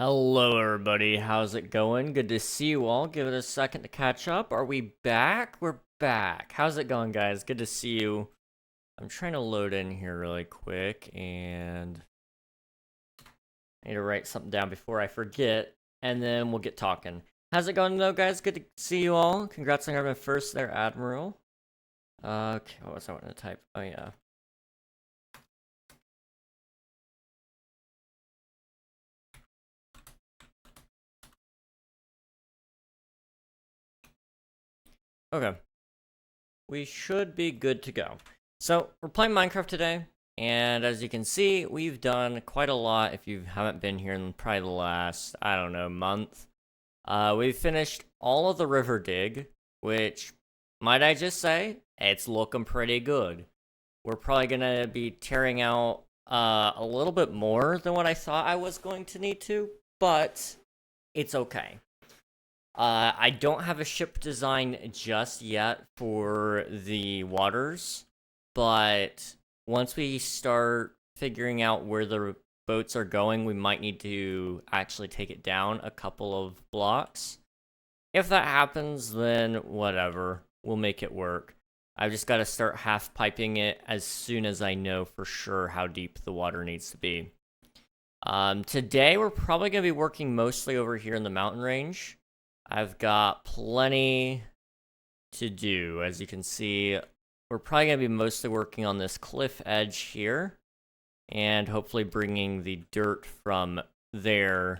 Hello, everybody. How's it going? Good to see you all. Give it a second to catch up. Are we back? We're back. How's it going, guys? Good to see you. I'm trying to load in here really quick, and I need to write something down before I forget, and then we'll get talking. How's it going, though, guys? Good to see you all. Congrats on having first there, Admiral. Okay, what was I wanting to type? Oh, yeah. Okay. We should be good to go. So, we're playing Minecraft today, and as you can see, we've done quite a lot if you haven't been here in probably the last, I don't know, month. We've finished all of the river dig, which, might I just say, it's looking pretty good. We're probably gonna be tearing out a little bit more than what I thought I was going to need to, but it's okay. I don't have a ship design just yet for the waters, but once we start figuring out where the boats are going, we might need to actually take it down a couple of blocks. If that happens, then whatever, we'll make it work. I've just got to start half piping it as soon as I know for sure how deep the water needs to be. Today, we're probably going to be working mostly over here in the mountain range. I've got plenty to do. As you can see, we're probably going to be mostly working on this cliff edge here, and hopefully bringing the dirt from there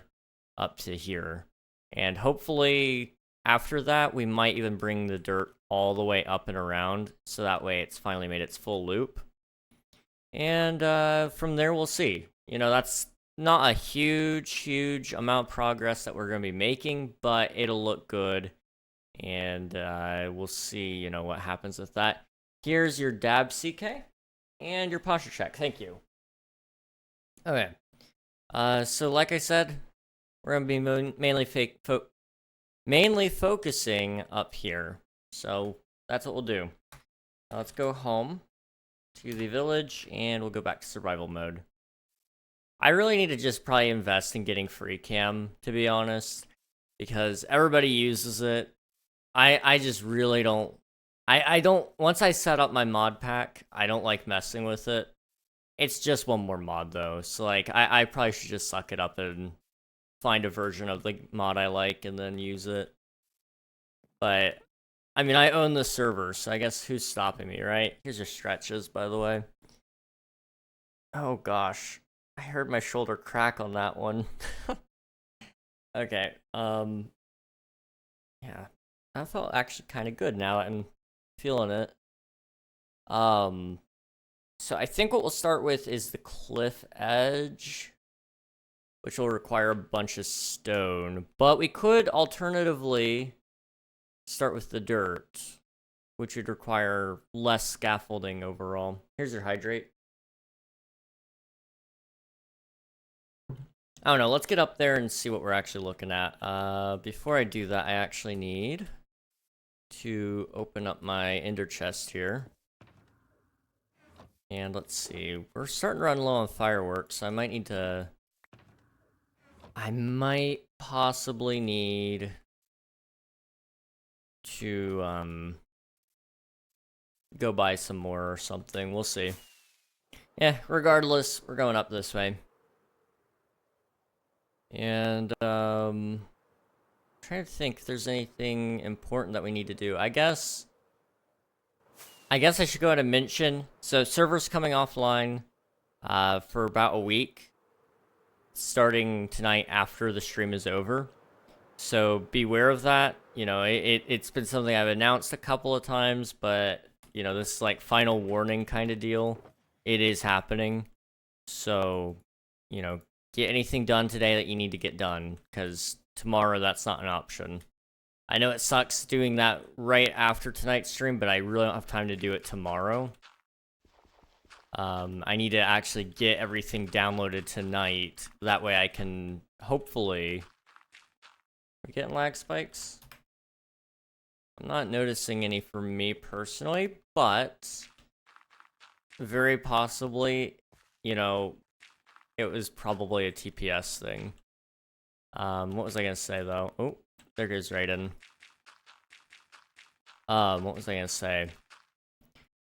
up to here. And hopefully, after that, we might even bring the dirt all the way up and around, so that way it's finally made its full loop. And from there, we'll see. You know, that's not a huge amount of progress that we're going to be making, but it'll look good, and we'll see, you know, what happens with that. Here's your dab CK and your posture check. Thank you. Okay. So like I said, we're going to be mainly focusing up here. So that's what we'll do. Now let's go home to the village, and we'll go back to survival mode. I really need to just probably invest in getting free cam, to be honest, because everybody uses it. I just really don't. I don't. Once I set up my mod pack, I don't like messing with it. It's just one more mod though, so like I probably should just suck it up and find a version of the mod I like and then use it. But I mean, I own the server, so I guess who's stopping me, right? Here's your stretches, by the way. Oh gosh. I heard my shoulder crack on that one. Okay, yeah. That felt actually kind of good now that I'm feeling it. So I think what we'll start with is the cliff edge, which will require a bunch of stone. But we could alternatively start with the dirt, which would require less scaffolding overall. Here's your hydrate. I don't know, let's get up there and see what we're actually looking at. Before I do that, I actually need to open up my ender chest here. And let's see, we're starting to run low on fireworks, so I might possibly need to, go buy some more or something. We'll see. Yeah, regardless, we're going up this way. And, trying to think if there's anything important that we need to do. I guess I should go ahead and mention, so server's coming offline, for about a week, starting tonight after the stream is over. So beware of that. You know, it's been something I've announced a couple of times, but, you know, this is like final warning kind of deal. It is happening. So, you know, get anything done today that you need to get done, because tomorrow that's not an option. I know it sucks doing that right after tonight's stream, but I really don't have time to do it tomorrow. I need to actually get everything downloaded tonight. That way I can hopefully... Are we getting lag spikes? I'm not noticing any for me personally, but very possibly, you know, it was probably a TPS thing. What was I gonna say though? Oh, there goes Raiden. What was I gonna say?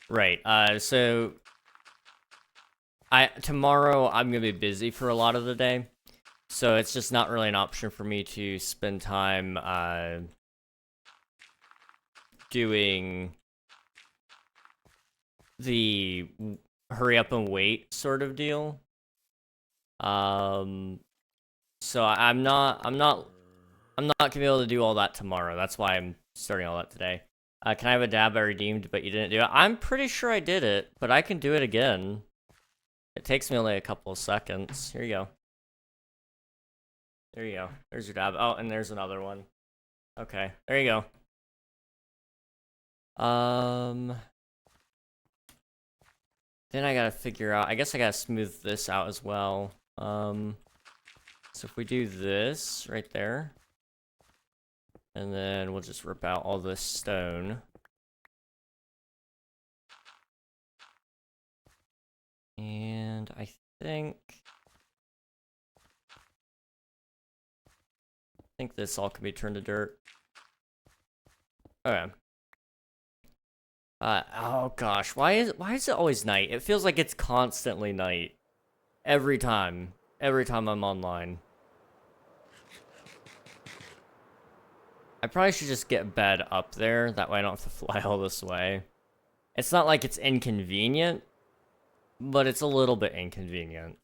Right, so tomorrow I'm gonna be busy for a lot of the day, so it's just not really an option for me to spend time, doing the hurry up and wait sort of deal. So I'm not gonna be able to do all that tomorrow. That's why I'm starting all that today. Can I have a dab I redeemed, but you didn't do it? I'm pretty sure I did it, but I can do it again. It takes me only a couple of seconds. Here you go. There you go. There's your dab. Oh, and there's another one. Okay, there you go. Then I gotta figure out, I guess I gotta smooth this out as well. So if we do this right there, and then we'll just rip out all this stone. And I think this all can be turned to dirt. Okay. Oh gosh, why is it always night? It feels like it's constantly night. Every time I'm online. I probably should just get bed up there, that way I don't have to fly all this way. It's not like it's inconvenient, but it's a little bit inconvenient.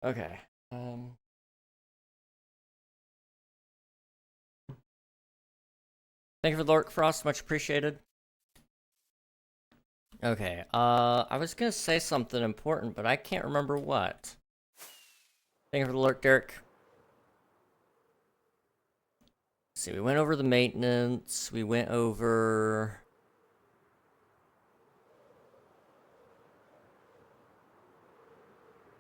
Okay, thank you for the Lurk Frost, much appreciated. Okay, I was gonna say something important, but I can't remember what. Thank you for the Lurk, Derek. Let's see, we went over the maintenance, we went over...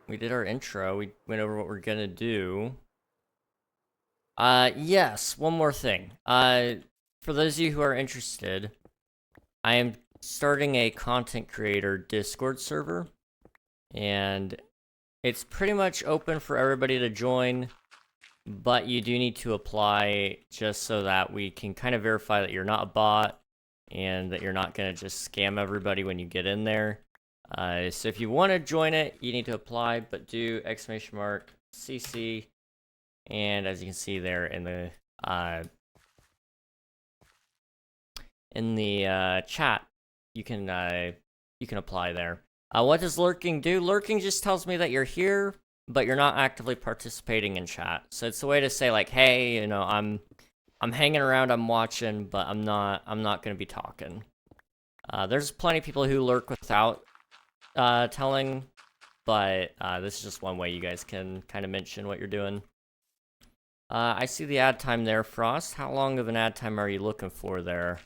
We did our intro, we went over what we're gonna do. Yes, one more thing. For those of you who are interested, I am starting a content creator Discord server, and it's pretty much open for everybody to join, but you do need to apply just so that we can kind of verify that you're not a bot and that you're not going to just scam everybody when you get in there. So if you want to join it, you need to apply, but do !CC, and as you can see there in the chat, you can apply there. What does lurking do? Lurking just tells me that you're here, but you're not actively participating in chat. So it's a way to say like, hey, you know, I'm hanging around, I'm watching, but I'm not gonna be talking. There's plenty of people who lurk without telling, but this is just one way you guys can kind of mention what you're doing. I see the ad time there, Frost. How long of an ad time are you looking for there?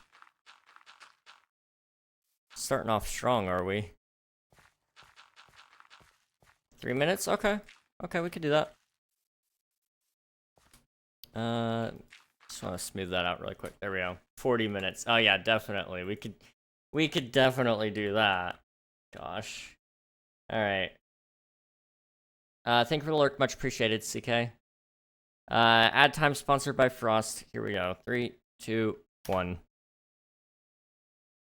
Starting off strong, are we? 3 minutes? Okay. Okay, we could do that. Just want to smooth that out really quick. There we go. 40 minutes. Oh yeah, definitely. We could definitely do that. Gosh. Alright. Thank you for the lurk. Much appreciated, CK. Ad time sponsored by Frost. Here we go. 3, 2, 1.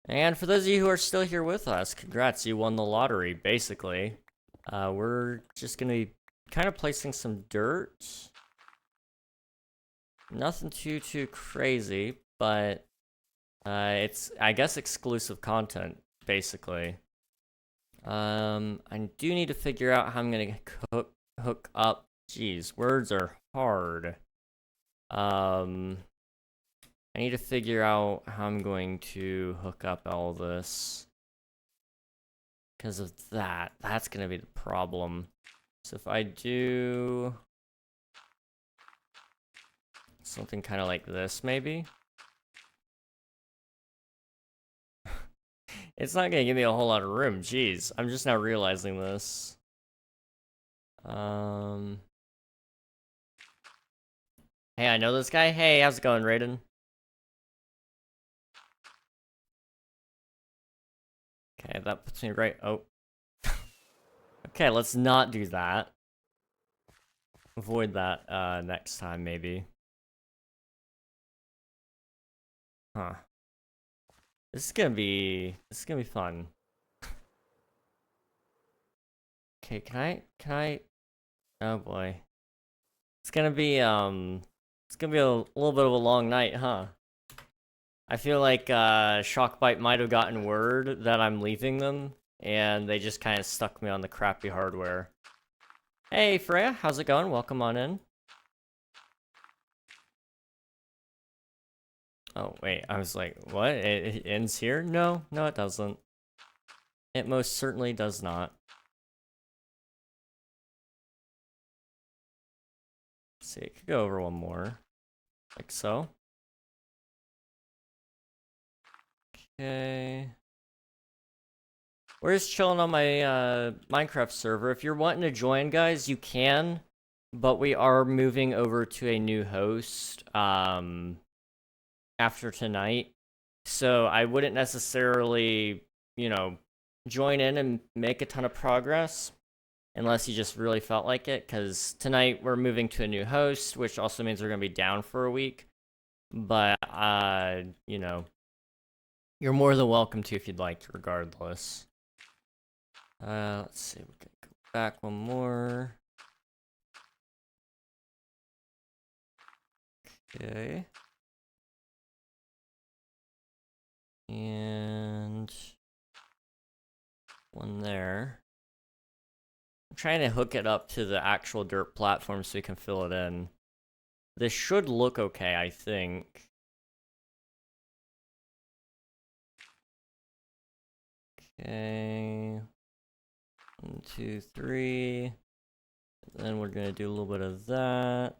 And for those of you who are still here with us, congrats, you won the lottery, basically. We're just gonna be kind of placing some dirt. Nothing too crazy, but it's, I guess, exclusive content, basically. I do need to figure out how I'm gonna hook up. Jeez, words are hard. I need to figure out how I'm going to hook up all this. Because of that. That's going to be the problem. So if I do something kind of like this, maybe? It's not going to give me a whole lot of room. Jeez, I'm just now realizing this. Hey, I know this guy. Hey, how's it going, Raiden? Okay, that puts me right... Oh. Okay, let's not do that. avoid that next time, maybe. Huh. This is gonna be fun. Okay, can I oh boy. It's gonna be a little bit of a long night, huh? I feel like Shockbite might have gotten word that I'm leaving them, and they just kind of stuck me on the crappy hardware. Hey Freya, how's it going? Welcome on in. Oh wait, I was like, what? It ends here? No, it doesn't. It most certainly does not. Let's see, it could go over one more. Like so. Okay. We're just chilling on my Minecraft server. If you're wanting to join, guys, you can. But we are moving over to a new host after tonight. So I wouldn't necessarily, join in and make a ton of progress unless you just really felt like it. Because tonight we're moving to a new host, which also means we're going to be down for a week. But, you're more than welcome to if you'd like, regardless. Let's see, we can go back one more. Okay. And one there. I'm trying to hook it up to the actual dirt platform so we can fill it in. This should look okay, I think. Okay. 1, 2, 3. And then we're gonna do a little bit of that.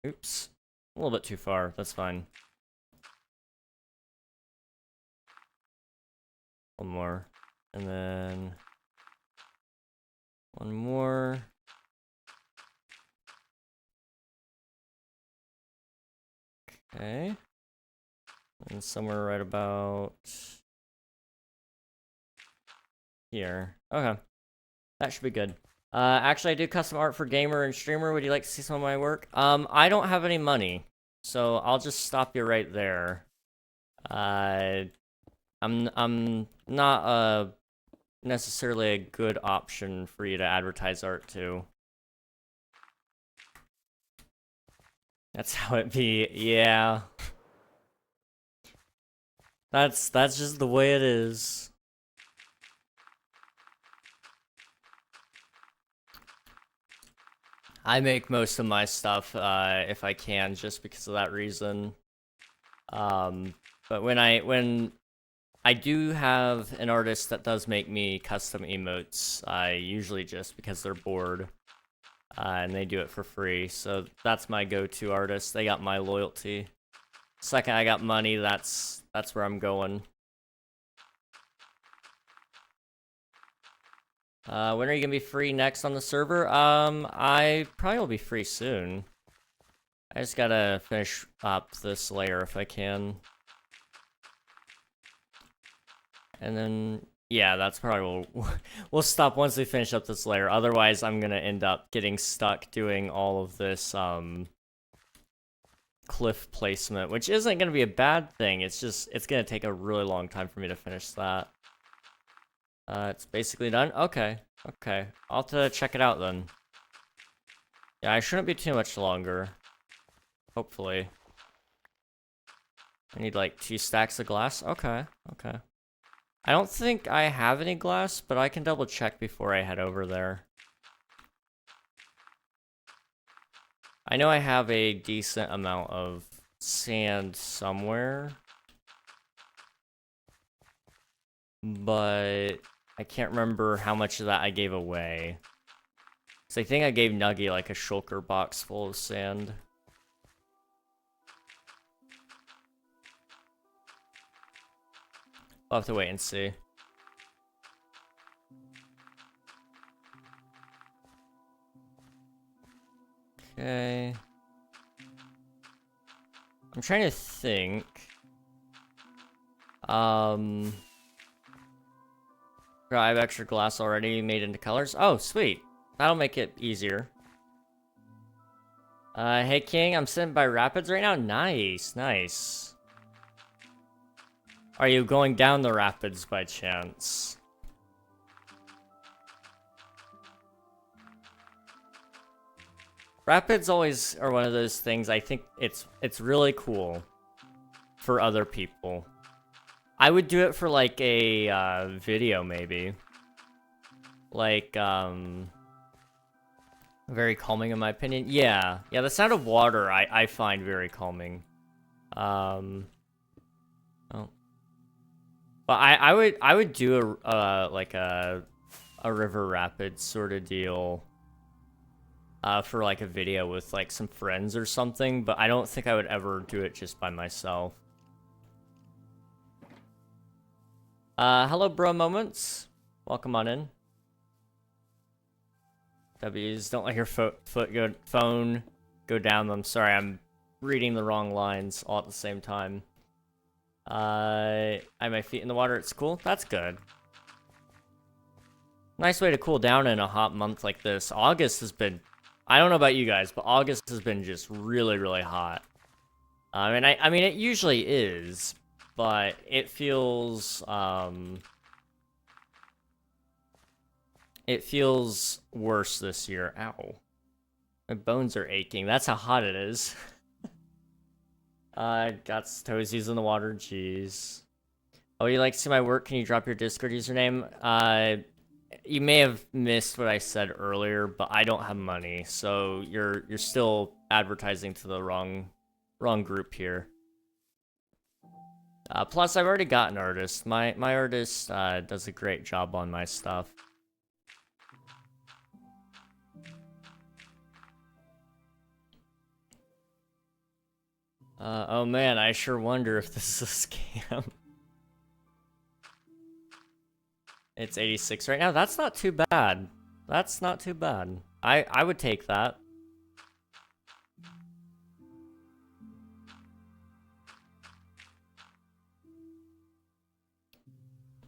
Oops. A little bit too far. That's fine. One more. And then one more. Okay. And somewhere right about here. Okay. That should be good. Actually, I do custom art for gamer and streamer. Would you like to see some of my work? I don't have any money, so I'll just stop you right there. I'm not necessarily a good option for you to advertise art to. That's how it be. Yeah. That's just the way it is. I make most of my stuff if I can, just because of that reason. But when I do have an artist that does make me custom emotes, I usually just because they're bored, and they do it for free. So that's my go-to artist. They got my loyalty. Second I got money, that's where I'm going. When are you gonna be free next on the server? I probably will be free soon. I just gotta finish up this layer if I can. And then, yeah, that's probably we'll stop once we finish up this layer. Otherwise, I'm gonna end up getting stuck doing all of this, cliff placement, which isn't gonna be a bad thing. It's just, it's gonna take a really long time for me to finish that. It's basically done. Okay. I'll have to check it out then. Yeah, I shouldn't be too much longer. Hopefully. I need like 2 stacks of glass. Okay. I don't think I have any glass, but I can double check before I head over there. I know I have a decent amount of sand somewhere, but I can't remember how much of that I gave away. So I think I gave Nuggy like a shulker box full of sand. I'll have to wait and see. Okay. I'm trying to think. I have extra glass already made into colors. Oh, sweet. That'll make it easier. Hey King, I'm sitting by rapids right now. Nice, nice. Are you going down the rapids by chance? Rapids always are one of those things. I think it's really cool for other people. I would do it for like a video maybe. Like very calming in my opinion. Yeah, the sound of water I find very calming. Oh. But I would do a like a river rapids sort of deal. For like a video with like some friends or something, but I don't think I would ever do it just by myself. Hello bro moments. Welcome on in. W's, don't let your phone go down them. Sorry, I'm reading the wrong lines all at the same time. I have my feet in the water, it's cool. That's good. Nice way to cool down in a hot month like this. August has been, I don't know about you guys, but August has been just really, really hot. And I mean, it usually is, but it feels worse this year. Ow. My bones are aching. That's how hot it is. Got toesies in the water, jeez. Oh, you like to see my work? Can you drop your Discord username? You may have missed what I said earlier, but I don't have money, so you're still advertising to the wrong group here. Plus, I've already got an artist. My artist does a great job on my stuff. Oh man, I sure wonder if this is a scam. It's 86 right now. That's not too bad. That's not too bad. I would take that.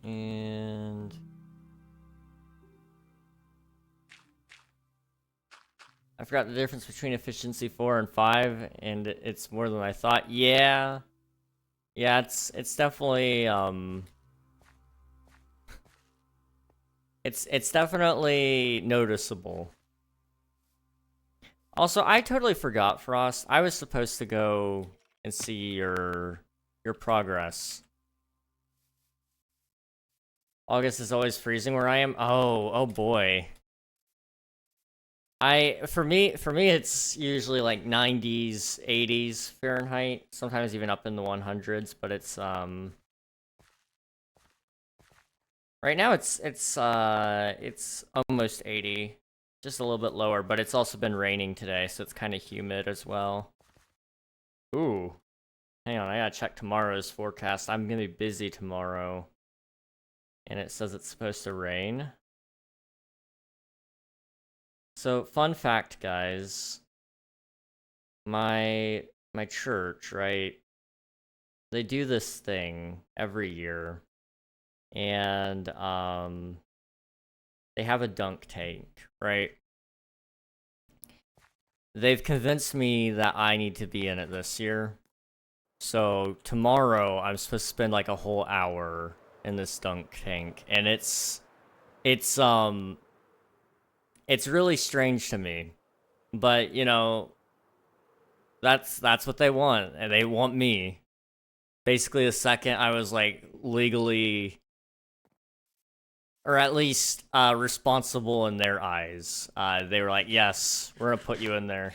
And I forgot the difference between efficiency 4 and 5, and it's more than I thought. Yeah, it's definitely it's definitely noticeable. Also, I totally forgot, Frost. I was supposed to go and see your progress. August is always freezing where I am. Oh boy. For me it's usually like 90s, 80s Fahrenheit, sometimes even up in the 100s, but it's right now it's almost 80, just a little bit lower, but it's also been raining today, so it's kind of humid as well. Ooh. Hang on, I gotta check tomorrow's forecast. I'm gonna be busy tomorrow. And it says it's supposed to rain. So, fun fact, guys. My church, right? They do this thing every year. And, they have a dunk tank, right? They've convinced me that I need to be in it this year. So, tomorrow, I'm supposed to spend like a whole hour in this dunk tank, and it's really strange to me, but you know, that's what they want, and they want me. Basically, the second I was like legally, or at least responsible in their eyes, they were like, yes, we're gonna put you in there.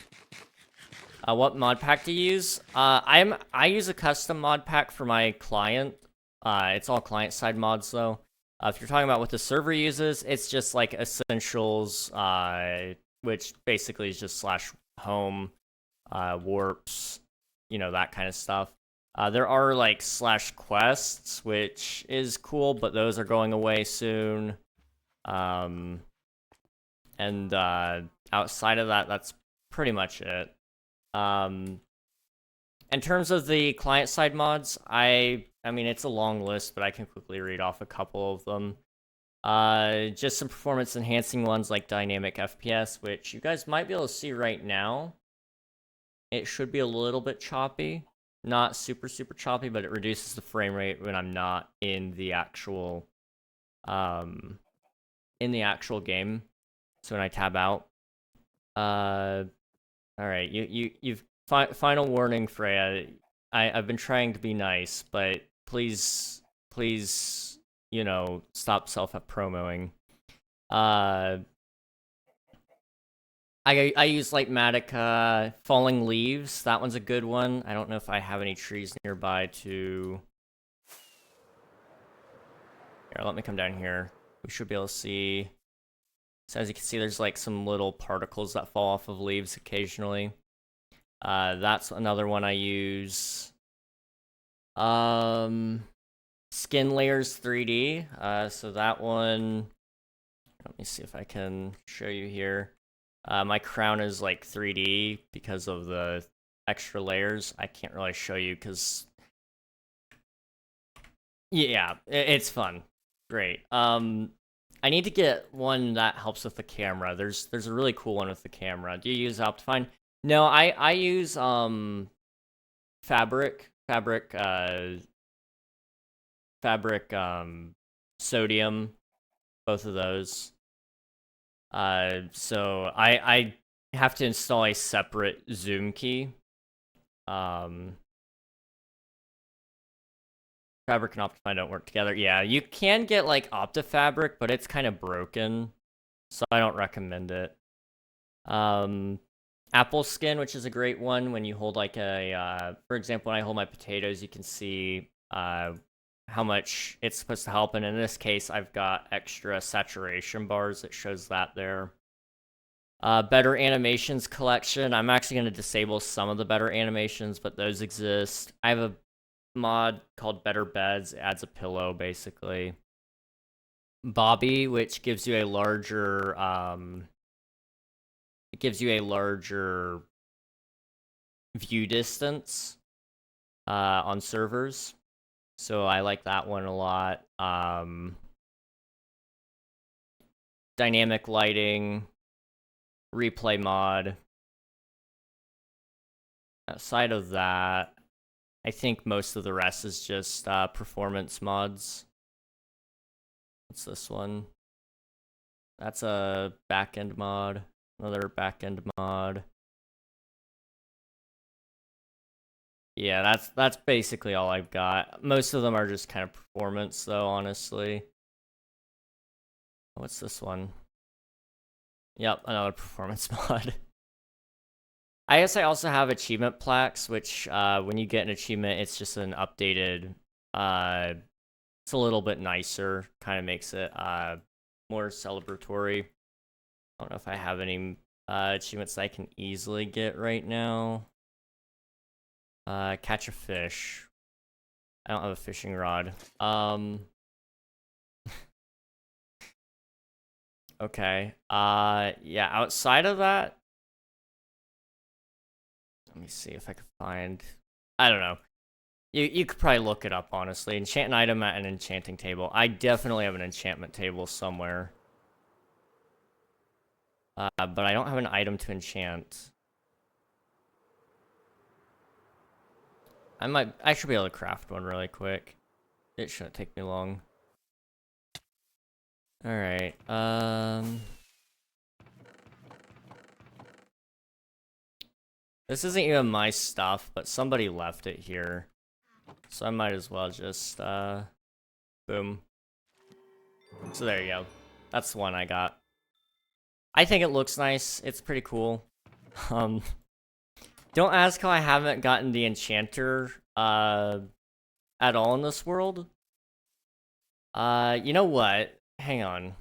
What mod pack do you use? I use a custom mod pack for my client. It's all client-side mods, though. If you're talking about what the server uses, it's just like essentials, which basically is just /home, warps, you know, that kind of stuff. There are like /quests, which is cool, but those are going away soon. And outside of that, that's pretty much it. In terms of the client-side mods, I mean, it's a long list, but I can quickly read off a couple of them. Just some performance enhancing ones like dynamic FPS, which you guys might be able to see right now. It should be a little bit choppy. Not super choppy, but it reduces the frame rate when I'm not in the actual game. So when I tab out. Alright, you've final warning, Freya. I've been trying to be nice, but please, you know, stop self-promoing. I use Lightmatic, Falling Leaves. That one's a good one. I don't know if I have any trees nearby to... Here, let me come down here. We should be able to see... So as you can see, there's like some little particles that fall off of leaves occasionally. That's another one I use. Skin Layers 3D. So that one... Let me see if I can show you here. My crown is like 3D because of the extra layers. I can't really show you because... Yeah, it's fun. Great. I need to get one that helps with the camera. There's a really cool one with the camera. Do you use Optifine? No, I use Fabric, Sodium, both of those. So I have to install a separate zoom key. Fabric and Optifine don't work together. Yeah, you can get like OptiFabric, but it's kind of broken, so I don't recommend it. Apple Skin, which is a great one when you hold like a, for example, when I hold my potatoes, you can see how much it's supposed to help. And in this case, I've got extra saturation bars that shows that there. Better Animations collection. I'm actually going to disable some of the better animations, but those exist. I have a mod called Better Beds. It adds a pillow, basically. Bobby, which gives you a larger, it gives you a larger view distance on servers. So I like that one a lot. Dynamic lighting, replay mod. Outside of that, I think most of the rest is just performance mods. What's this one? That's a backend mod. Another backend mod. Yeah, that's basically all I've got. Most of them are just kind of performance, though, honestly. What's this one? Yep, another performance mod. I guess I also have achievement plaques, which when you get an achievement, it's just an updated, it's a little bit nicer, kind of makes it more celebratory. I don't know if I have any achievements that I can easily get right now. Catch a fish. I don't have a fishing rod. Okay. Yeah, outside of that, let me see if I can find... I don't know. You could probably look it up, honestly. Enchant an item at an enchanting table. I definitely have an enchantment table somewhere. But I don't have an item to enchant. I should be able to craft one really quick. It shouldn't take me long. Alright, this isn't even my stuff, but somebody left it here. So I might as well just, boom. So there you go. That's the one I got. I think it looks nice. It's pretty cool. Don't ask how I haven't gotten the enchanter, at all in this world. You know what? Hang on.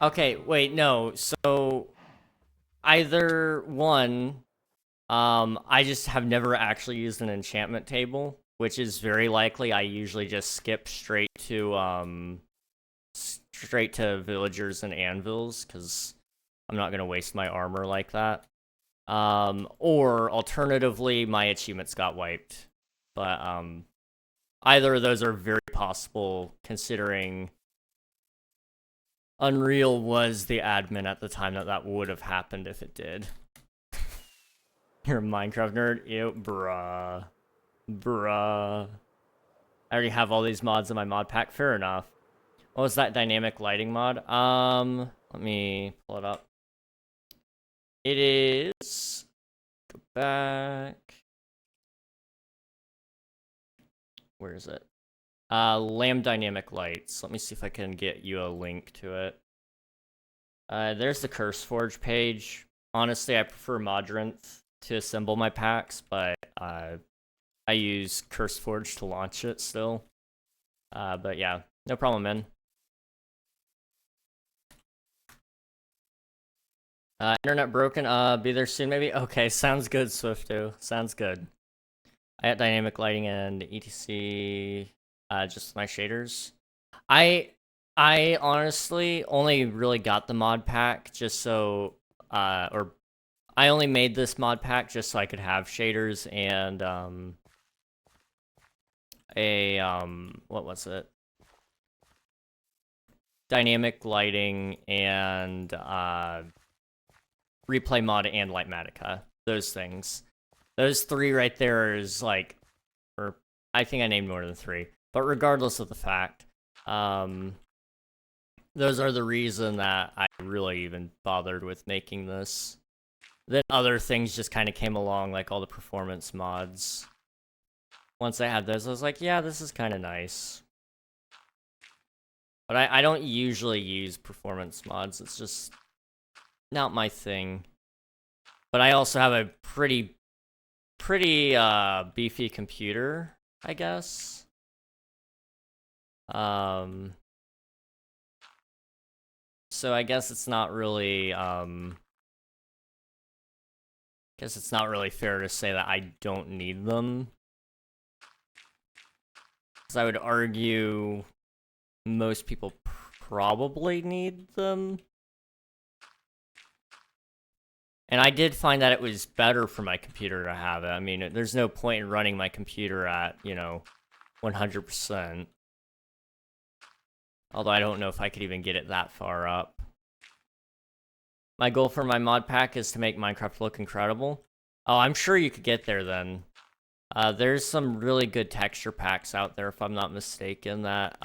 Okay, wait, no. So, either one, I just have never actually used an enchantment table, which is very likely. I usually just skip straight to villagers and anvils, because I'm not gonna waste my armor like that. Or alternatively, my achievements got wiped. But either of those are very possible, considering Unreal was the admin at the time that would have happened if it did. You're a Minecraft nerd? Ew, bruh. Bruh. I already have all these mods in my mod pack. Fair enough. What was that dynamic lighting mod? Let me pull it up. It is... Go back. Where is it? Lamb dynamic lights. Let me see if I can get you a link to it. There's the CurseForge page. Honestly, I prefer Modrinth to assemble my packs, but I use CurseForge to launch it still. But yeah, no problem, man. Internet broken. Be there soon, maybe? Okay, sounds good, Swifto. Sounds good. I got dynamic lighting and etc. Just my shaders. I honestly only really got the mod pack just so, or I only made this mod pack just so I could have shaders and, what was it? Dynamic lighting and, replay mod and Lightmatica. Those things. Those three right there is like, or I think I named more than three. But regardless of the fact, those are the reason that I really even bothered with making this. Then other things just kind of came along, like all the performance mods. Once I had those, I was like, yeah, this is kind of nice. But I don't usually use performance mods. It's just not my thing. But I also have a pretty beefy computer, I guess. So I guess it's not really, fair to say that I don't need them. Because I would argue most people probably need them. And I did find that it was better for my computer to have it. I mean, there's no point in running my computer at, 100%. Although I don't know if I could even get it that far up. My goal for my mod pack is to make Minecraft look incredible. Oh, I'm sure you could get there then. There's some really good texture packs out there, if I'm not mistaken, that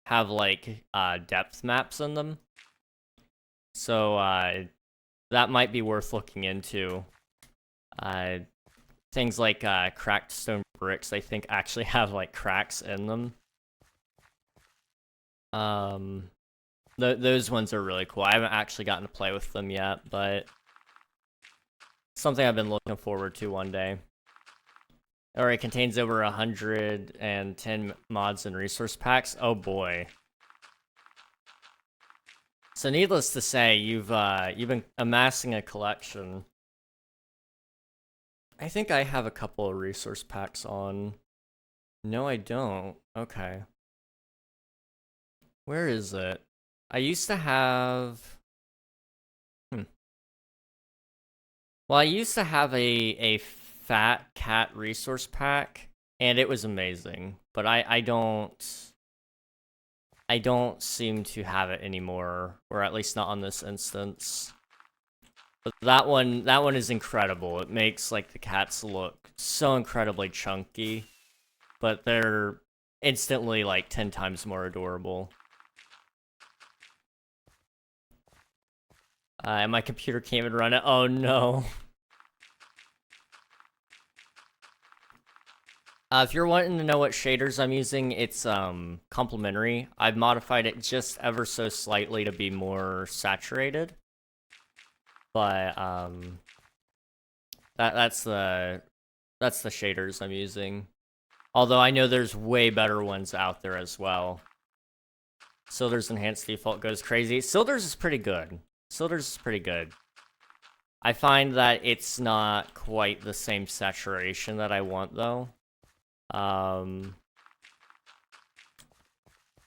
have, like, depth maps in them. So, that might be worth looking into. Things like cracked stone bricks, I think, actually have, like, cracks in them. Those ones are really cool. I haven't actually gotten to play with them yet, but something I've been looking forward to one day. Alright, contains over 110 mods and resource packs. Oh boy. So needless to say, you've been amassing a collection. I think I have a couple of resource packs on. No, I don't. Okay. Where is it? I used to have... Well, I used to have a fat cat resource pack, and it was amazing. But I don't seem to have it anymore, or at least not on this instance. But that one is incredible. It makes, like, the cats look so incredibly chunky, but they're instantly, like, 10 times more adorable. And my computer can't even run it. Oh no. If you're wanting to know what shaders I'm using, it's complementary. I've modified it just ever so slightly to be more saturated. But that's the shaders I'm using. Although I know there's way better ones out there as well. Silder's enhanced default goes crazy. Silder's is pretty good. Silder's is pretty good. I find that it's not quite the same saturation that I want, though.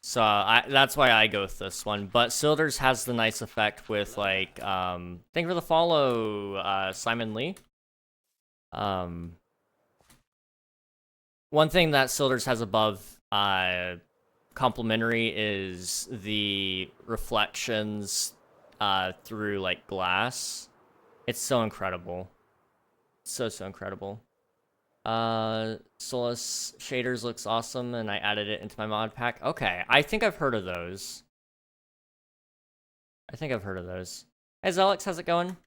So that's why I go with this one. But Silder's has the nice effect with, like, thank you for the follow, Simon Lee. one thing that Silders has above complementary is the reflections through like glass. It's so incredible. So incredible. Solus shaders looks awesome, and I added it into my mod pack. Okay, I think I've heard of those. Hey, Zelix, how's it going?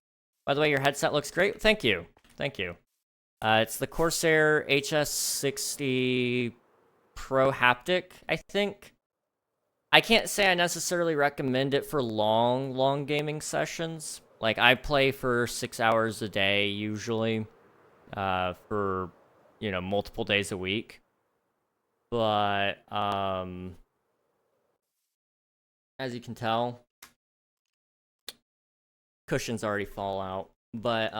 By the way, your headset looks great. Thank you. It's the Corsair HS60 Pro Haptic, I think. I can't say I necessarily recommend it for long gaming sessions. Like, I play for 6 hours a day, usually, for, you know, multiple days a week. But, as you can tell, cushions already fall out. But,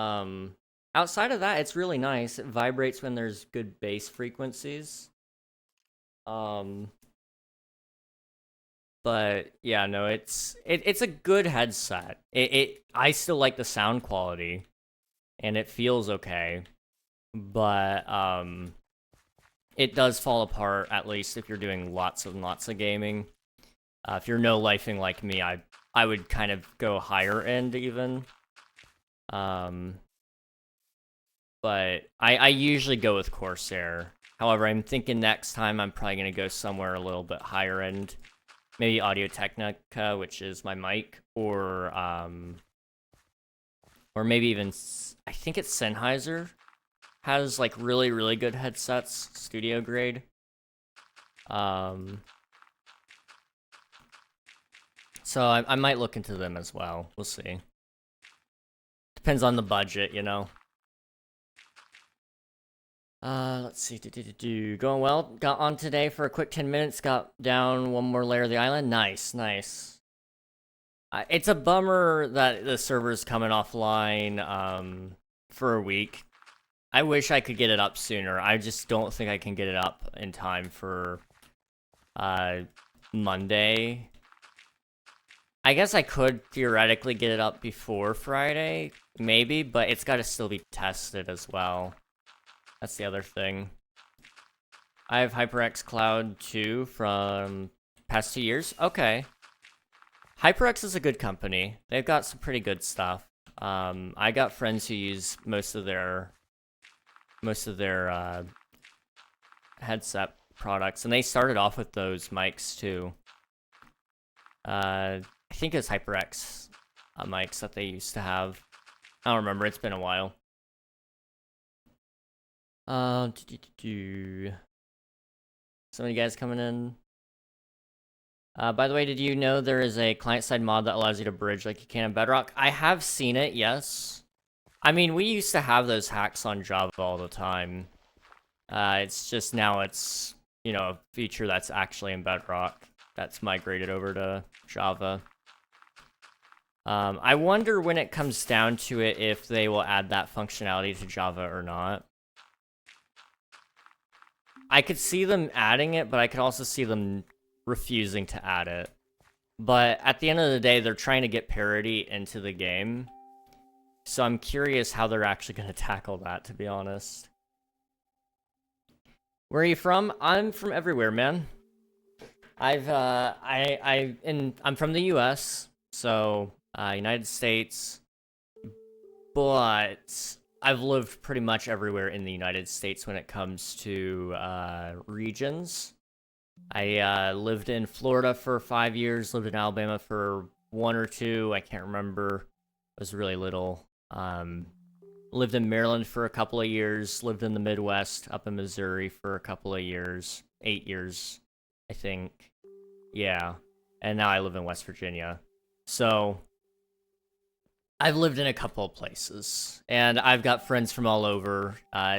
outside of that, it's really nice. It vibrates when there's good bass frequencies. But yeah, no, it's a good headset. I still like the sound quality, and it feels okay. But it does fall apart, at least if you're doing lots and lots of gaming. If you're no-lifing like me, I would kind of go higher end even. But I usually go with Corsair. However, I'm thinking next time I'm probably gonna go somewhere a little bit higher end. Maybe Audio-Technica, which is my mic, or maybe even, I think it's Sennheiser, has like really good headsets, studio grade. So I might look into them as well. We'll see. Depends on the budget, you know. Let's see. Going well. Got on today for a quick 10 minutes. Got down one more layer of the island. Nice. It's a bummer that the server's coming offline for a week. I wish I could get it up sooner. I just don't think I can get it up in time for Monday. I guess I could theoretically get it up before Friday, maybe, but it's got to still be tested as well. That's the other thing. I have HyperX Cloud 2 from past 2 years. Okay. HyperX is a good company. They've got some pretty good stuff. I got friends who use most of their headset products, and they started off with those mics too. I think it's HyperX mics that they used to have. I don't remember. It's been a while. Some of you guys coming in. By the way, did you know there is a client-side mod that allows you to bridge like you can in Bedrock? I have seen it, yes. I mean, we used to have those hacks on Java all the time. It's just now it's, you know, a feature that's actually in Bedrock that's migrated over to Java. I wonder when it comes down to it if they will add that functionality to Java or not. I could see them adding it, but I could also see them refusing to add it. But at the end of the day, they're trying to get parity into the game. So I'm curious how they're actually going to tackle that, to be honest. Where are you from? I'm from everywhere, man. I'm from the US, so United States, but I've lived pretty much everywhere in the United States when it comes to regions. I lived in Florida for 5 years, lived in Alabama for 1 or 2, I can't remember. I was really little. Lived in Maryland for a couple of years, lived in the Midwest, up in Missouri for a couple of years, 8 years, I think. Yeah, and now I live in West Virginia. So I've lived in a couple of places, and I've got friends from all over.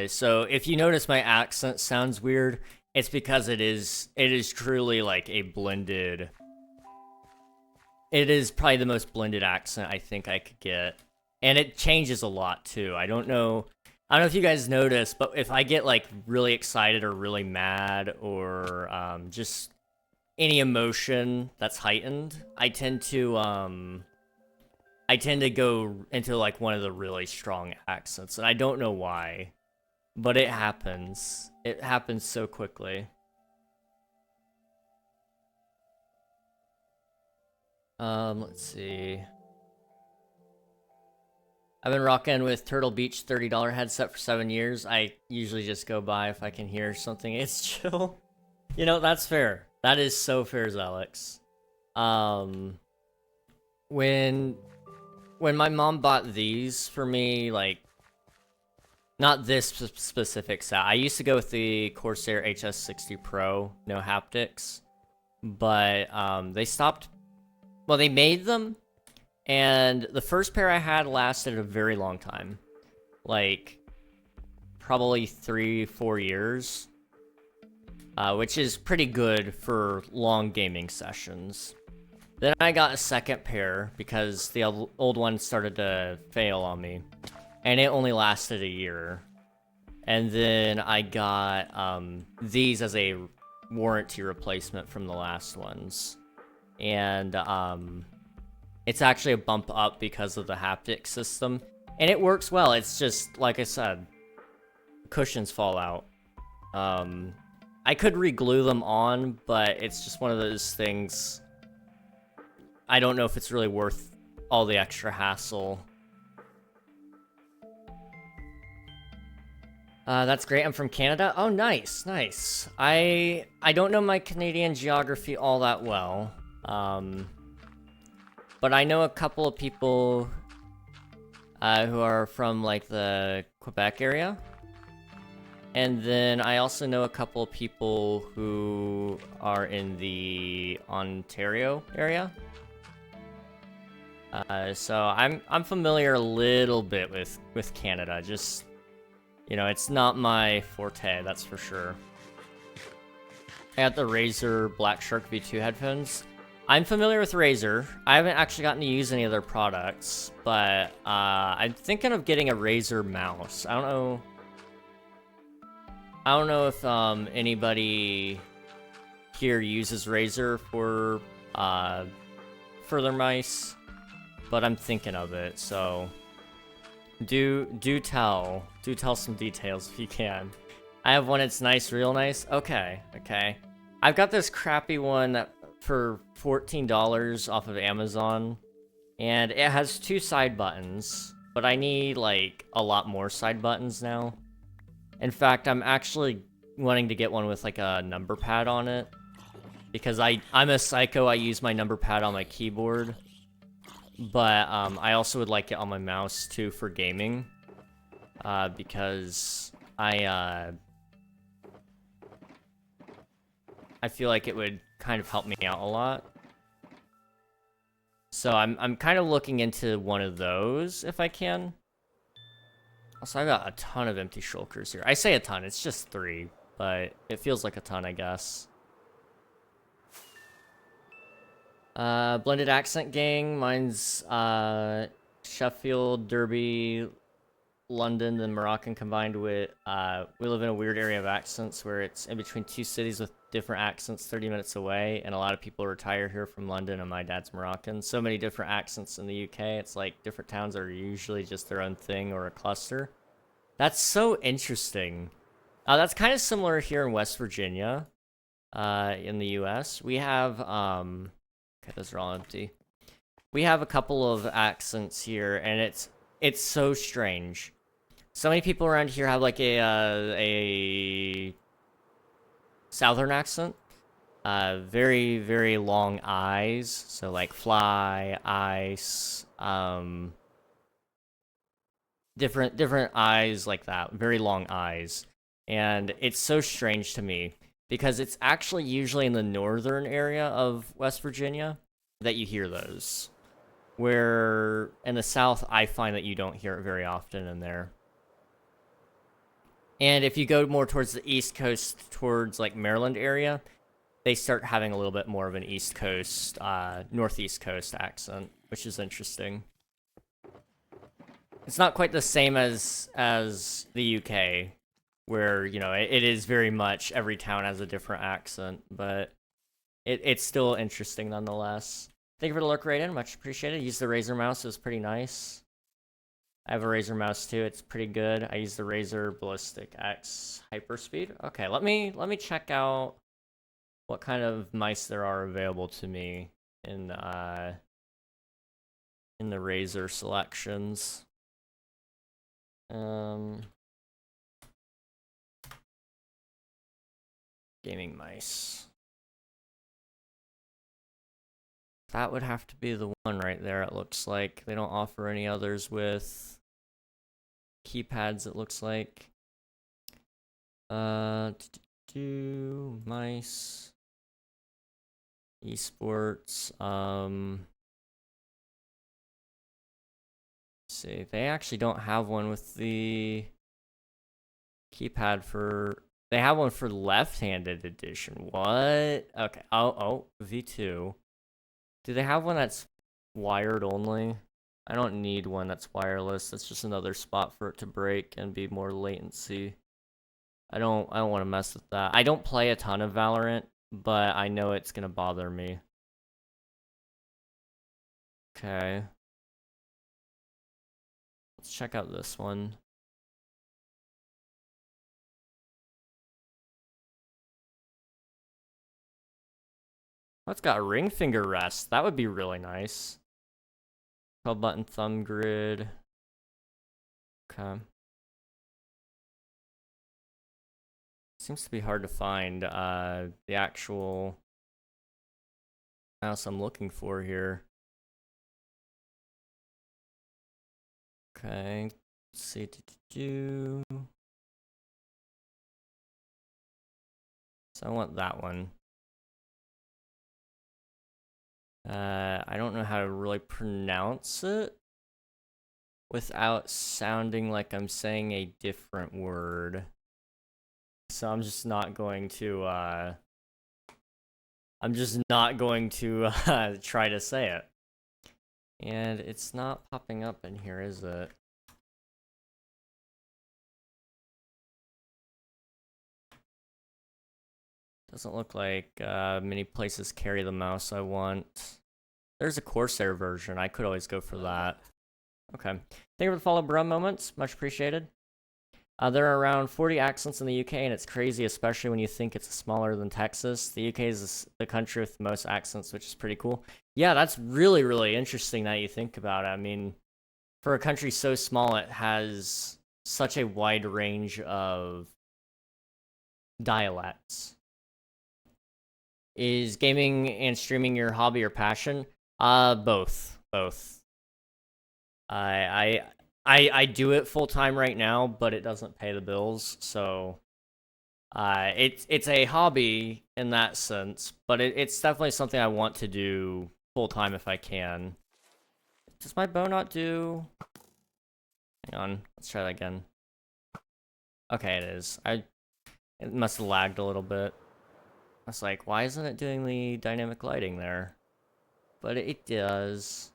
So if you notice my accent sounds weird, it's because it is truly like a blended. It is probably the most blended accent I think I could get, and it changes a lot too. I don't know if you guys notice, but if I get like really excited or really mad or just any emotion that's heightened, I tend to go into like one of the really strong accents, and I don't know why. but it happens. It happens so quickly. Let's see. I've been rocking with Turtle Beach $30 headset for 7 years. I usually just go by if I can hear something. It's chill. You know, that's fair. That is so fair, Alex. When my mom bought these for me, like, not this specific set. I used to go with the Corsair HS60 Pro, no haptics, but they stopped. Well, they made them, and the first pair I had lasted a very long time, like probably 3-4 years, which is pretty good for long gaming sessions. Then I got a second pair because the old one started to fail on me, and it only lasted a year. And then I got these as a warranty replacement from the last ones. And it's actually a bump up because of the haptic system. And it works well. It's just, like I said, cushions fall out. I could re-glue them on, but it's just one of those things. I don't know if it's really worth all the extra hassle. That's great. I'm from Canada. Oh, nice, nice. I don't know my Canadian geography all that well. But I know a couple of people who are from, like, the Quebec area. And then I also know a couple of people who are in the Ontario area. So I'm familiar a little bit with Canada. Just, you know, it's not my forte, that's for sure. I got the Razer Black Shark V2 headphones. I'm familiar with Razer. I haven't actually gotten to use any of their products, but I'm thinking of getting a Razer mouse. I don't know if anybody here uses Razer for their mice, but I'm thinking of it. So do tell some details if you can. I have one. It's nice, real nice. Okay. I've got this crappy one for $14 off of Amazon, and it has 2 side buttons, but I need, like, a lot more side buttons now. In fact, I'm actually wanting to get one with, like, a number pad on it, because I'm a psycho. I use my number pad on my keyboard, but I also would like it on my mouse too for gaming, because I feel like it would kind of help me out a lot. So I'm kind of looking into one of those if I can. Also, I got a ton of empty shulkers here. I say a ton, it's just 3, but it feels like a ton, I guess. Blended accent gang. Mine's Sheffield, Derby, London, and Moroccan combined with, we live in a weird area of accents where it's in between 2 cities with different accents 30 minutes away, and a lot of people retire here from London, and my dad's Moroccan. So many different accents in the UK, it's like different towns are usually just their own thing or a cluster. That's so interesting. That's kind of similar here in West Virginia, in the US. We have, okay, those are all empty. We have a couple of accents here, and it's so strange. So many people around here have, like, a southern accent. Very, very long I's. So, like, fly, ice, different I's like that. Very long I's. And it's so strange to me, because it's actually usually in the northern area of West Virginia that you hear those. Where in the south, I find that you don't hear it very often in there. And if you go more towards the East Coast, towards, like, Maryland area, they start having a little bit more of an East Coast, Northeast Coast accent, which is interesting. It's not quite the same as the UK, where, you know, it is very much every town has a different accent, but it's still interesting nonetheless. Thank you for the lurk raid in, much appreciated. Use the Razer mouse, it was pretty nice. I have a Razer mouse too. It's pretty good. I use the Razer Ballistic X Hyperspeed. Okay, let me check out what kind of mice there are available to me in the Razer selections. Gaming mice. That would have to be the one right there, it looks like. They don't offer any others with keypads, it looks like. Mice. Esports. See, they actually don't have one with the keypad for... They have one for left-handed edition. What? Okay. Oh, V2. Do they have one that's wired only? I don't need one that's wireless. That's just another spot for it to break and be more latency. I don't want to mess with that. I don't play a ton of Valorant, but I know it's gonna bother me. Okay. Let's check out this one. Oh, it's got a ring finger rest. That would be really nice. 12 button thumb grid. Okay. Seems to be hard to find the actual mouse I'm looking for here. Okay, let's see. So I want that one. I don't know how to really pronounce it without sounding like I'm saying a different word. So I'm just not going to try to say it. And it's not popping up in here, is it? Doesn't look like many places carry the mouse I want. There's a Corsair version. I could always go for that. Okay. Thank you for the follow, bro moments. Much appreciated. There are around 40 accents in the UK, and it's crazy, especially when you think it's smaller than Texas. The UK is the country with the most accents, which is pretty cool. Yeah, that's really, really interesting that you think about it. I mean, for a country so small, it has such a wide range of dialects. Is gaming and streaming your hobby or passion? Both. I do it full time right now, but it doesn't pay the bills, so it's a hobby in that sense, but it's definitely something I want to do full time if I can. Does my bow not do? Hang on, let's try that again. Okay, it is. It must have lagged a little bit. I was like, why isn't it doing the dynamic lighting there? But it does.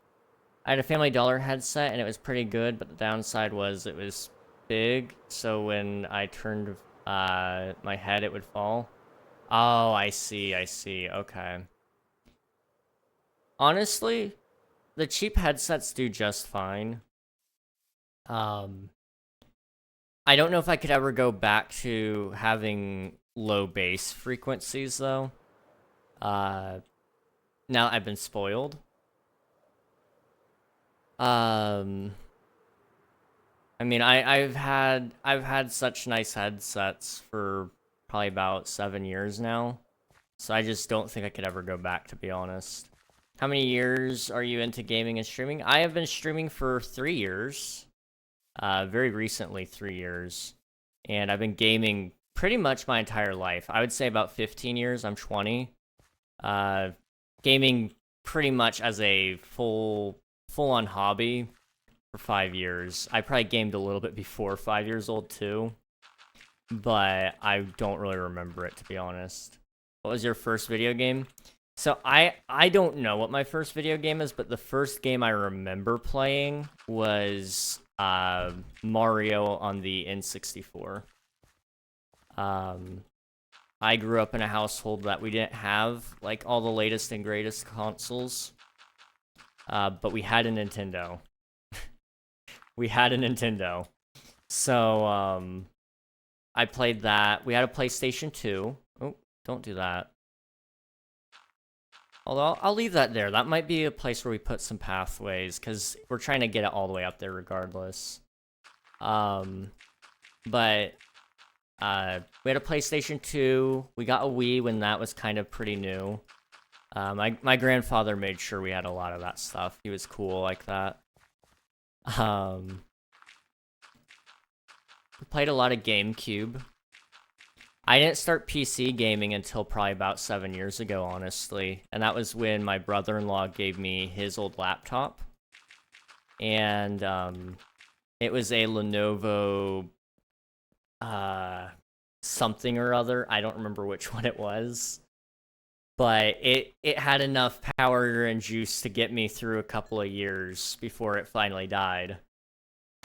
I had a Family Dollar headset, and it was pretty good, but the downside was it was big, so when I turned my head, it would fall. Oh, I see, okay. Honestly, the cheap headsets do just fine. I don't know if I could ever go back to having low bass frequencies, though. Now I've been spoiled. I mean, I've had such nice headsets for probably about 7 years now, so I just don't think I could ever go back, to be honest. How many years are you into gaming and streaming? I have been streaming for 3 years. Very recently, 3 years. And I've been gaming pretty much my entire life. I would say about 15 years. I'm 20. Gaming pretty much as a full-on hobby for 5 years. I probably gamed a little bit before 5 years old, too. But I don't really remember it, to be honest. What was your first video game? So I don't know what my first video game is, but the first game I remember playing was Mario on the N64. I grew up in a household that we didn't have like all the latest and greatest consoles, but we had a Nintendo. we had a Nintendo. So, I played that. We had a PlayStation 2. Oh, don't do that. Although, I'll leave that there. That might be a place where we put some pathways, because we're trying to get it all the way up there regardless. But we had a PlayStation 2. We got a Wii when that was kind of pretty new. My grandfather made sure we had a lot of that stuff. He was cool like that. We played a lot of GameCube. I didn't start PC gaming until probably about 7 years ago, honestly. And that was when my brother-in-law gave me his old laptop. And it was a Lenovo something or other. I don't remember which one it was. But it had enough power and juice to get me through a couple of years before it finally died.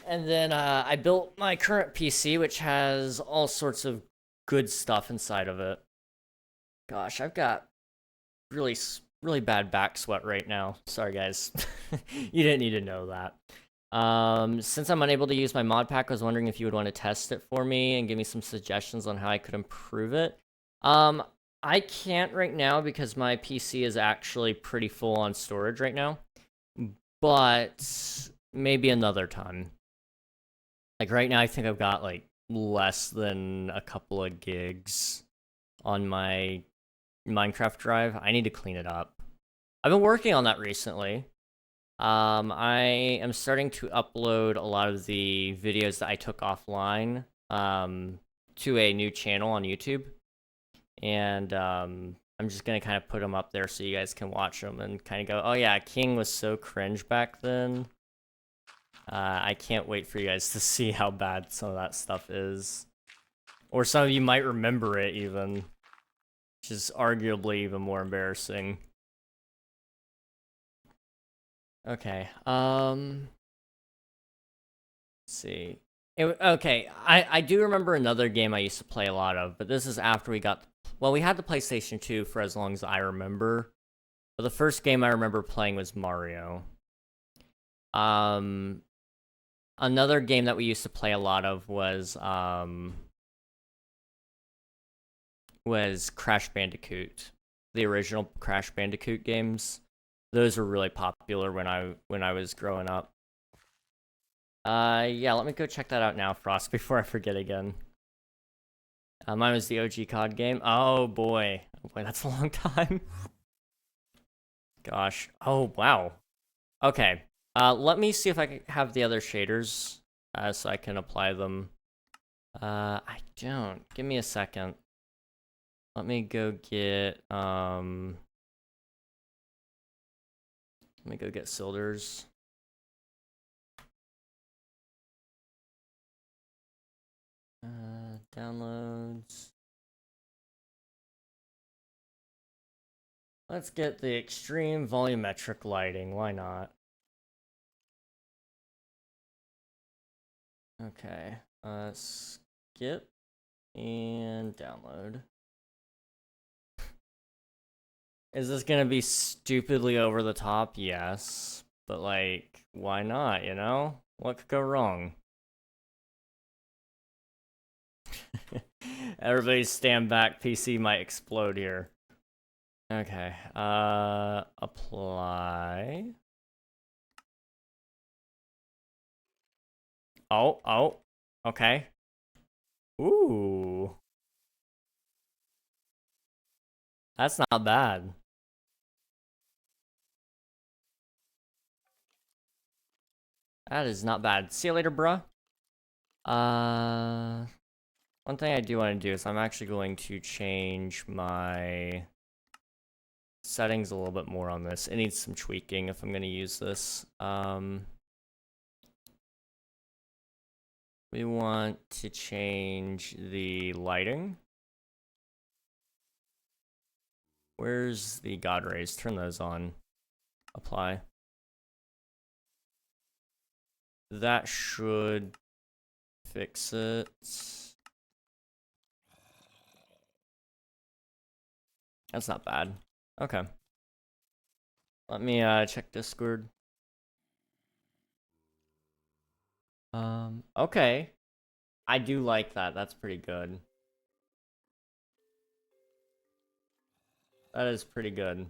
And then I built my current PC, which has all sorts of good stuff inside of it. Gosh, I've got really bad back sweat right now. Sorry, guys. You didn't need to know that. Since I'm unable to use my mod pack, I was wondering if you would want to test it for me and give me some suggestions on how I could improve it. I can't right now because my PC is actually pretty full on storage right now. But maybe another time. Like right now, I think I've got like less than a couple of gigs on my Minecraft drive. I need to clean it up. I've been working on that recently. I am starting to upload a lot of the videos that I took offline to a new channel on YouTube. And I'm just going to kind of put them up there so you guys can watch them and kind of go, oh yeah, King was so cringe back then. I can't wait for you guys to see how bad some of that stuff is. Or some of you might remember it even, which is arguably even more embarrassing. Okay, let's see. Okay, I do remember another game I used to play a lot of, but this is after we got... Well, we had the PlayStation 2 for as long as I remember. But the first game I remember playing was Mario. Another game that we used to play a lot of was Crash Bandicoot. The original Crash Bandicoot games. Those were really popular when I was growing up. Yeah, let me go check that out now, Frost, before I forget again. Mine was the OG COD game. Oh boy. Oh boy, that's a long time. Gosh. Oh, wow. Okay. Let me see if I can have the other shaders, so I can apply them. I don't. Give me a second. Let me go get, let me go get Silders. Downloads. Let's get the extreme volumetric lighting. Why not? Okay. Skip and download. Is this gonna be stupidly over the top? Yes. But like, why not, you know? What could go wrong? Everybody stand back, PC might explode here. Okay, apply. Oh, okay. Ooh. That's not bad. That is not bad. See you later, bruh. One thing I do want to do is I'm actually going to change my settings a little bit more on this. It needs some tweaking if I'm going to use this. We want to change the lighting. Where's the God rays? Turn those on. Apply. That should fix it. That's not bad. Okay. Let me check Discord. Okay. I do like that. That's pretty good. That is pretty good.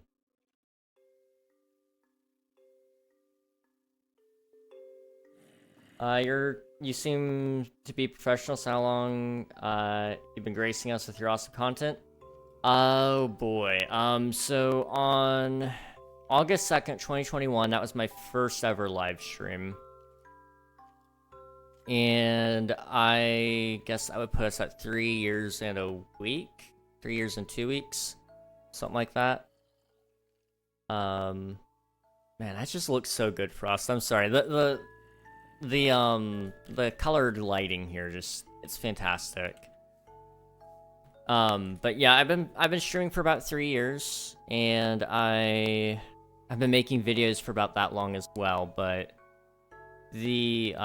You seem to be professional. So how long you've been gracing us with your awesome content? Oh boy. So on August 2nd, 2021, that was my first ever live stream. And I guess I would put us at 3 years and a week, 3 years and 2 weeks, something like that. Man, that just looks so good, Frost. I'm sorry. The colored lighting here it's fantastic. But yeah, I've been streaming for about 3 years, and I've been making videos for about that long as well, but the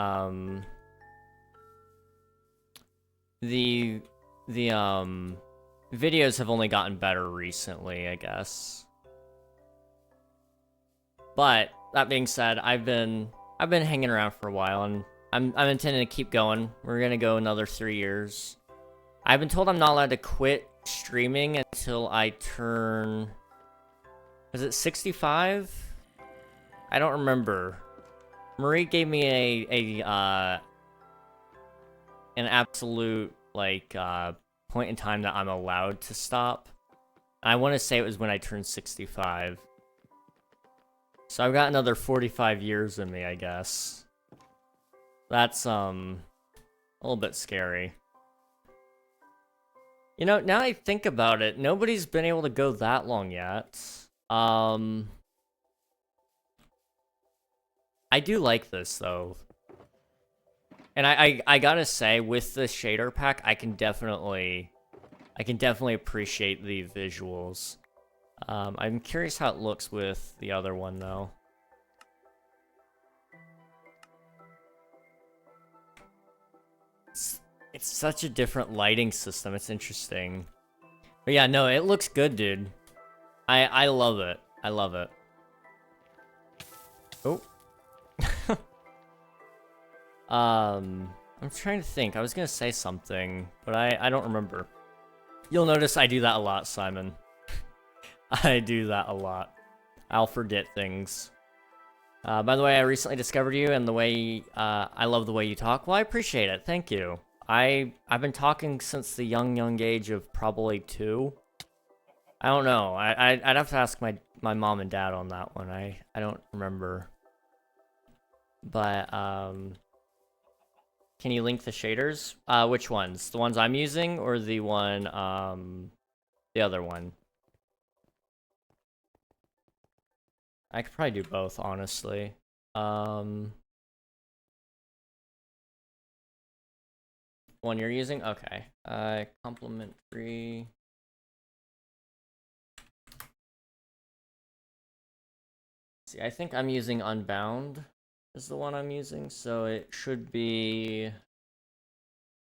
videos have only gotten better recently, I guess. But that being said, I've been hanging around for a while, and I'm intending to keep going. We're gonna go another 3 years. I've been told I'm not allowed to quit streaming until I turn... is it 65? I don't remember. Marie gave me an absolute, like, point in time that I'm allowed to stop. I want to say it was when I turned 65. So I've got another 45 years in me, I guess. That's, a little bit scary. You know, now I think about it, nobody's been able to go that long yet. I do like this, though. And I gotta say, with the shader pack, I can definitely appreciate the visuals. I'm curious how it looks with the other one, though. It's such a different lighting system. It's interesting. But yeah, no, it looks good, dude. I love it. I love it. Oh. I'm trying to think. I was gonna say something, but I don't remember. You'll notice I do that a lot, Simon. I do that a lot. I'll forget things. By the way, I recently discovered you, and the way I love the way you talk. Well, I appreciate it. Thank you. I've been talking since the young age of probably 2. I don't know. I'd have to ask my mom and dad on that one. I don't remember. But can you link the shaders? Which ones? The ones I'm using, or the one the other one? I could probably do both, honestly. One you're using? Okay. Complimentary. See, I think I'm using Unbound is the one I'm using, so it should be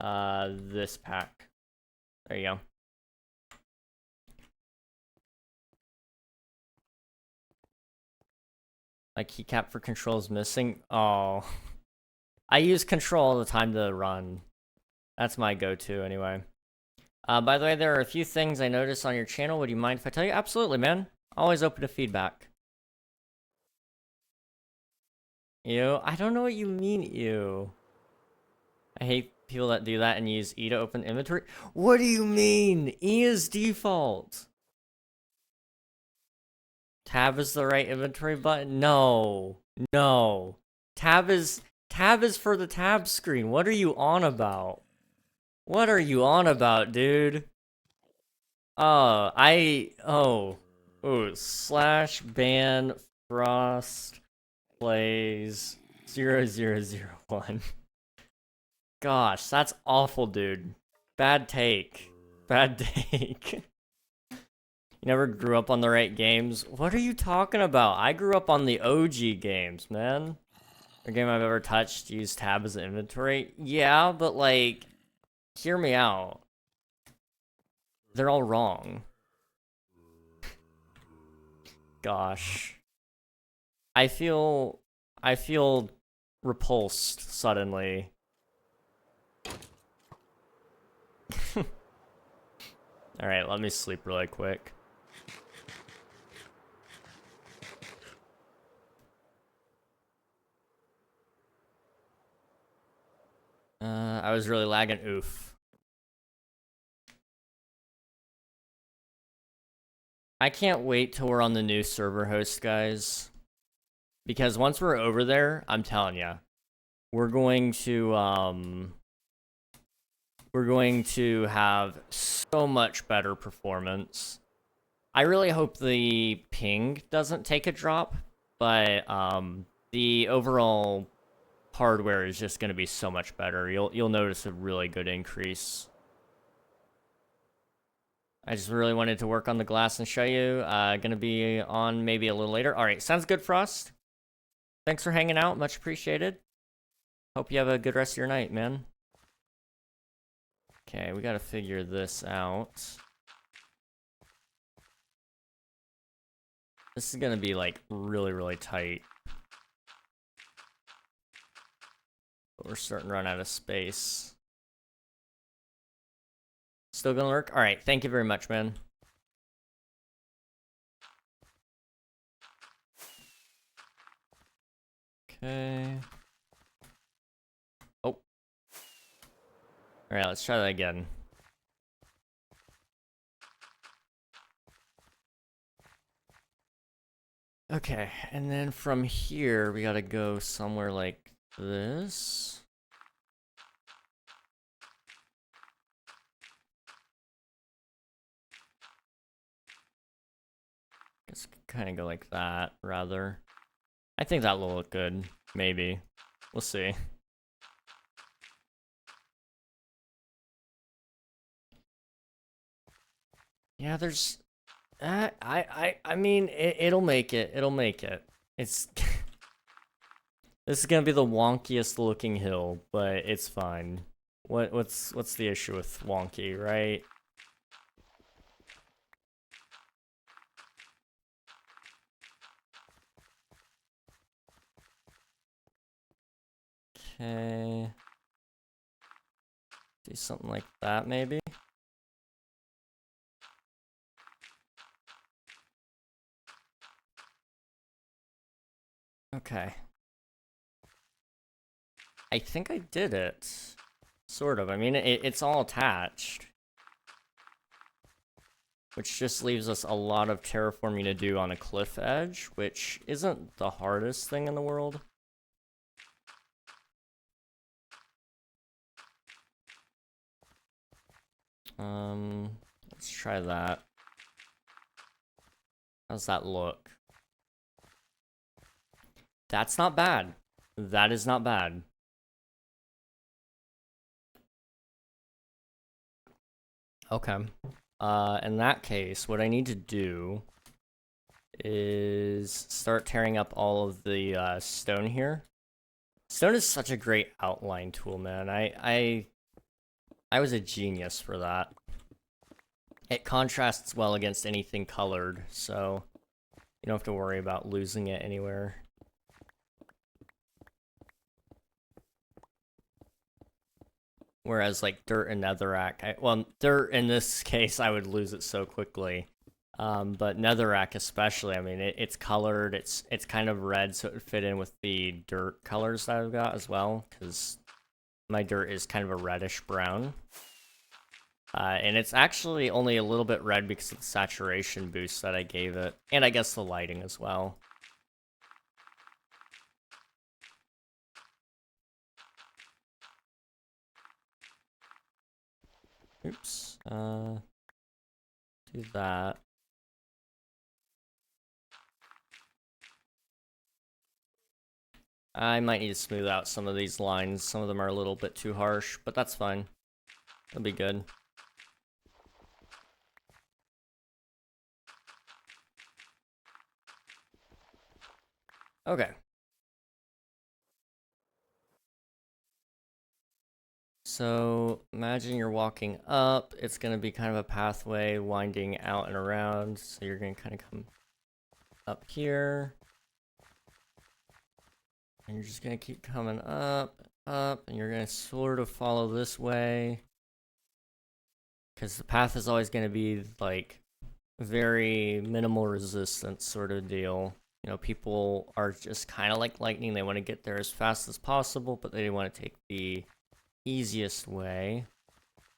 this pack. There you go. My keycap for control is missing. Oh. I use control all the time to run. That's my go-to anyway. By the way, there are a few things I noticed on your channel. Would you mind if I tell you? Absolutely, man. Always open to feedback. Ew? I don't know what you mean, ew. I hate people that do that and use E to open inventory. What do you mean? E is default. Tab is the right inventory button? No. No. Tab is for the tab screen. What are you on about? What are you on about, dude? /ban frost plays 0001. Gosh, that's awful, dude. Bad take. Bad take. You never grew up on the right games? What are you talking about? I grew up on the OG games, man. The game I've ever touched used tab as an inventory. Yeah, but like, hear me out. They're all wrong. Gosh. I feel repulsed suddenly. Alright, let me sleep really quick. I was really lagging. Oof. I can't wait till we're on the new server host, guys. Because once we're over there, I'm telling ya, we're going to have so much better performance. I really hope the ping doesn't take a drop, but the overall hardware is just going to be so much better. You'll notice a really good increase. I just really wanted to work on the glass and show you. Gonna be on maybe a little later. All right, sounds good, Frost. Thanks for hanging out. Much appreciated. Hope you have a good rest of your night, man. Okay, we gotta figure this out. This is gonna be like really, really tight. But we're starting to run out of space. Still gonna work? Alright, thank you very much, man. Okay. Oh. Alright, let's try that again. Okay, and then from here, we gotta go somewhere like this. Just kind of go like that, rather. I think that will look good. Maybe. We'll see. Yeah, there's... I mean, it'll make it. It'll make it. It's... This is gonna be the wonkiest looking hill, but it's fine. What's the issue with wonky, right? Okay. Do something like that, maybe? Okay. I think I did it. Sort of. I mean, it's all attached. Which just leaves us a lot of terraforming to do on a cliff edge, which isn't the hardest thing in the world. Let's try that. How's that look? That's not bad. That is not bad. Okay. In that case, what I need to do is start tearing up all of the stone here. Stone is such a great outline tool, man. I was a genius for that. It contrasts well against anything colored, so you don't have to worry about losing it anywhere. Whereas, like, dirt and netherrack, well, dirt in this case, I would lose it so quickly. But netherrack especially, I mean, it's colored, it's kind of red, so it would fit in with the dirt colors that I've got as well, because my dirt is kind of a reddish brown. And it's actually only a little bit red because of the saturation boost that I gave it, and I guess the lighting as well. Oops. Do that. I might need to smooth out some of these lines. Some of them are a little bit too harsh, but that's fine. It'll be good. Okay. So imagine you're walking up. It's going to be kind of a pathway winding out and around. So you're going to kind of come up here. And you're just gonna keep coming up, and you're gonna sort of follow this way. Because the path is always gonna be, like, very minimal resistance sort of deal. You know, people are just kind of like lightning. They want to get there as fast as possible, but they want to take the easiest way.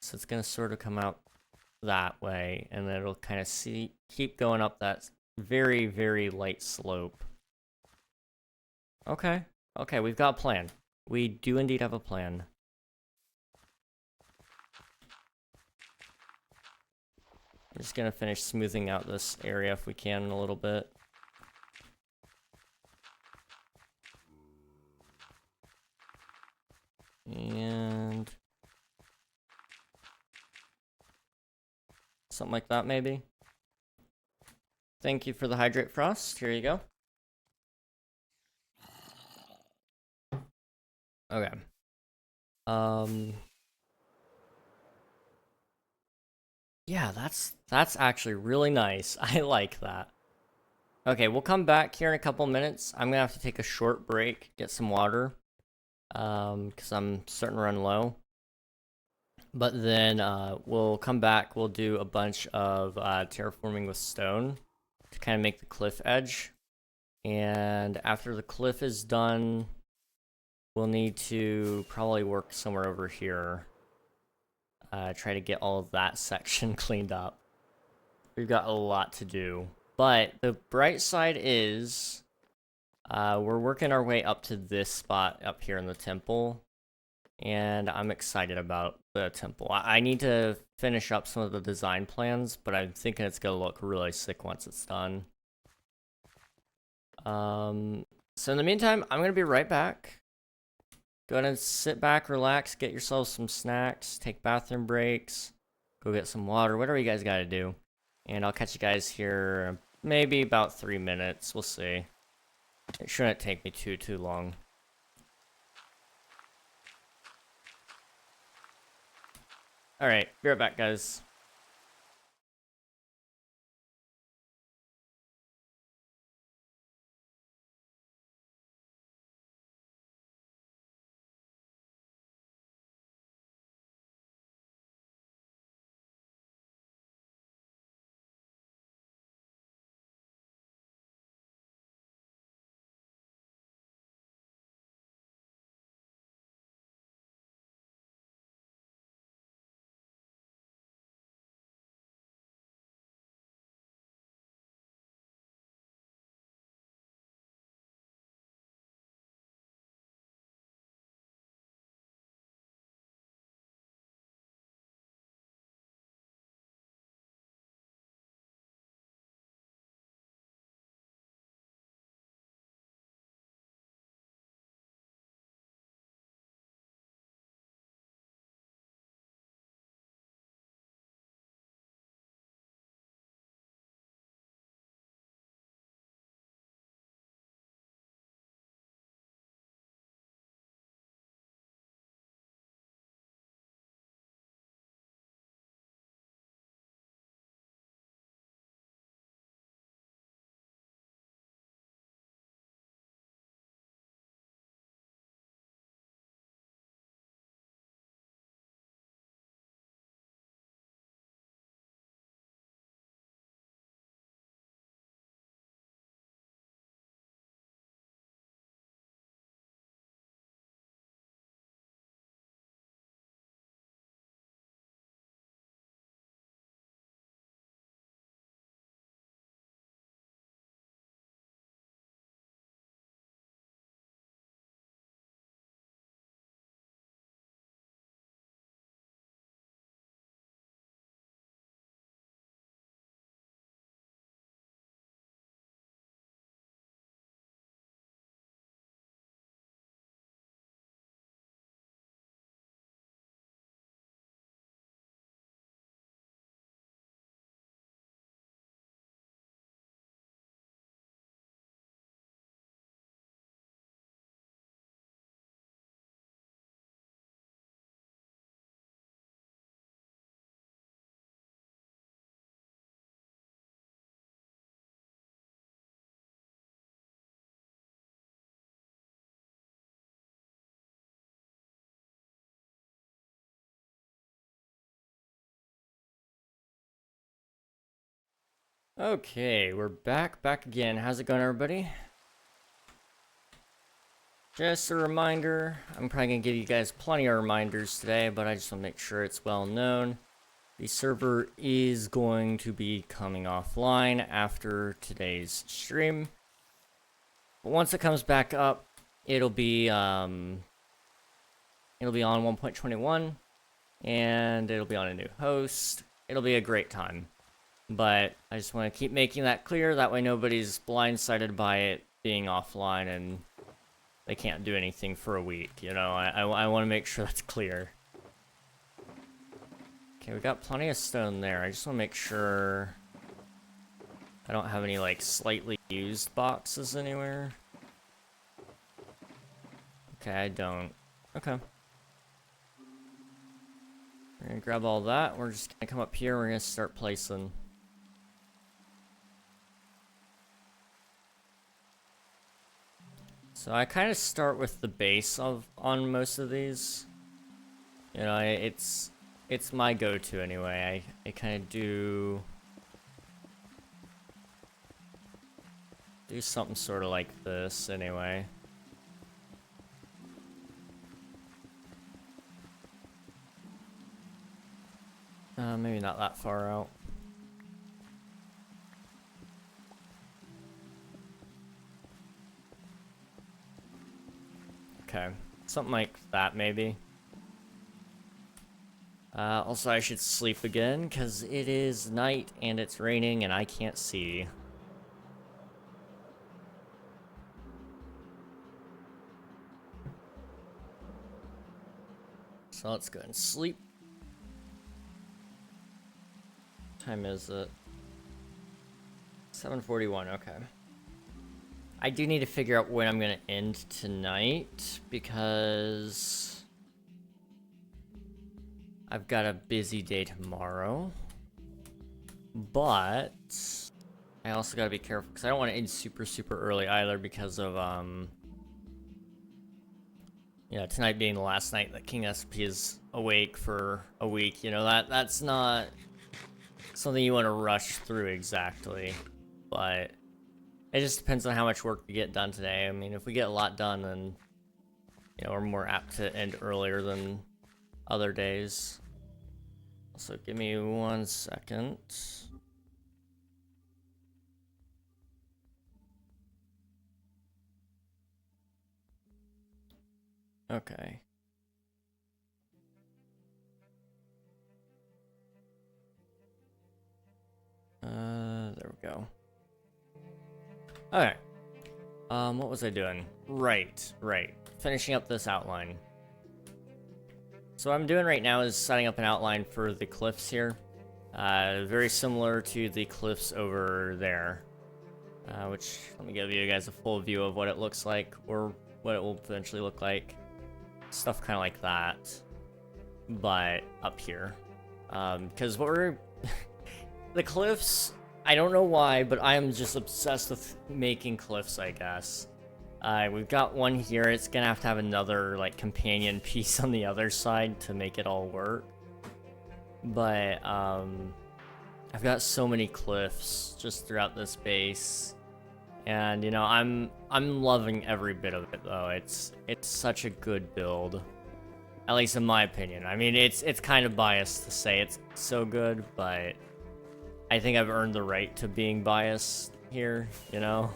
So it's going to sort of come out that way, and then it'll kind of keep going up that very, very light slope. Okay. Okay, we've got a plan. We do indeed have a plan. I'm just going to finish smoothing out this area if we can in a little bit. And something like that, maybe. Thank you for the hydrate frost. Here you go. Okay. Yeah, that's actually really nice. I like that. Okay, we'll come back here in a couple minutes. I'm gonna have to take a short break, get some water. Because I'm starting to run low. But then we'll come back, we'll do a bunch of terraforming with stone to kind of make the cliff edge. And after the cliff is done, we'll need to probably work somewhere over here. Try to get all of that section cleaned up. We've got a lot to do. But the bright side is we're working our way up to this spot up here in the temple. And I'm excited about the temple. I need to finish up some of the design plans, but I'm thinking it's going to look really sick once it's done. So in the meantime, I'm going to be right back. Go ahead and sit back, relax, get yourselves some snacks, take bathroom breaks, go get some water, whatever you guys got to do. And I'll catch you guys here maybe about 3 minutes. We'll see. It shouldn't take me too long. Alright, be right back, guys. Okay, we're back again. How's it going, everybody? Just a reminder, I'm probably gonna give you guys plenty of reminders today, but I just want to make sure it's well known. The server is going to be coming offline after today's stream. But once it comes back up, it'll be on 1.21, and it'll be on a new host. It'll be a great time. But I just want to keep making that clear, that way nobody's blindsided by it being offline and they can't do anything for a week, you know? I want to make sure that's clear. Okay, we got plenty of stone there. I just want to make sure I don't have any, like, slightly used boxes anywhere. Okay, I don't. Okay. We're gonna grab all that. We're just gonna come up here. We're gonna start placing. So I kind of start with the base on most of these. You know, it's my go-to anyway. I kind of do something sort of like this anyway. Maybe not that far out. Okay, something like that maybe. Also, I should sleep again, because it is night and it's raining and I can't see. So let's go and sleep. What time is it? 7:41, okay. I do need to figure out when I'm gonna end tonight, because I've got a busy day tomorrow. But I also gotta be careful, because I don't want to end super early either, because of yeah, tonight being the last night that King SP is awake for a week. You know, that's not something you want to rush through exactly, but it just depends on how much work we get done today. I mean, if we get a lot done, then, you know, we're more apt to end earlier than other days. So give me 1 second. Okay. There we go. Okay. What was I doing? Right. Finishing up this outline. So what I'm doing right now is setting up an outline for the cliffs here. Very similar to the cliffs over there. Which, let me give you guys a full view of what it looks like, or what it will eventually look like. Stuff kind of like that. But up here. Because what we're... the cliffs... I don't know why, but I am just obsessed with making cliffs, I guess. We've got one here. It's gonna have to have another, like, companion piece on the other side to make it all work. But, I've got so many cliffs just throughout this base. And, you know, I'm loving every bit of it, though. It's such a good build. At least in my opinion. I mean, it's kind of biased to say it's so good, but I think I've earned the right to being biased here, you know?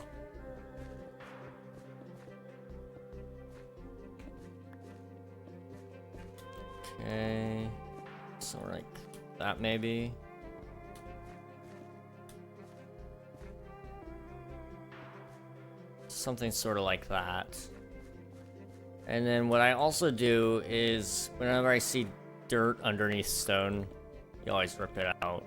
Okay, so like that maybe. Something sort of like that. And then what I also do is, whenever I see dirt underneath stone, you always rip it out.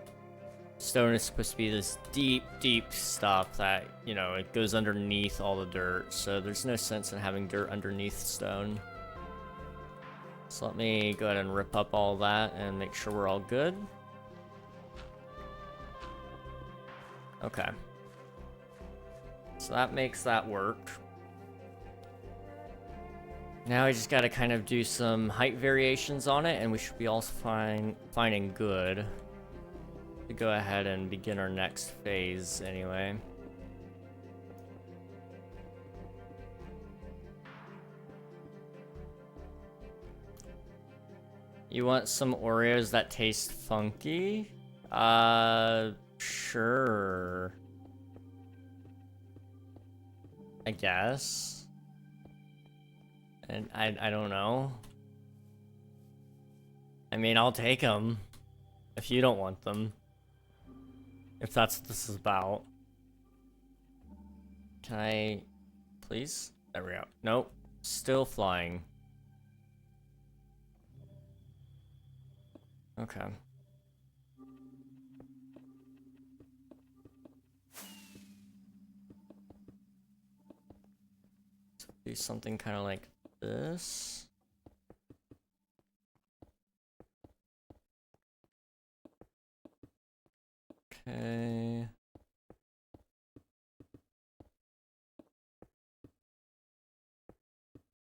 Stone is supposed to be this deep stuff that, you know, it goes underneath all the dirt, so there's no sense in having dirt underneath stone. So let me go ahead and rip up all that and make sure we're all good. Okay. So that makes that work. Now I just gotta kind of do some height variations on it, and we should be all fine and good. to go ahead and begin our next phase anyway. You want some Oreos that taste funky? Sure. I guess. And I don't know. I mean, I'll take them if you don't want them. If that's what this is about. Can I please? There we go. Nope. Still flying. Okay. So do something kind of like this. Okay.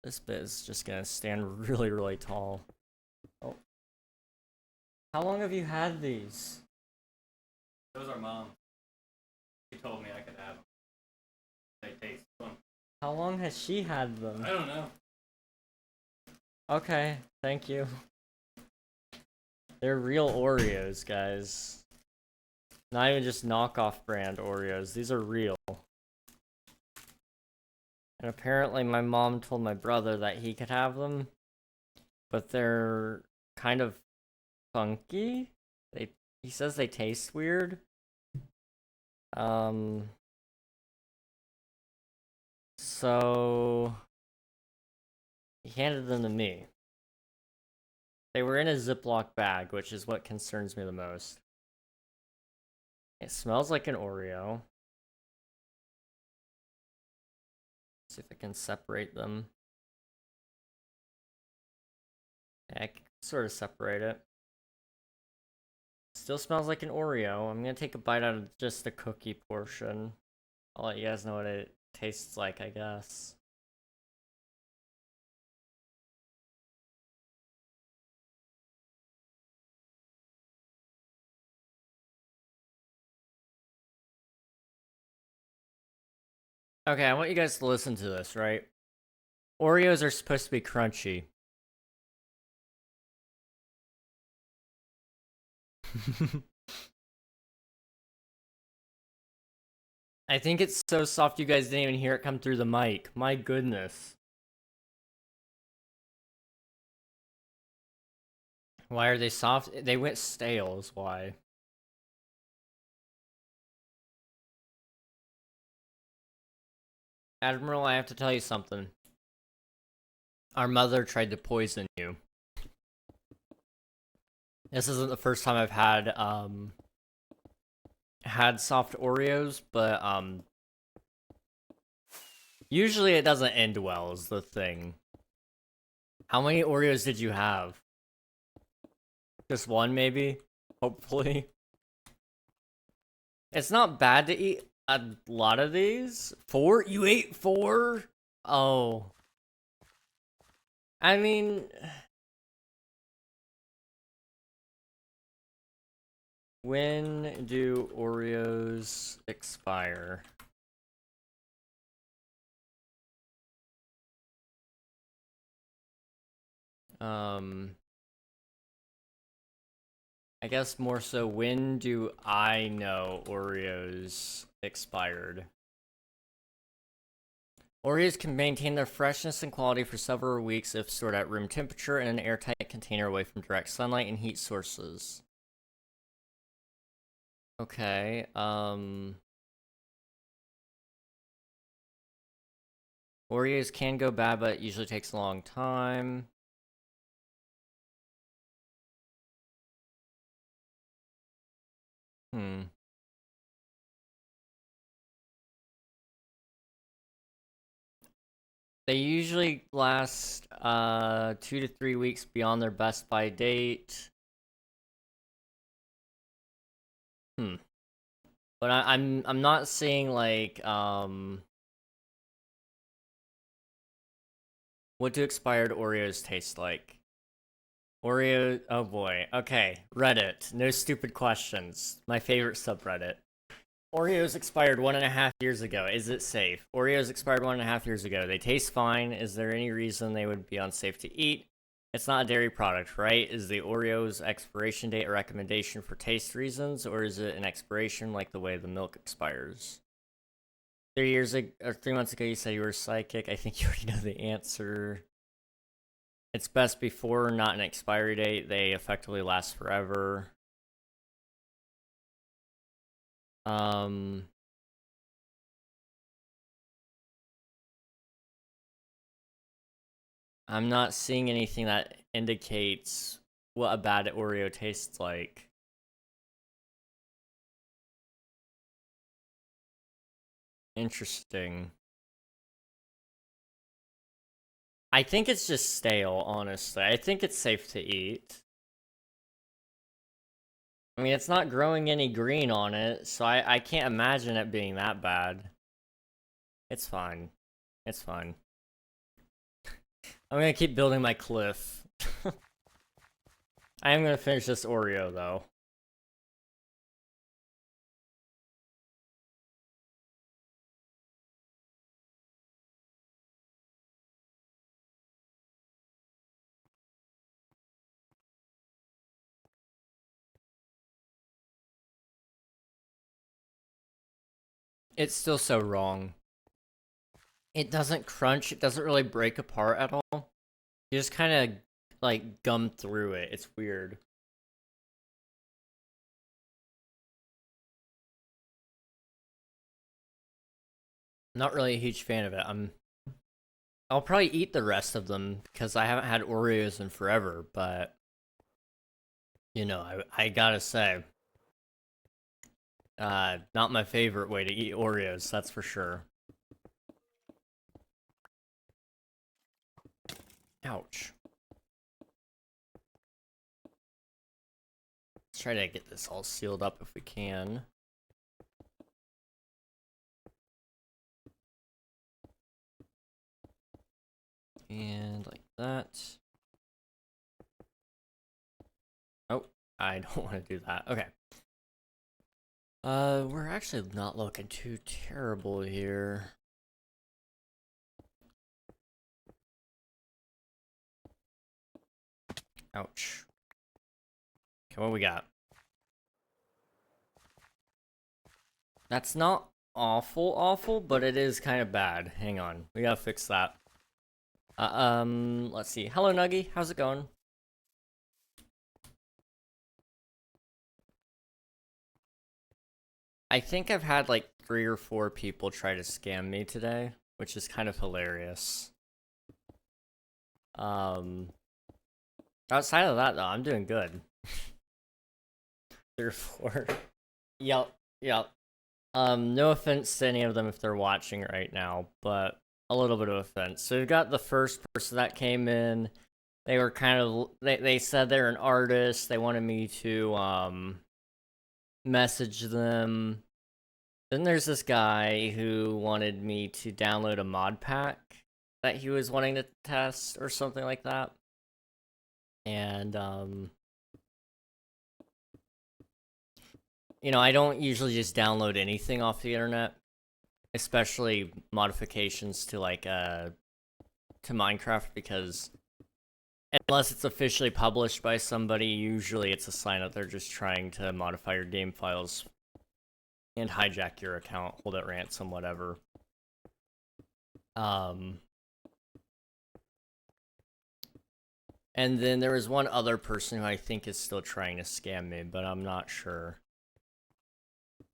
This bit is just gonna stand really, really tall. Oh. How long have you had these? Those are mom. She told me I could have them. They taste fun. How long has she had them? I don't know. Okay, thank you. They're real Oreos, guys. Not even just knockoff brand Oreos. These are real. And apparently my mom told my brother that he could have them, but they're kind of funky. He says they taste weird. So he handed them to me. They were in a Ziploc bag, which is what concerns me the most. It smells like an Oreo. See if I can separate them. Yeah, I can sort of separate it. Still smells like an Oreo. I'm gonna take a bite out of just the cookie portion. I'll let you guys know what it tastes like, I guess. Okay, I want you guys to listen to this, right? Oreos are supposed to be crunchy. I think it's so soft you guys didn't even hear it come through the mic. My goodness. Why are they soft? They went stale is why. Admiral, I have to tell you something. Our mother tried to poison you. This isn't the first time I've had soft Oreos, but usually it doesn't end well is the thing. How many Oreos did you have? Just one, maybe? Hopefully. It's not bad to eat a lot of these. 4? You ate 4? Oh. I mean... When do Oreos expire? I guess more so, when do I know Oreos expired? Oreos can maintain their freshness and quality for several weeks if stored at room temperature in an airtight container away from direct sunlight and heat sources. Okay, Oreos can go bad, but it usually takes a long time. They usually last 2 to 3 weeks beyond their best by date. But I'm not seeing like what do expired Oreos taste like? Oreo, oh boy. Okay, Reddit. No stupid questions. My favorite subreddit. Oreos expired 1.5 years ago. Is it safe? Oreos expired 1.5 years ago. They taste fine. Is there any reason they would be unsafe to eat? It's not a dairy product, right? Is the Oreos expiration date a recommendation for taste reasons, or is it an expiration like the way the milk expires? 3 years ago, or 3 months ago, you said you were psychic. I think you already know the answer. It's best before, not an expiry date. They effectively last forever. I'm not seeing anything that indicates what a bad Oreo tastes like. Interesting. I think it's just stale, honestly. I think it's safe to eat. I mean, it's not growing any green on it, so I can't imagine it being that bad. It's fine. It's fine. I'm gonna keep building my cliff. I am gonna finish this Oreo, though. It's still so wrong. It doesn't crunch, it doesn't really break apart at all. You just kind of, like, gum through it. It's weird. Not really a huge fan of it. I'll probably eat the rest of them because I haven't had Oreos in forever, but you know, I gotta say, not my favorite way to eat Oreos, that's for sure. Ouch. Let's try to get this all sealed up if we can. And like that. Oh, I don't want to do that. Okay. We're actually not looking too terrible here. Ouch. Okay, what we got? That's not awful, but it is kind of bad. Hang on, we gotta fix that. Let's see. Hello, Nuggy. How's it going? I think I've had like 3 or 4 people try to scam me today, which is kind of hilarious. Outside of that, though, I'm doing good. 3 or 4. Yep. No offense to any of them if they're watching right now, but a little bit of offense. So we've got the first person that came in. They were kind of, they said they're an artist. They wanted me to, message them. Then there's this guy who wanted me to download a mod pack that he was wanting to test or something like that. And, you know, I don't usually just download anything off the internet, especially modifications to like, to Minecraft, because unless it's officially published by somebody, usually it's a sign that they're just trying to modify your game files and hijack your account, hold it ransom, whatever. And then there was one other person who I think is still trying to scam me, but I'm not sure.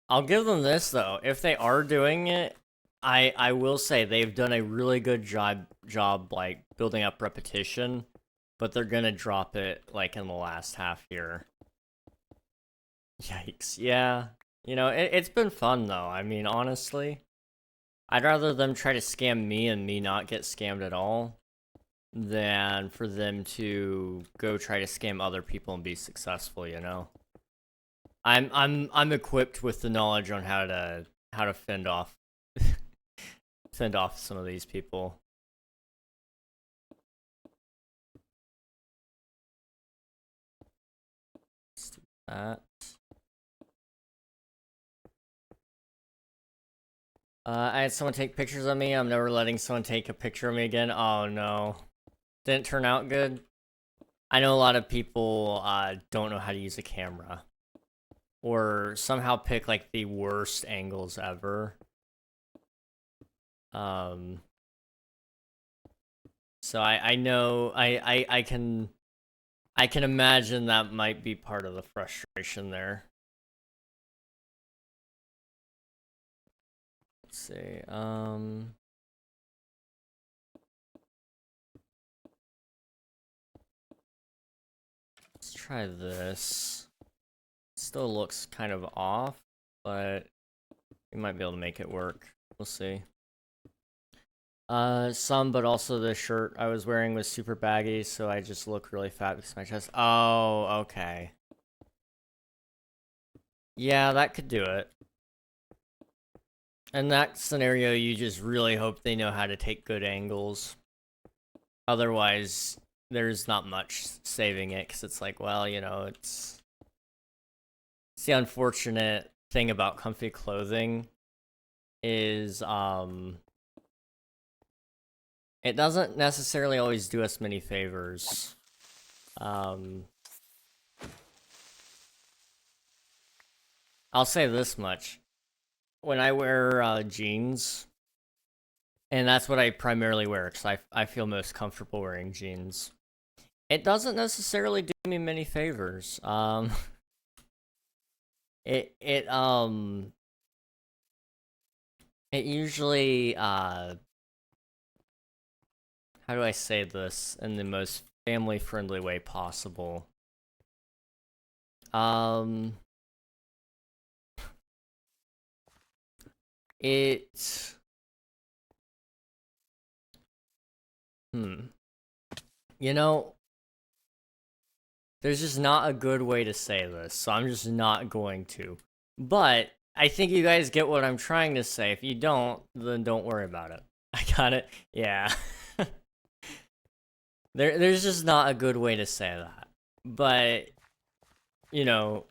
I'll give them this, though. If they are doing it, I will say they've done a really good job like building up repetition, but they're gonna drop it like in the last half here. Yikes. Yeah. You know, it's been fun, though. I mean, honestly, I'd rather them try to scam me and me not get scammed at all than for them to go try to scam other people and be successful, you know? I'm equipped with the knowledge on how to fend off fend off some of these people. that. I had someone take pictures of me. I'm never letting someone take a picture of me again. Oh no. Didn't turn out good. I know a lot of people don't know how to use a camera. Or somehow pick like the worst angles ever. So I know I can imagine that might be part of the frustration there. Let's see. Let's try this. Still looks kind of off, but we might be able to make it work. We'll see. Some, but also the shirt I was wearing was super baggy, so I just look really fat because my chest. Oh, okay. Yeah, that could do it. In that scenario, you just really hope they know how to take good angles. Otherwise, there's not much saving it, because it's like, well, you know, it's the unfortunate thing about comfy clothing is, it doesn't necessarily always do us many favors. I'll say this much. When I wear jeans, and that's what I primarily wear, because I feel most comfortable wearing jeans, it doesn't necessarily do me many favors. It usually, how do I say this in the most family-friendly way possible? You know, there's just not a good way to say this, so I'm just not going to. But I think you guys get what I'm trying to say. If you don't, then don't worry about it. I got it? Yeah. There's just not a good way to say that. But, you know,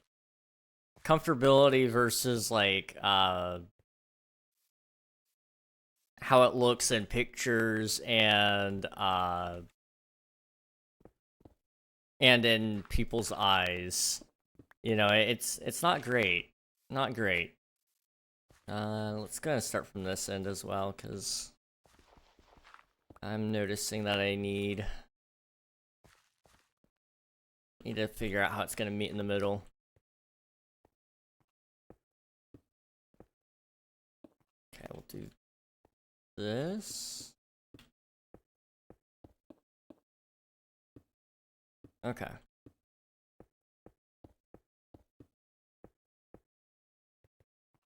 comfortability versus, like, how it looks in pictures and in people's eyes. You know, it's not great. Not great. Let's go and start from this end as well, because I'm noticing that I need to figure out how it's gonna meet in the middle. Okay, we'll do this. Okay.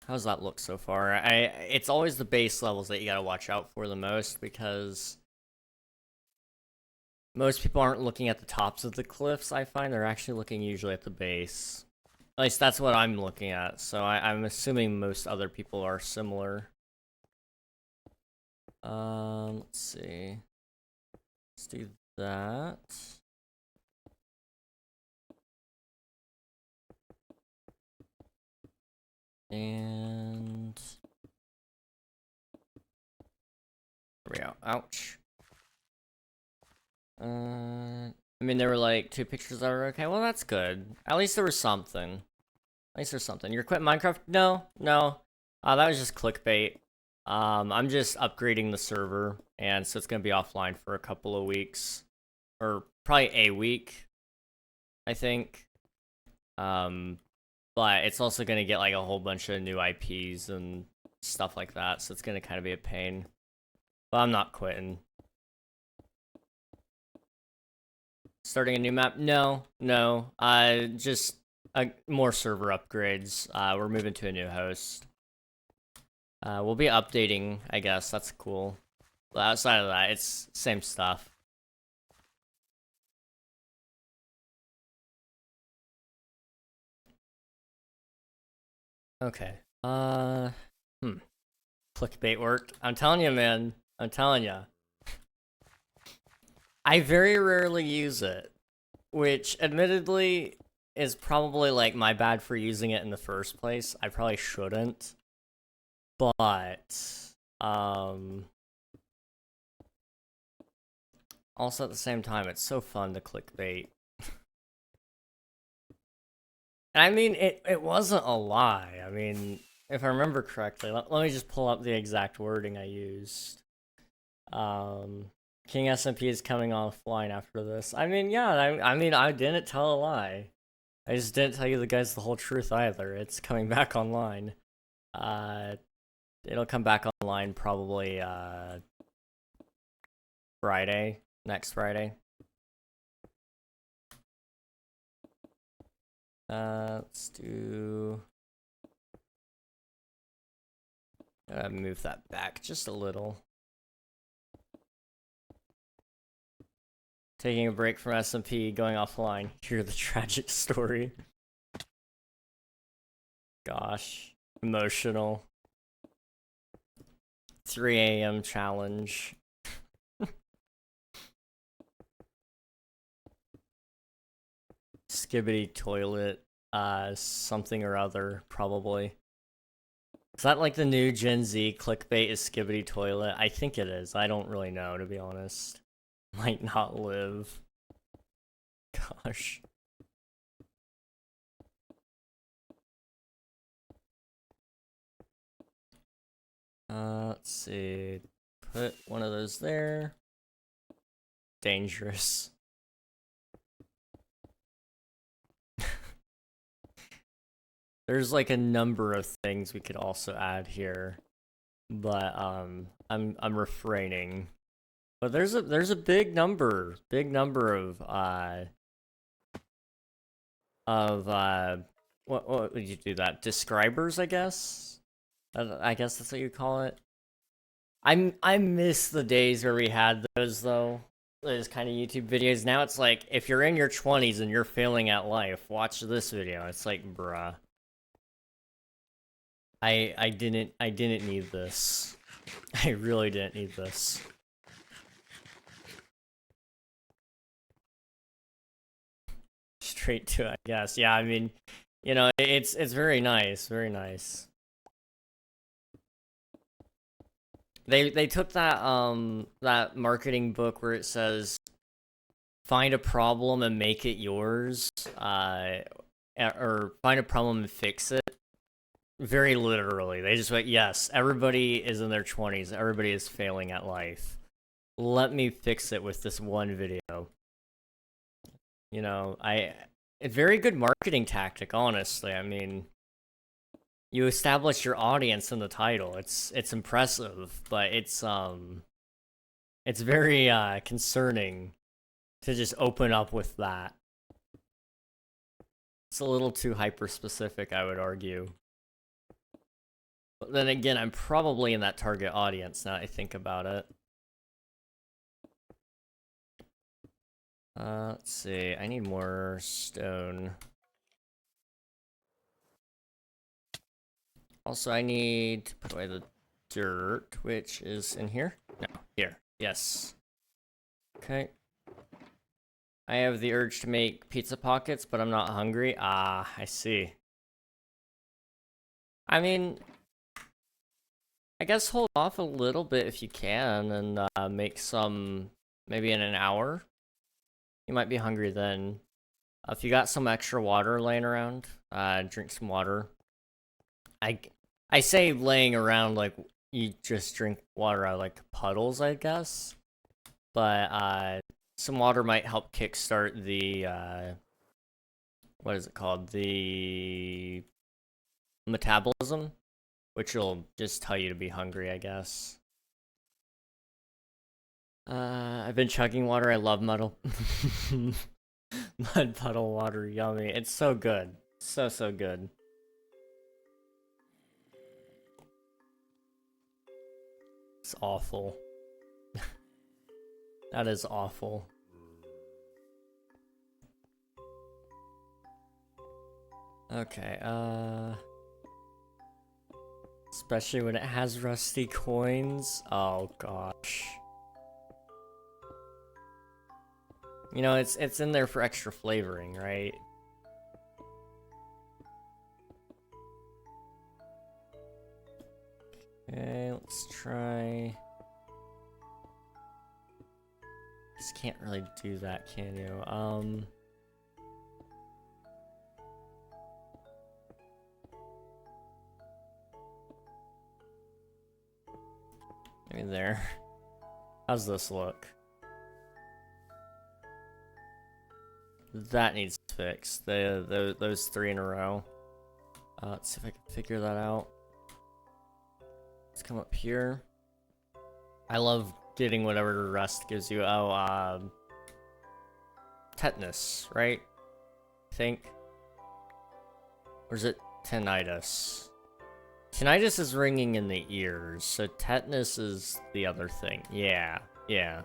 How's that look so far? It's always the base levels that you gotta watch out for the most, because most people aren't looking at the tops of the cliffs, I find. They're actually looking usually at the base. At least that's what I'm looking at, so I'm assuming most other people are similar. Let's see. Let's do that. And there we go. Ouch. I mean, there were like 2 pictures that were okay. Well, that's good. At least there was something. At least there's something. You're quitting Minecraft? No. That was just clickbait. I'm just upgrading the server, and so it's gonna be offline for a couple of weeks, or probably a week, I think. But it's also gonna get like a whole bunch of new IPs and stuff like that, so it's gonna kind of be a pain. But I'm not quitting. Starting a new map? No. Just more server upgrades. We're moving to a new host. We'll be updating, I guess. That's cool. But outside of that, it's same stuff. Okay. Clickbait worked. I'm telling you, man. I'm telling you. I very rarely use it, which admittedly is probably like my bad for using it in the first place. I probably shouldn't. But also at the same time, it's so fun to clickbait. And I mean, it wasn't a lie. I mean, if I remember correctly, let me just pull up the exact wording I used. King SMP is coming offline after this. I mean, yeah, I mean, I didn't tell a lie. I just didn't tell you the guys the whole truth either. It's coming back online. It'll come back online probably, Friday. Next Friday. Let's do... move that back just a little. Taking a break from SMP, going offline. Hear the tragic story. Gosh. Emotional. 3 a.m. challenge. Skibbity toilet. Something or other, probably. Is that like the new Gen Z clickbait is skibbity toilet? I think it is. I don't really know, to be honest. Might not live. Gosh. Let's see. Put one of those there. Dangerous. There's like a number of things we could also add here, but I'm refraining. But there's a big number of what would you do that? Describers, I guess. I guess that's what you call it. I miss the days where we had those though. Those kind of YouTube videos. Now it's like if you're in your 20s and you're failing at life, watch this video. It's like, bruh. I didn't need this. I really didn't need this. Straight to it, I guess. Yeah, I mean, you know, it's very nice, very nice. They took that that marketing book where it says find a problem and make it yours, or find a problem and fix it. Very literally. They just went, yes, everybody is in their 20s. Everybody is failing at life. Let me fix it with this one video. You know, a very good marketing tactic, honestly. I mean, you establish your audience in the title. It's impressive, but it's very concerning to just open up with that. It's a little too hyper specific, I would argue. But then again, I'm probably in that target audience now that I think about it. Let's see. I need more stone. Also, I need to put away the dirt, which is in here. No, here. Yes. Okay. I have the urge to make pizza pockets, but I'm not hungry. Ah, I see. I mean, I guess hold off a little bit if you can, and make some maybe in an hour. You might be hungry then. If you got some extra water laying around, drink some water. I say laying around like you just drink water out of like puddles, I guess. But some water might help kickstart the what is it called? The metabolism, which will just tell you to be hungry, I guess. I've been chugging water. I love mud puddle water. Yummy. It's so good. So good. It's awful. That is awful. Okay, especially when it has rusty coins. Oh gosh. You know, it's in there for extra flavoring, right? Okay, let's try. Just can't really do that, can you? Maybe there. How's this look? That needs fixed. Those three in a row. Let's see if I can figure that out. Let's come up here. I love getting whatever rust gives you. Oh, tetanus, right? I think. Or is it tinnitus? Tinnitus is ringing in the ears, so tetanus is the other thing. Yeah, yeah.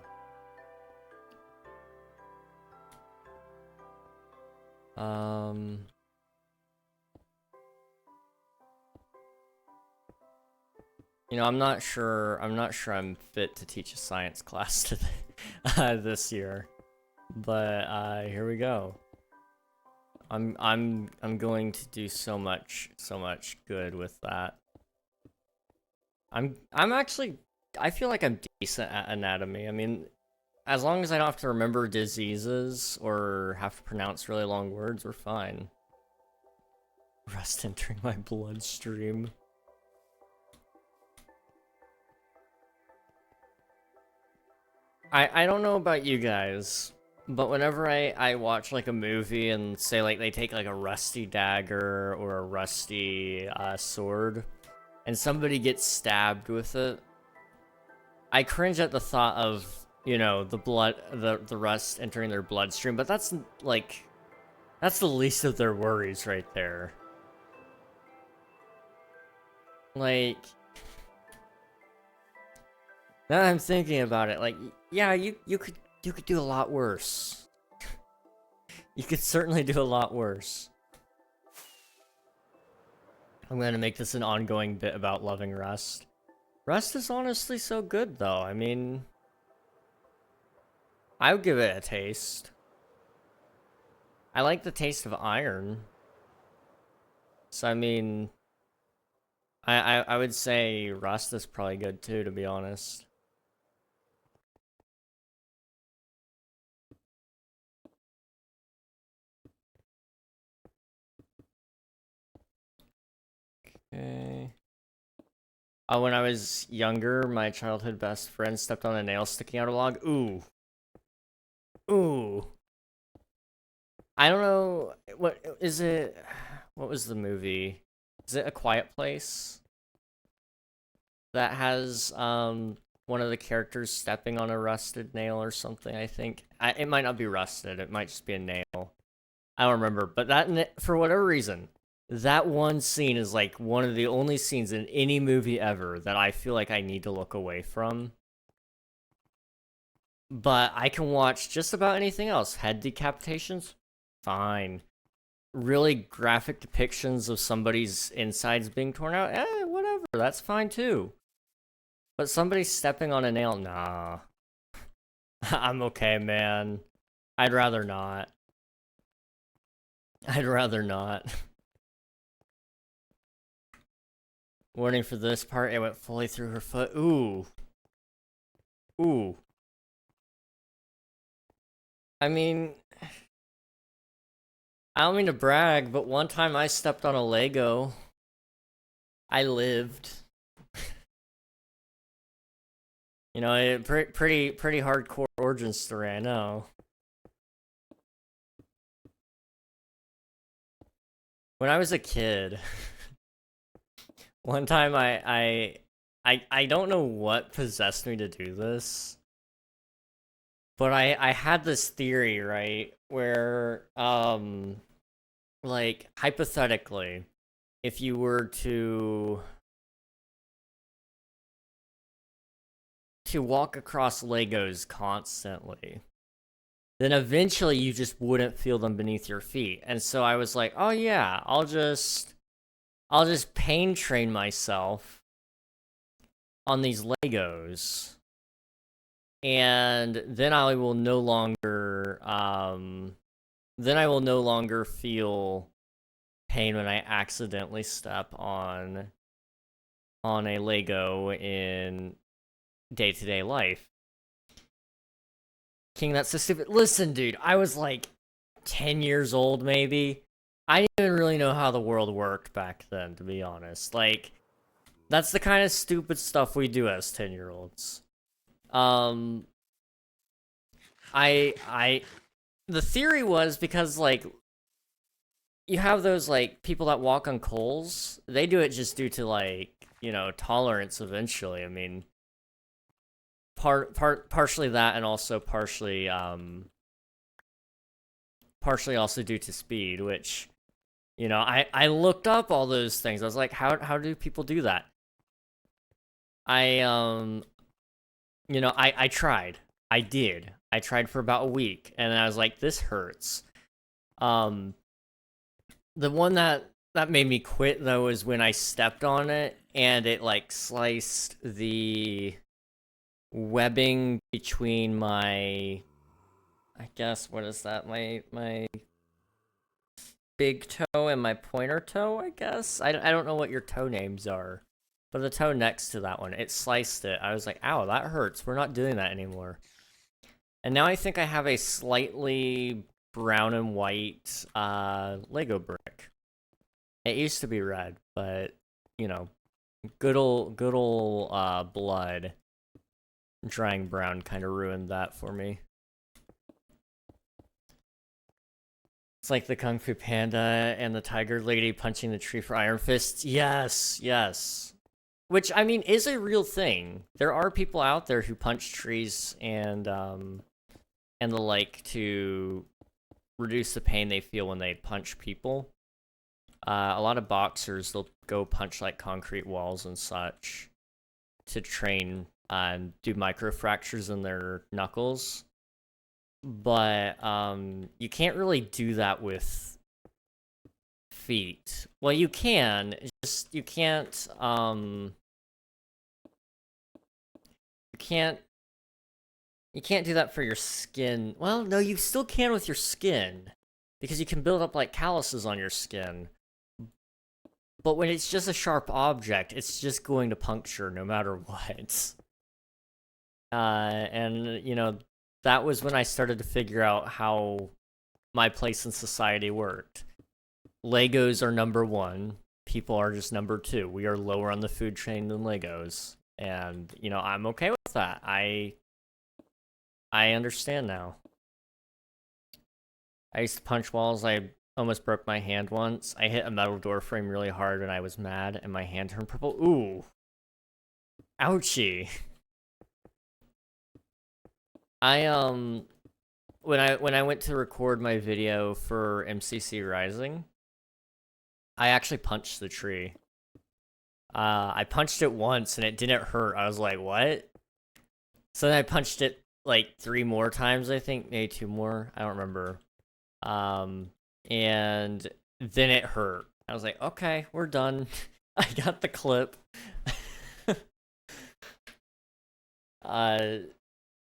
You know, I'm not sure I'm fit to teach a science class today, this year. But, here we go. I'm going to do so much good with that. I'm actually, I feel like I'm decent at anatomy. I mean, as long as I don't have to remember diseases or have to pronounce really long words, we're fine. Rust entering my bloodstream. I don't know about you guys, but whenever I watch like a movie and say like they take like a rusty dagger or a rusty sword and somebody gets stabbed with it, I cringe at the thought of, you know, the rust entering their bloodstream, but that's like, that's the least of their worries right there. Like, now I'm thinking about it, like, yeah, you could do a lot worse. You could certainly do a lot worse. I'm gonna make this an ongoing bit about loving Rust. Rust is honestly so good, though. I mean, I would give it a taste. I like the taste of iron. So, I mean, I would say Rust is probably good, too, to be honest. Okay. When I was younger, my childhood best friend stepped on a nail sticking out of a log. Ooh. Ooh. I don't know, what is it? What was the movie? Is it A Quiet Place? That has, one of the characters stepping on a rusted nail or something, I think. It might not be rusted, it might just be a nail. I don't remember, but that, for whatever reason, that one scene is like one of the only scenes in any movie ever that I feel like I need to look away from. But I can watch just about anything else. Head decapitations? Fine. Really graphic depictions of somebody's insides being torn out? Whatever, that's fine too. But somebody stepping on a nail? Nah. I'm okay, man. I'd rather not. I'd rather not. Warning for this part, it went fully through her foot. Ooh. Ooh. I mean, I don't mean to brag, but one time I stepped on a Lego. I lived. You know, pretty hardcore origin story, I know. When I was a kid, one time I don't know what possessed me to do this, but I had this theory, right, where, like, hypothetically, if you were to walk across Legos constantly, then eventually you just wouldn't feel them beneath your feet. And so I was like, oh yeah, I'll just pain train myself on these Legos. And then I will no longer feel pain when I accidentally step on on a Lego in day-to-day life. King, that's so stupid. Listen, dude, I was like 10 years old, maybe. I didn't even really know how the world worked back then, to be honest. Like, that's the kind of stupid stuff we do as 10-year-olds. The theory was because, like, you have those, like, people that walk on coals. They do it just due to, like, you know, tolerance eventually. I mean, partially that, and also partially also due to speed, which, you know, I looked up all those things. I was like, how do people do that? You know, I tried. I did. I tried for about a week, and I was like, this hurts. The one that made me quit, though, is when I stepped on it, and it, like, sliced the webbing between my, I guess, what is that? My big toe and my pointer toe, I guess? I don't know what your toe names are. But the toe next to that one, it sliced it. I was like, ow, that hurts. We're not doing that anymore. And now I think I have a slightly brown and white Lego brick. It used to be red, but, you know, good old blood drying brown kind of ruined that for me. It's like the Kung Fu Panda and the Tiger Lady punching the tree for Iron Fists. Yes, yes. Which, I mean, is a real thing. There are people out there who punch trees and the like to reduce the pain they feel when they punch people. A lot of boxers, they'll go punch, like, concrete walls and such to train and do microfractures in their knuckles. But you can't really do that with feet. Well, you can, just you can't you can't do that for your skin. Well, no, you still can with your skin, because you can build up, like, calluses on your skin. But when it's just a sharp object, it's just going to puncture no matter what. And, you know, that was when I started to figure out how my place in society worked. Legos are number one. People are just number two. We are lower on the food chain than Legos. And, you know, I'm okay with that. I understand now. I used to punch walls. I almost broke my hand once. I hit a metal door frame really hard and I was mad and my hand turned purple. Ooh. Ouchie. When I went to record my video for MCC Rising, I actually punched the tree. I punched it once and it didn't hurt. I was like, what? So then I punched it like 3 more times, I think, maybe 2 more. I don't remember. And then it hurt. I was like, okay, we're done. I got the clip.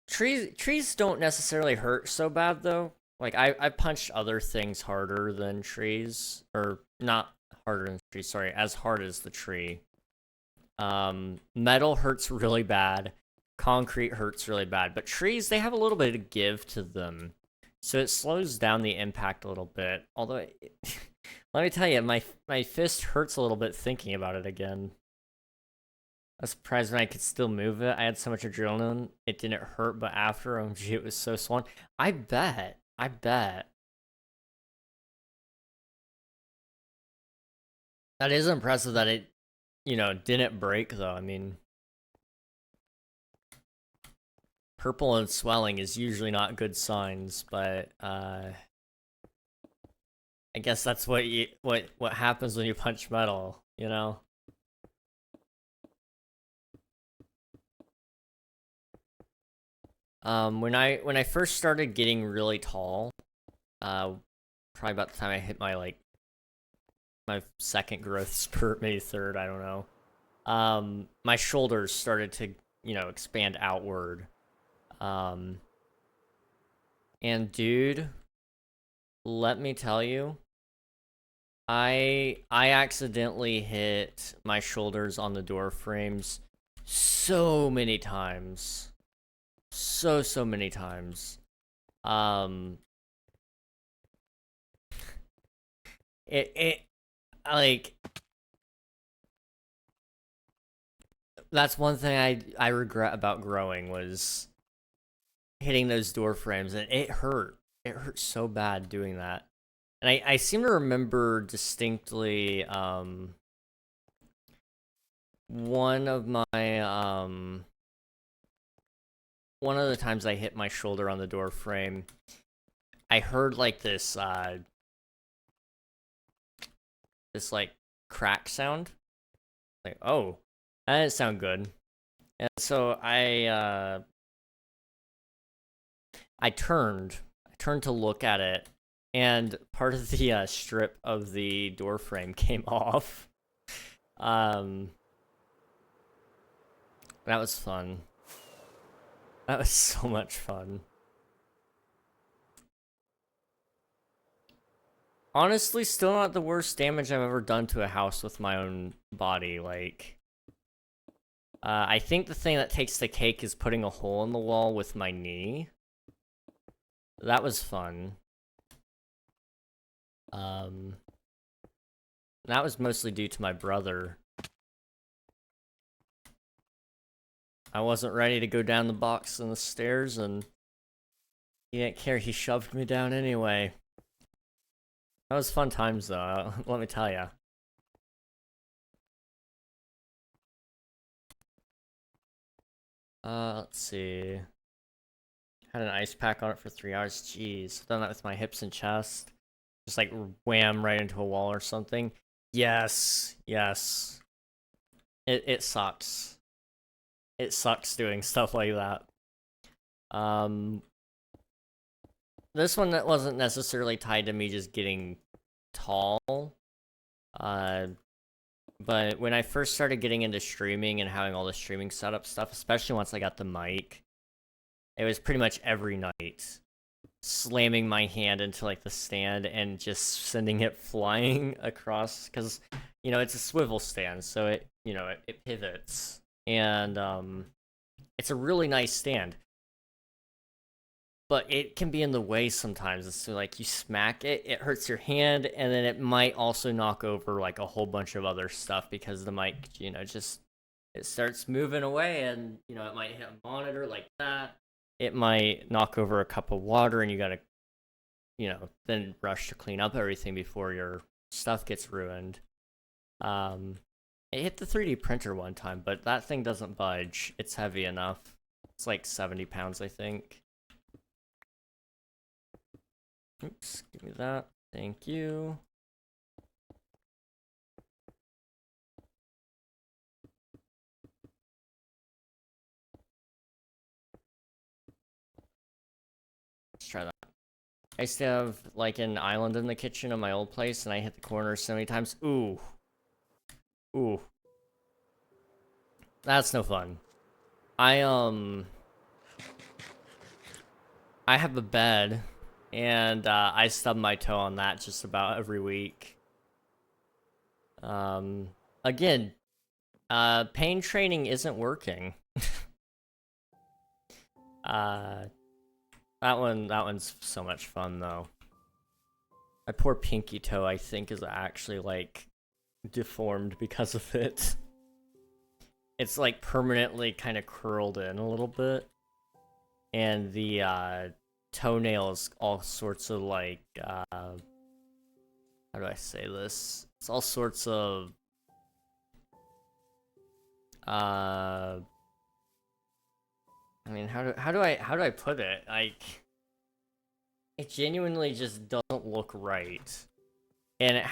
Trees don't necessarily hurt so bad, though. Like, I punched other things harder than trees. Or, not harder than trees, sorry, as hard as the tree. Metal hurts really bad. Concrete hurts really bad. But trees, they have a little bit of give to them. So it slows down the impact a little bit. Although, let me tell you, my fist hurts a little bit thinking about it again. I was surprised when I could still move it. I had so much adrenaline, it didn't hurt, but after, OMG, it was so swollen. I bet. That is impressive that it, you know, didn't break, though. I mean, purple and swelling is usually not good signs, but, I guess that's what happens when you punch metal, you know? When I first started getting really tall, probably about the time I hit my, like, my second growth spurt, maybe third, I don't know. My shoulders started to, you know, expand outward. And dude, let me tell you, I accidentally hit my shoulders on the door frames so many times. So many times. Um it like that's one thing I regret about growing was hitting those door frames, and it hurt. It hurt so bad doing that. And I seem to remember distinctly one of my one of the times I hit my shoulder on the door frame, I heard like this like crack sound. Like, oh, that didn't sound good. And so I turned to look at it, and part of the strip of the door frame came off. Um, that was fun. That was so much fun. Honestly, still not the worst damage I've ever done to a house with my own body. Like, I think the thing that takes the cake is putting a hole in the wall with my knee. That was fun. That was mostly due to my brother. I wasn't ready to go down the box and the stairs, and he didn't care. He shoved me down anyway. That was fun times, though, let me tell ya. Let's see. Had an ice pack on it for 3 hours. Jeez, done that with my hips and chest. Just like wham right into a wall or something. Yes, yes. It sucks. It sucks doing stuff like that. This one that wasn't necessarily tied to me just getting tall. But when I first started getting into streaming and having all the streaming setup stuff, especially once I got the mic, it was pretty much every night slamming my hand into like the stand and just sending it flying across, because you know it's a swivel stand, so it it pivots, and it's a really nice stand, but it can be in the way sometimes. So like you smack it, it hurts your hand, and then it might also knock over like a whole bunch of other stuff because the mic, just it starts moving away, and it might hit a monitor like that. It might knock over a cup of water, and you gotta, then rush to clean up everything before your stuff gets ruined. It hit the 3D printer one time, but that thing doesn't budge. It's heavy enough. It's like 70 pounds, I think. Oops, give me that. Thank you. Let's try that. I used to have like an island in the kitchen of my old place, and I hit the corner so many times. Ooh. Ooh. That's no fun. I have a bed, and I stub my toe on that just about every week. Again, pain training isn't working. That one's so much fun though. My poor pinky toe, I think, is actually like deformed because of it. It's like permanently kind of curled in a little bit, and the toenails all sorts of like how do I say this? It's all sorts of I mean, how do I put it? Like, it genuinely just doesn't look right. And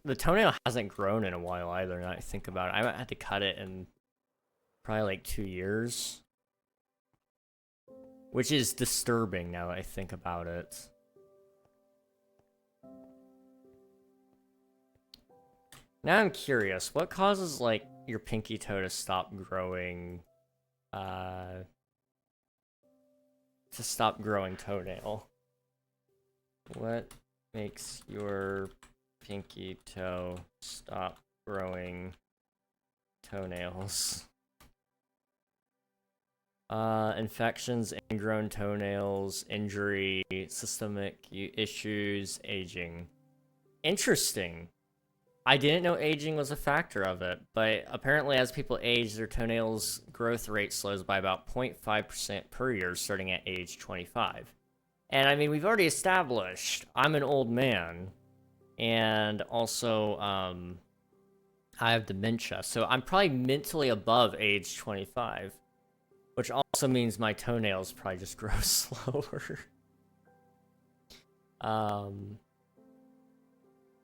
the toenail hasn't grown in a while either, now I think about it. I had to cut it in probably like 2 years. Which is disturbing now that I think about it. Now I'm curious, what causes like your pinky toe to stop growing toenail? What makes your pinky toe stop growing toenails. Infections, ingrown toenails, injury, systemic issues, aging. Interesting. I didn't know aging was a factor of it, but apparently as people age, their toenails growth rate slows by about 0.5% per year starting at age 25. And I mean, we've already established I'm an old man, and also I have dementia, so I'm probably mentally above age 25, which also means my toenails probably just grow slower.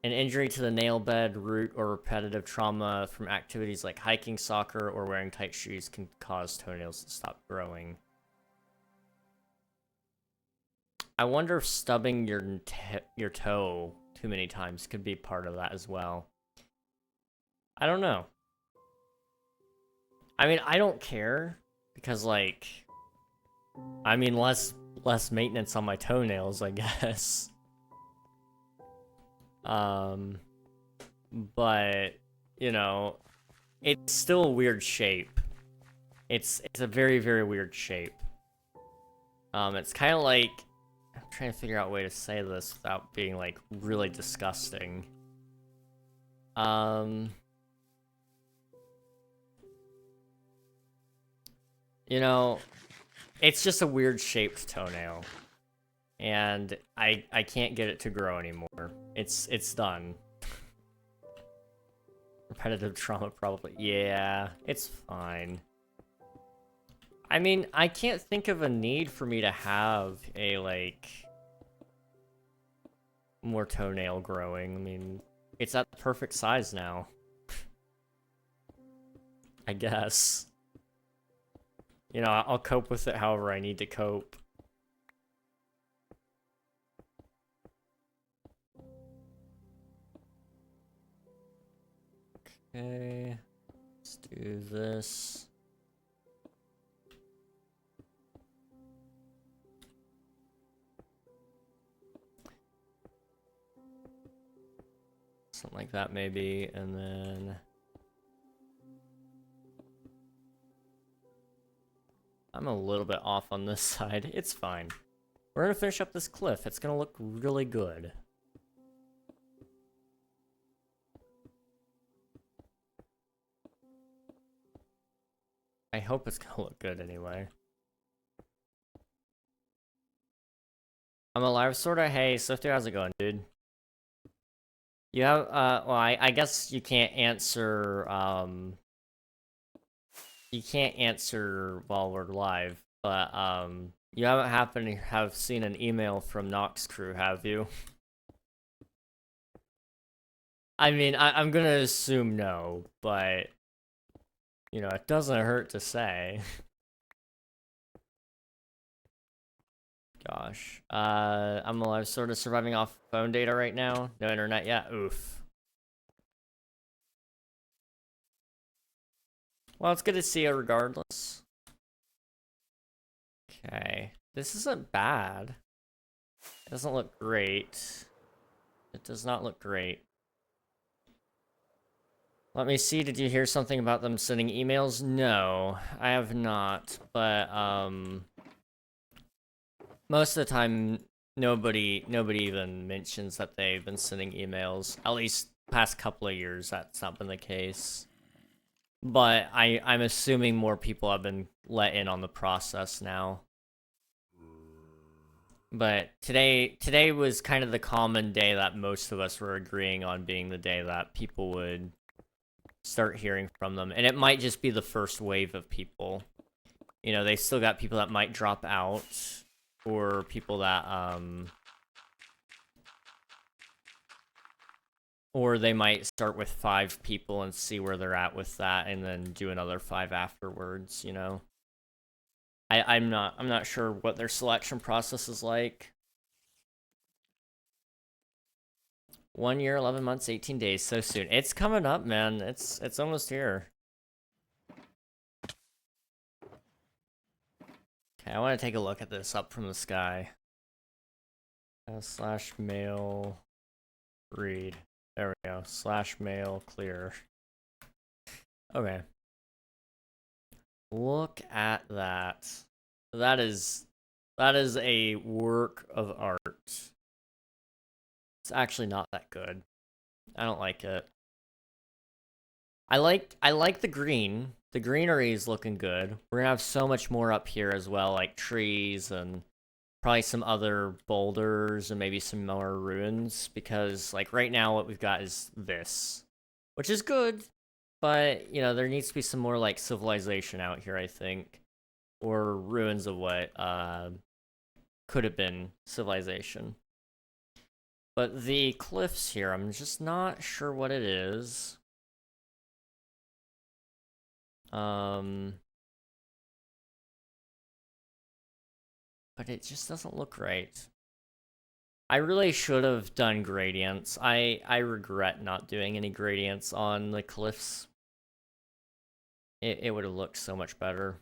An injury to the nail bed, root, or repetitive trauma from activities like hiking, soccer, or wearing tight shoes can cause toenails to stop growing. I wonder if stubbing your toe too many times could be part of that as well. I don't know. I mean, I don't care, because, like, I mean, less maintenance on my toenails, I guess. But, you know, it's still a weird shape. It's a very, very weird shape. It's kind of like, I'm trying to figure out a way to say this without being, like, really disgusting. You know, it's just a weird shaped toenail. And I can't get it to grow anymore. It's done. Repetitive trauma probably. Yeah, it's fine. I mean, I can't think of a need for me to have a, like, more toenail growing. I mean, it's at the perfect size now. I guess. You know, I'll cope with it however I need to cope. Okay, let's do this. Something like that maybe, and then I'm a little bit off on this side. It's fine. We're gonna finish up this cliff. It's gonna look really good. I hope it's gonna look good anyway. I'm alive, sorta. Hey, Swifty, how's it going, dude? You have, well, I guess you can't answer, you can't answer while we're live, but, you haven't happened to have seen an email from Nox Crew, have you? I mean, I'm gonna assume no, but, you know, it doesn't hurt to say. Gosh. I'm alive, sort of surviving off phone data right now. No internet yet? Oof. Well, it's good to see you regardless. Okay. This isn't bad. It doesn't look great. It does not look great. Let me see, did you hear something about them sending emails? No, I have not, but, most of the time, nobody even mentions that they've been sending emails. At least past couple of years, that's not been the case. But I'm assuming more people have been let in on the process now. But today was kind of the common day that most of us were agreeing on being the day that people would start hearing from them. And it might just be the first wave of people. You know, they still got people that might drop out, or people that, or they might start with 5 people and see where they're at with that, and then do another 5 afterwards, you know? I'm not sure what their selection process is like. 1 year, 11 months, 18 days, so soon. It's coming up, man. It's almost here. Okay, I want to take a look at this up from the sky. /mail read. There we go. /mail clear. Okay. Look at that. That is a work of art. It's actually not that good. I don't like it. I like the green. The greenery is looking good. We're gonna have so much more up here as well, like trees and probably some other boulders and maybe some more ruins, because like right now what we've got is this, which is good, but you know, there needs to be some more like civilization out here, I think, or ruins of what could have been civilization. But the cliffs here, I'm just not sure what it is. But it just doesn't look right. I really should have done gradients. I regret not doing any gradients on the cliffs. It would have looked so much better.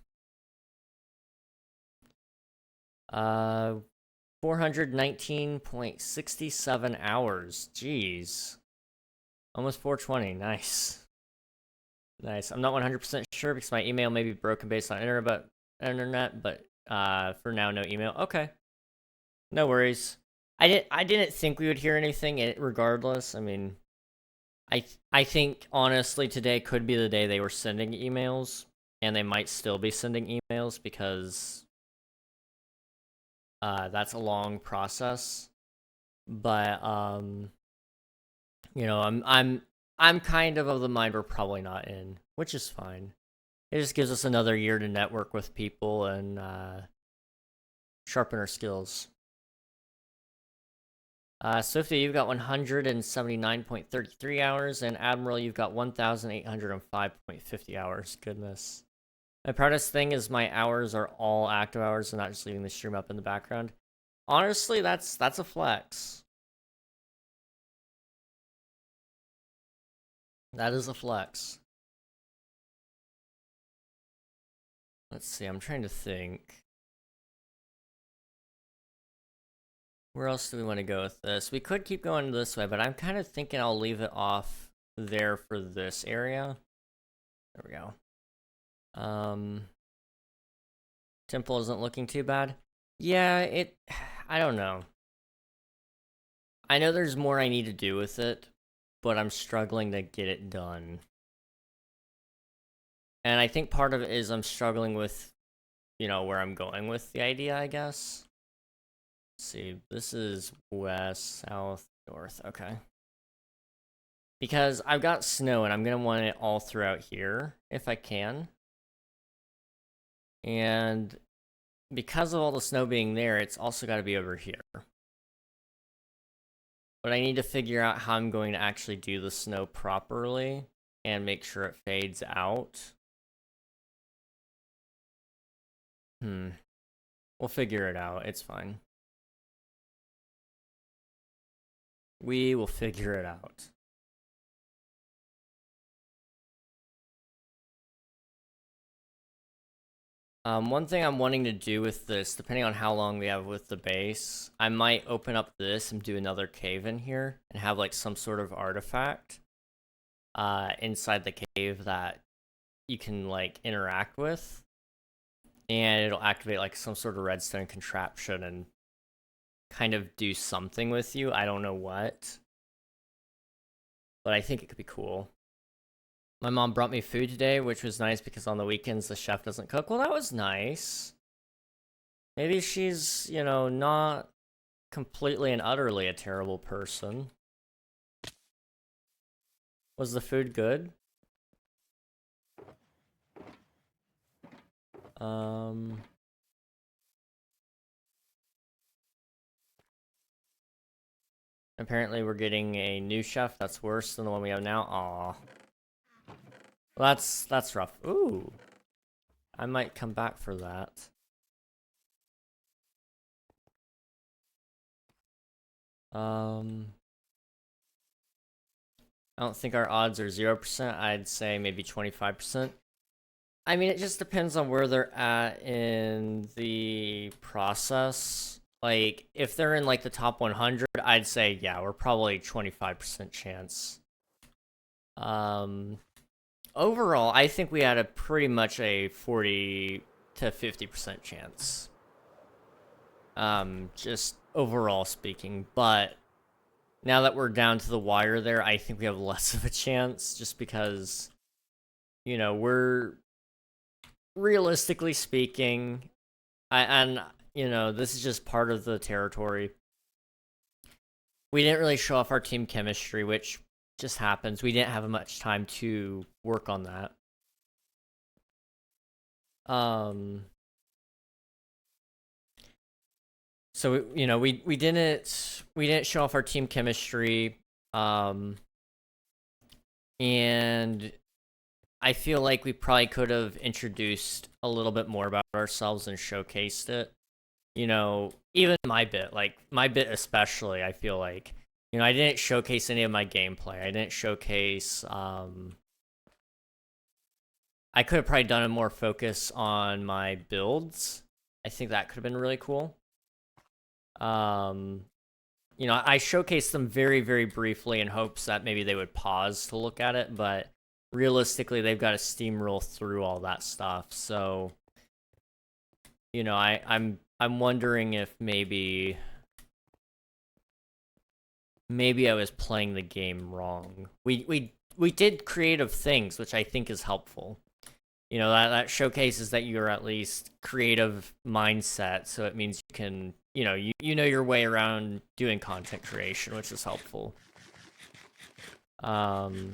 419.67 hours. Jeez. Almost 420. Nice. Nice. I'm not 100% sure because my email may be broken based on internet, but for now, no email. Okay. No worries. I didn't think we would hear anything regardless. I mean, I think honestly today could be the day they were sending emails, and they might still be sending emails because that's a long process. But you know, I'm kind of the mind we're probably not in, which is fine. It just gives us another year to network with people and sharpen our skills. Swifty, you've got 179.33 hours, and Admiral, you've got 1,805.50 hours. Goodness. My proudest thing is my hours are all active hours and not just leaving the stream up in the background. Honestly, that's a flex. That is a flex. Let's see, I'm trying to think. Where else do we want to go with this? We could keep going this way, but I'm kind of thinking I'll leave it off there for this area. There we go. Temple isn't looking too bad. Yeah, I don't know. I know there's more I need to do with it, but I'm struggling to get it done. And I think part of it is I'm struggling with, you know, where I'm going with the idea, I guess. Let's see, this is west, south, north, okay. Because I've got snow and I'm gonna want it all throughout here, if I can. And because of all the snow being there, it's also gotta be over here. But I need to figure out how I'm going to actually do the snow properly and make sure it fades out. We'll figure it out, it's fine. We will figure it out. One thing I'm wanting to do with this, depending on how long we have with the base, I might open up this and do another cave in here and have like some sort of artifact inside the cave that you can like interact with, and it'll activate like some sort of redstone contraption and kind of do something with you. I don't know what, but I think it could be cool. My mom brought me food today, which was nice because on the weekends the chef doesn't cook. Well, that was nice. Maybe she's, you know, not completely and utterly a terrible person. Was the food good? Apparently we're getting a new chef that's worse than the one we have now. Aw. Well, that's rough. Ooh. I might come back for that. I don't think our odds are 0%. I'd say maybe 25%. I mean, it just depends on where they're at in the process. Like, if they're in, like, the top 100, I'd say, yeah, we're probably 25% chance. Overall, I think we had a pretty much a 40 to 50% chance. Just overall speaking, but now that we're down to the wire there, I think we have less of a chance just because, you know, we're realistically speaking, and you know, this is just part of the territory. We didn't really show off our team chemistry, which just happens. We didn't have much time to work on that. So you know, we didn't show off our team chemistry, and I feel like we probably could have introduced a little bit more about ourselves and showcased it. You know, even my bit, like my bit especially, I feel like, you know, I didn't showcase any of my gameplay. I didn't showcase. I could have probably done a more focus on my builds. I think that could have been really cool. You know, I showcased them very, very briefly in hopes that maybe they would pause to look at it, but realistically, they've got to steamroll through all that stuff. So, you know, I'm wondering if maybe I was playing the game wrong. We did creative things, which I think is helpful. You know, that showcases that you're at least creative mindset, so it means you can, you know, you know your way around doing content creation, which is helpful. But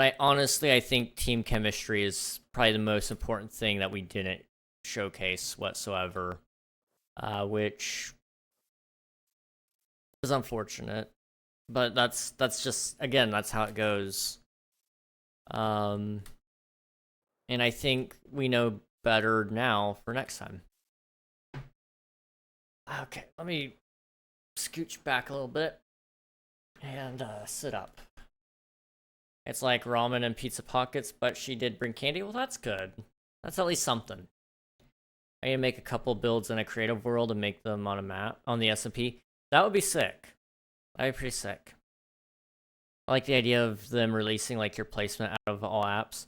I think team chemistry is probably the most important thing that we didn't showcase whatsoever, which is unfortunate. But that's just, again, that's how it goes. And I think we know better now for next time. Okay, let me scooch back a little bit and sit up. It's like ramen and pizza pockets, but she did bring candy. Well, that's good. That's at least something. I need to make a couple builds in a creative world and make them on a map on the SMP. That would be sick. That'd be pretty sick. I like the idea of them releasing like your placement out of all apps.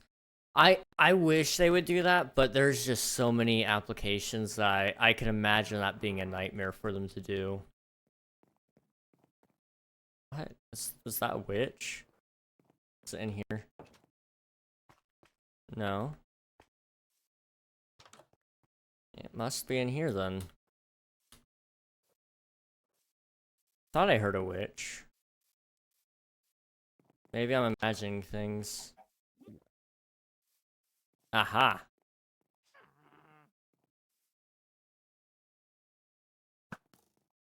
I wish they would do that, but there's just so many applications that I can imagine that being a nightmare for them to do. What? Was that a witch? Is it in here? No. It must be in here then. Thought I heard a witch. Maybe I'm imagining things. Aha.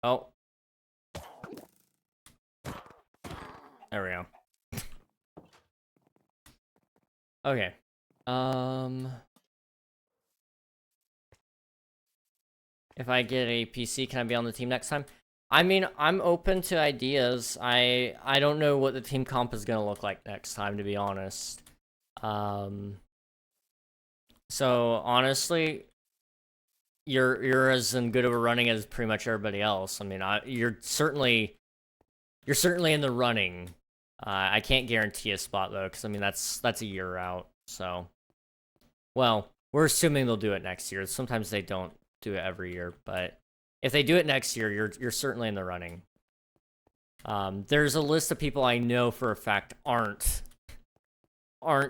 Oh. There we go. Okay. If I get a PC, can I be on the team next time? I mean, I'm open to ideas. I don't know what the team comp is gonna look like next time, to be honest. So honestly, you're as good of a running as pretty much everybody else. I mean, you're certainly in the running. I can't guarantee a spot though, because I mean that's a year out. So, well, we're assuming they'll do it next year. Sometimes they don't do it every year, but if they do it next year, you're certainly in the running. There's a list of people I know for a fact aren't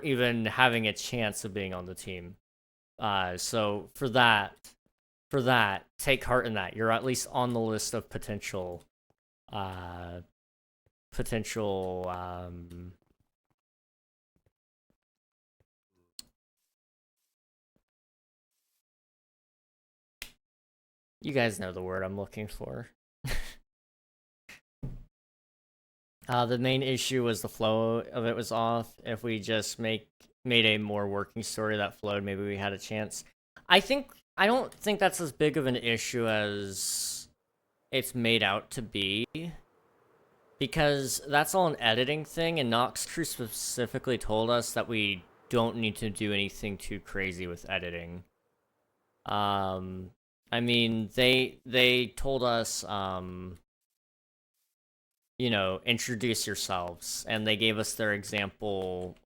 even having a chance of being on the team. So for that, take heart in that. You're at least on the list of potential you guys know the word I'm looking for. The main issue was the flow of it was off. If we just made a more working story that flowed, maybe we had a chance. I don't think that's as big of an issue as it's made out to be, because that's all an editing thing, and Nox Crew specifically told us that we don't need to do anything too crazy with editing. I mean, they told us, you know, introduce yourselves, and they gave us their example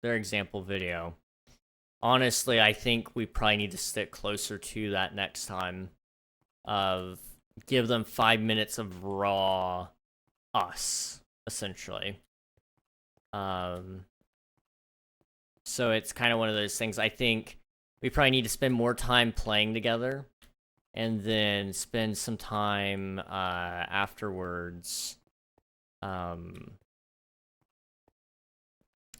video. Honestly, I think we probably need to stick closer to that next time. Of give them 5 minutes of raw us, essentially. So it's kind of one of those things. I think we probably need to spend more time playing together, and then spend some time afterwards.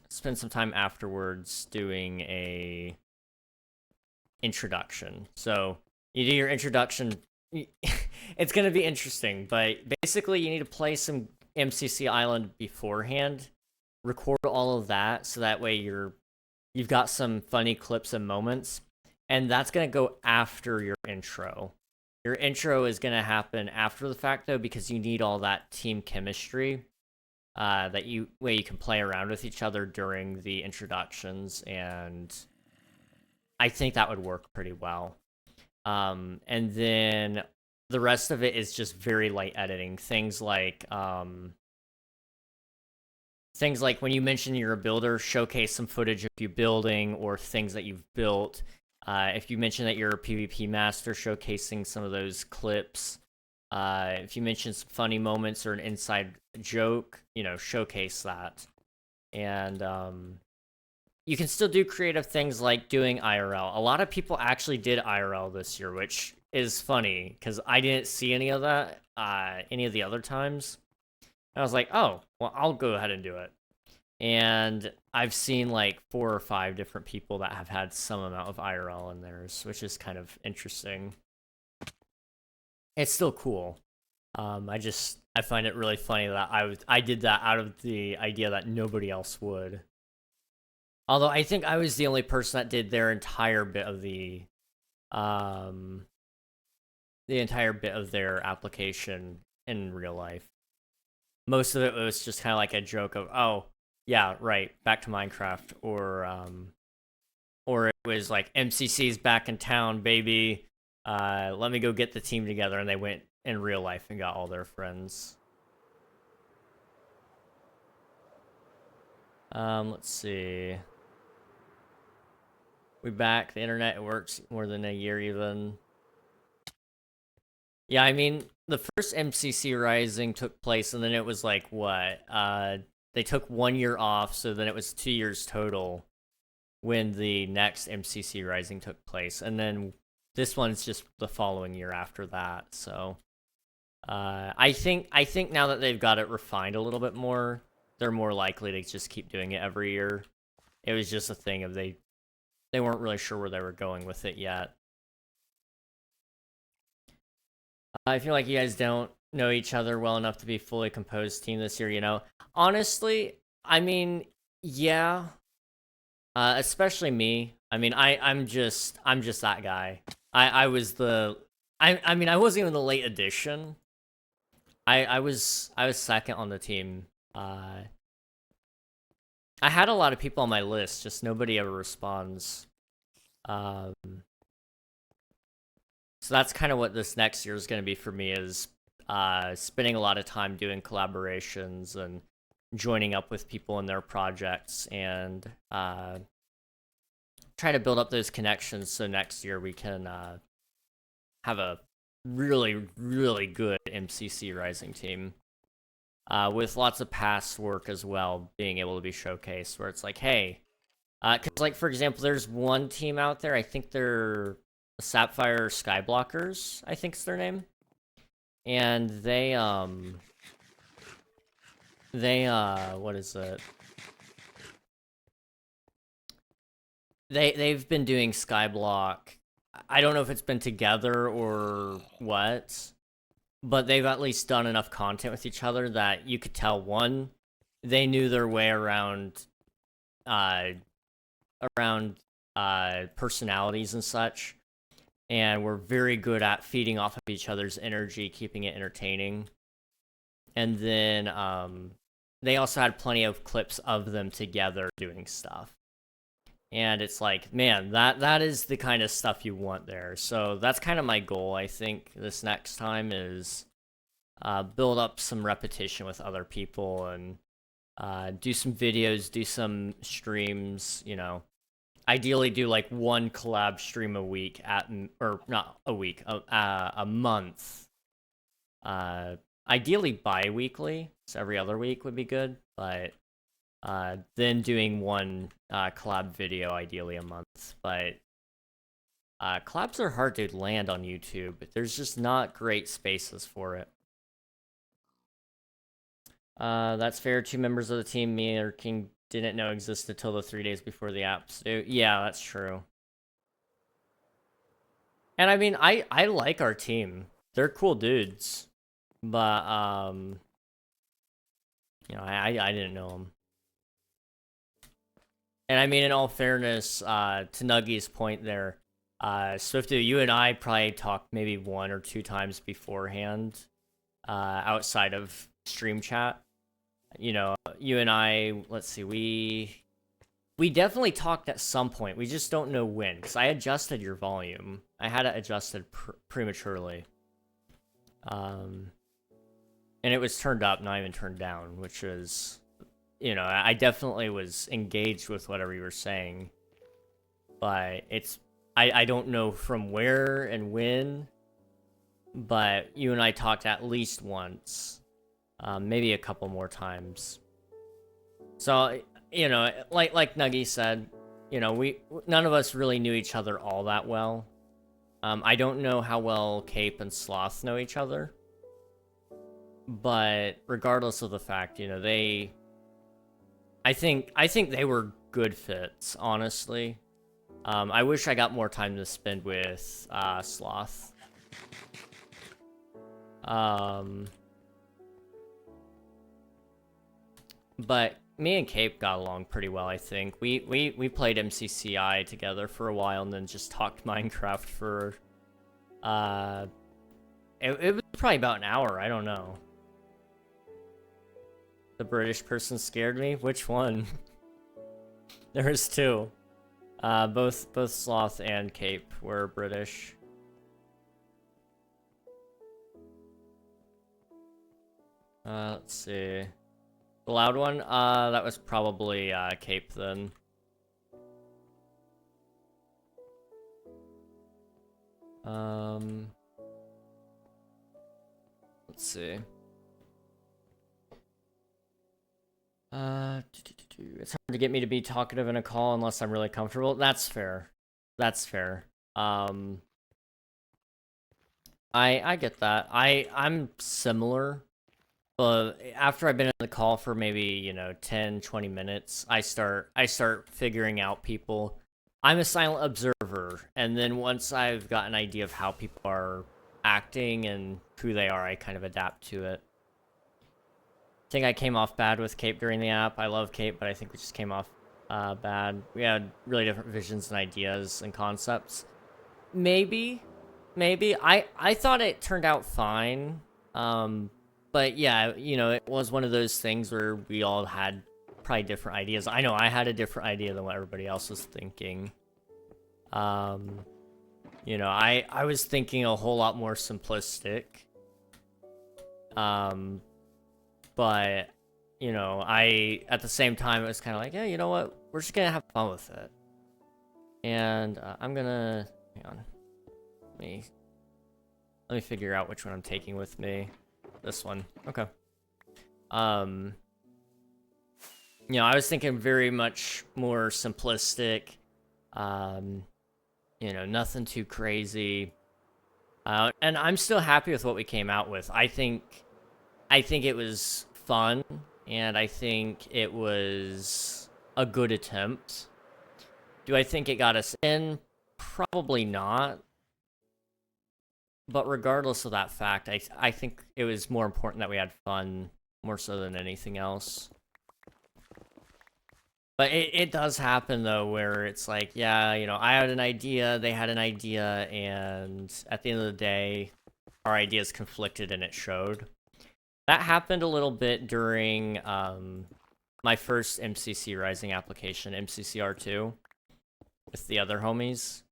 Spend some time afterwards doing a introduction. So you do your introduction. It's gonna be interesting, but basically you need to play some MCC Island beforehand, record all of that, so that way you've got some funny clips and moments, and that's gonna go after your intro. Your intro is gonna happen after the fact though, because you need all that team chemistry, that you can play around with each other during the introductions, and I think that would work pretty well. And then the rest of it is just very light editing. Things like when you mention you're a builder, showcase some footage of you building or things that you've built. If you mention that you're a PvP master, showcasing some of those clips. If you mention some funny moments or an inside joke, you know, showcase that. And you can still do creative things like doing IRL. A lot of people actually did IRL this year, which is funny because I didn't see any of that any of the other times. I was like, oh, well, I'll go ahead and do it. And I've seen like 4 or 5 different people that have had some amount of IRL in theirs, which is kind of interesting. It's still cool. I find it really funny that I did that out of the idea that nobody else would. Although I think I was the only person that did their entire bit of the entire bit of their application in real life. Most of it was just kind of like a joke of, oh, yeah, right, back to Minecraft, or it was like MCC's back in town, baby. Let me go get the team together, and they went in real life and got all their friends. Let's see. We back. The internet, it works more than a year even. Yeah, I mean, the first MCC Rising took place, and then it was like, what? They took 1 year off, so then it was 2 years total when the next MCC Rising took place. And then this one's just the following year after that, so... I think now that they've got it refined a little bit more, they're more likely to just keep doing it every year. It was just a thing of they weren't really sure where they were going with it yet. I feel like you guys don't know each other well enough to be fully composed team this year, you know? Honestly, I mean, yeah. Especially me. I mean, I'm just that guy. I was the... I mean, I wasn't even the late addition. I was second on the team. I had a lot of people on my list, just nobody ever responds. So that's kind of what this next year is going to be for me, is spending a lot of time doing collaborations and joining up with people in their projects, and try to build up those connections so next year we can have a really, really good MCC Rising team. With lots of past work as well being able to be showcased, where it's like, hey, because like, for example, there's one team out there, I think they're the Sapphire Skyblockers, I think is their name. And they, what is it? They've been doing Skyblock. I don't know if it's been together or what, but they've at least done enough content with each other that you could tell, one, they knew their way around personalities and such, and were very good at feeding off of each other's energy, keeping it entertaining. And then they also had plenty of clips of them together doing stuff. And it's like, man, that is the kind of stuff you want there. So that's kind of my goal, I think, this next time is build up some repetition with other people and do some videos, do some streams, you know. Ideally do like one collab stream a week or not a week, a month. Ideally bi-weekly, so every other week would be good, but then doing one collab video ideally a month. But collabs are hard to land on YouTube. There's just not great spaces for it. That's fair. 2 members of the team, me or King, didn't know existed till the 3 days before the apps do. Yeah, that's true. And I mean, I like our team. They're cool dudes. But, you know, I didn't know them. And I mean, in all fairness, to Nuggy's point there, Swifty, you and I probably talked maybe 1 or 2 times beforehand, outside of stream chat. You know, you and I, let's see, we definitely talked at some point. We just don't know when, because I adjusted your volume. I had it adjusted prematurely. And it was turned up, not even turned down, which was, you know, I definitely was engaged with whatever you were saying. But I don't know from where and when, but you and I talked at least once. Maybe a couple more times. So, you know, like Nuggy said, you know, none of us really knew each other all that well. I don't know how well Cape and Sloth know each other. But regardless of the fact, you know, I think they were good fits, honestly. I wish I got more time to spend with Sloth. But me and Cape got along pretty well, I think. We played MCCI together for a while and then just talked Minecraft for... It was probably about an hour, I don't know. The British person scared me? Which one? There was 2. Both Sloth and Cape were British. Let's see. The loud one? That was probably, Cape then. Let's see. It's hard to get me to be talkative in a call unless I'm really comfortable. That's fair. That's fair. I get that. I'm similar. But after I've been in the call for maybe, you know, 10, 20 minutes, I start figuring out people. I'm a silent observer, and then once I've got an idea of how people are acting and who they are, I kind of adapt to it. I think I came off bad with Cape during the app. I love Cape, but I think we just came off bad. We had really different visions and ideas and concepts. Maybe. I thought it turned out fine. But yeah, you know, it was one of those things where we all had probably different ideas. I know I had a different idea than what everybody else was thinking. You know, I was thinking a whole lot more simplistic. But, you know, at the same time, it was kind of like, yeah, you know what? We're just gonna have fun with it. And I'm gonna, hang on. Let me figure out which one I'm taking with me. This one. Okay. You know, I was thinking very much more simplistic. You know, nothing too crazy. And I'm still happy with what we came out with. I think it was fun, and I think it was a good attempt. Do I think it got us in? Probably not. But regardless of that fact, I think it was more important that we had fun, more so than anything else. But it does happen, though, where it's like, yeah, you know, I had an idea, they had an idea, and at the end of the day, our ideas conflicted and it showed. That happened a little bit during my first MCC Rising application, MCCR2. with the other homies.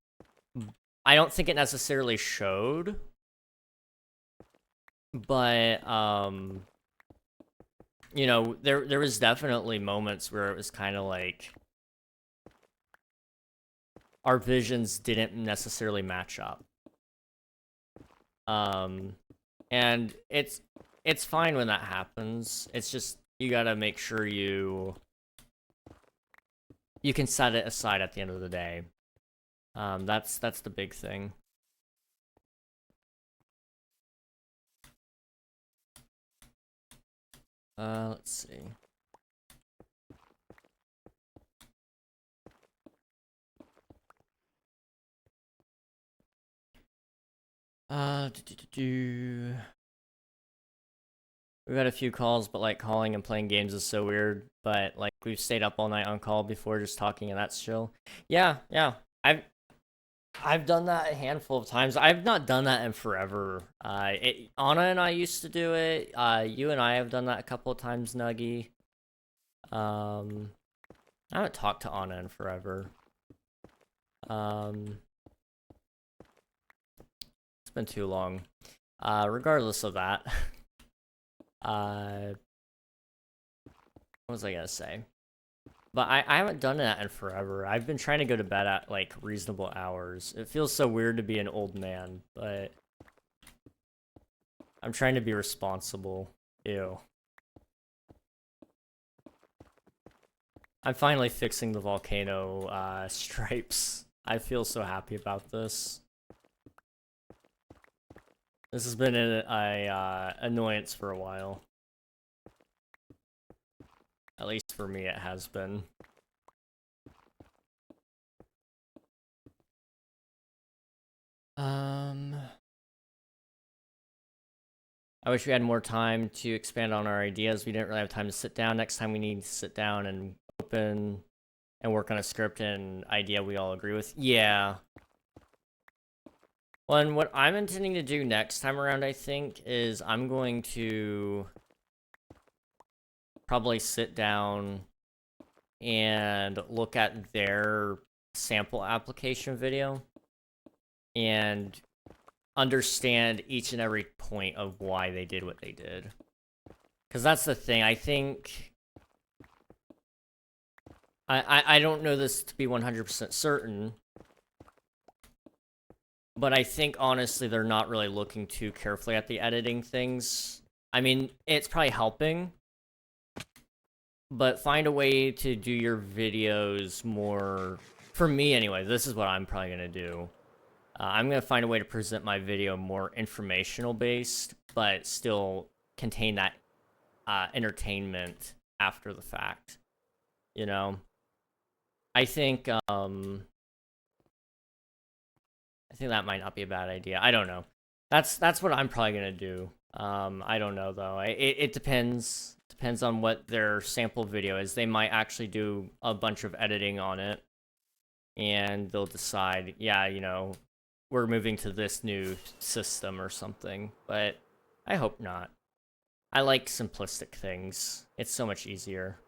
I don't think it necessarily showed, but you know, there was definitely moments where it was kind of like our visions didn't necessarily match up. And it's fine when that happens. It's just you gotta make sure you can set it aside at the end of the day. That's the big thing. Let's see. We've had a few calls, but like calling and playing games is so weird. But like we've stayed up all night on call before just talking, and that's chill. Yeah, yeah. I've done that a handful of times. I've not done that in forever. Anna and I used to do it. You and I have done that a couple of times, Nuggy. I haven't talked to Anna in forever. It's been too long. Regardless of that. What was I gonna say? But I haven't done that in forever. I've been trying to go to bed at, like, reasonable hours. It feels so weird to be an old man, but I'm trying to be responsible. Ew. I'm finally fixing the volcano, stripes. I feel so happy about this. This has been an annoyance for a while. At least for me, it has been. I wish we had more time to expand on our ideas. We didn't really have time to sit down. Next time we need to sit down and open and work on a script and idea we all agree with. Yeah. Well, and what I'm intending to do next time around, I think, is I'm going to probably sit down and look at their sample application video and understand each and every point of why they did what they did. Because that's the thing. I think I don't know this to be 100% certain, but I think honestly they're not really looking too carefully at the editing things. I mean, it's probably helping, but find a way to do your videos more, for me anyway, this is what I'm probably going to do. I'm going to find a way to present my video more informational based, but still contain that entertainment after the fact. You know? I think that might not be a bad idea. I don't know. That's what I'm probably going to do. I don't know though. It depends. Depends on what their sample video is. They might actually do a bunch of editing on it, and they'll decide, yeah, you know, we're moving to this new system or something. But I hope not. I like simplistic things. It's so much easier.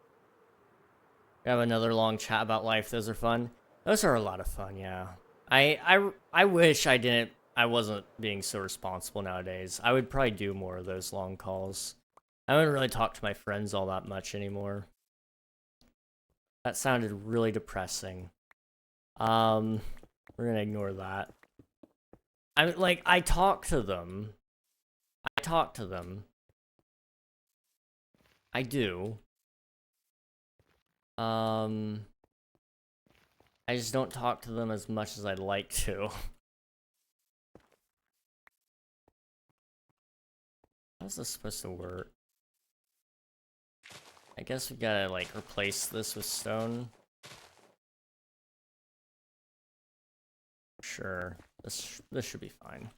We have another long chat about life. Those are fun. Those are a lot of fun, yeah. I wish I wasn't being so responsible nowadays. I would probably do more of those long calls. I don't really talk to my friends all that much anymore. That sounded really depressing. We're gonna ignore that. I mean, like, I talk to them. I do. I just don't talk to them as much as I'd like to. How's this supposed to work? I guess we gotta, like, replace this with stone. Sure. This should be fine.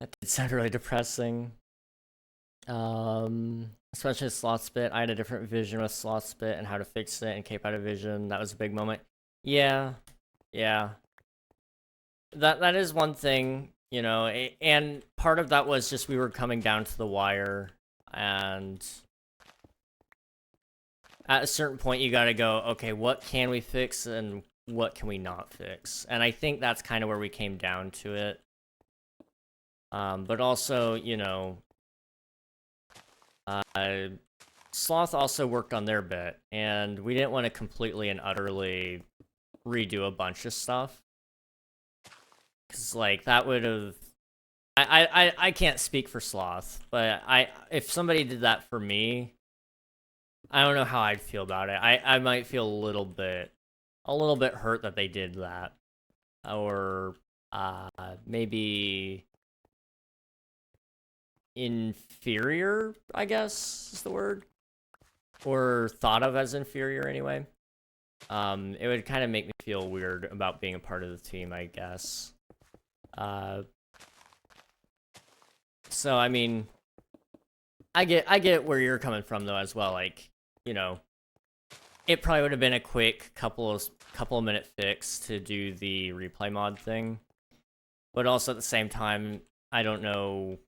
That did sound really depressing. Especially slot spit. I had a different vision with slot spit and how to fix it and cape out of vision. That was a big moment. Yeah. Yeah. That is one thing, you know, and part of that was just we were coming down to the wire, and at a certain point you gotta go, okay, what can we fix and what can we not fix? And I think that's kind of where we came down to it. But also, you know, Sloth also worked on their bit, and we didn't want to completely and utterly redo a bunch of stuff. Because, like, that would have... I can't speak for Sloth, but if somebody did that for me, I don't know how I'd feel about it. I might feel a little bit hurt that they did that. Or, maybe inferior, I guess is the word. Or thought of as inferior anyway. It would kind of make me feel weird about being a part of the team, I guess. So I mean, I get where you're coming from though as well. Like, you know, it probably would have been a quick couple of minute fix to do the replay mod thing, but also at the same time, I don't know.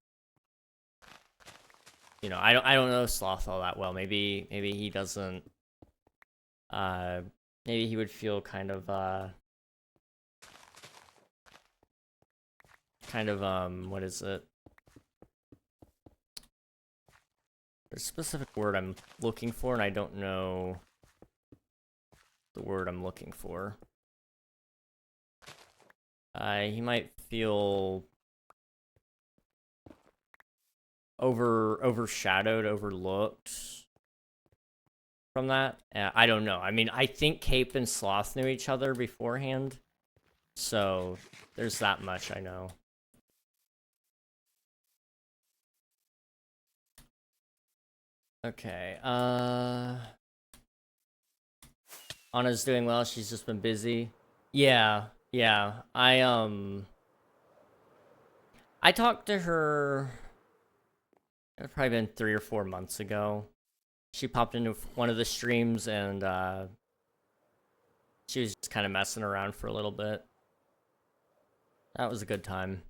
You know, I don't know Sloth all that well. Maybe he doesn't. Maybe he would feel kind of what is it? There's a specific word I'm looking for, and I don't know the word I'm looking for. He might feel overshadowed, overlooked from that. I don't know. I mean, I think Cape and Sloth knew each other beforehand, so there's that much I know. Okay, Anna's doing well. She's just been busy. Yeah. I talked to her. It's probably been 3 or 4 months ago. She popped into one of the streams and she was just kind of messing around for a little bit. That was a good time.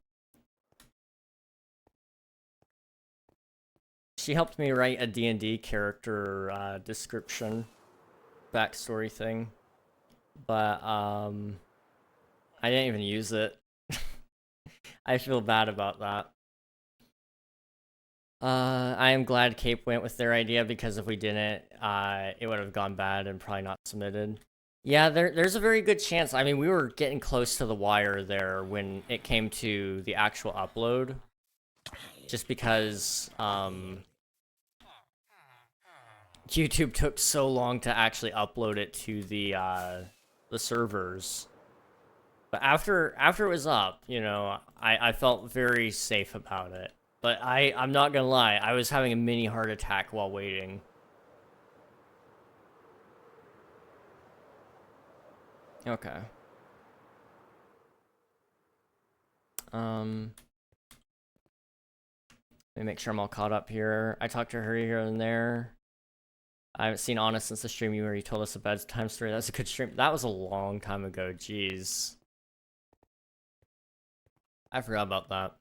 She helped me write a D&D character description, backstory thing, but I didn't even use it. I feel bad about that. I am glad Cape went with their idea, because if we didn't, it would have gone bad and probably not submitted. Yeah, there's a very good chance. I mean, we were getting close to the wire there when it came to the actual upload. Just because, YouTube took so long to actually upload it to the servers. But after it was up, you know, I felt very safe about it. But I'm not gonna lie, I was having a mini heart attack while waiting. Okay. Let me make sure I'm all caught up here. I talked to her here and there. I haven't seen Anna since the stream where you told us a bedtime story. That's a good stream. That was a long time ago, jeez. I forgot about that.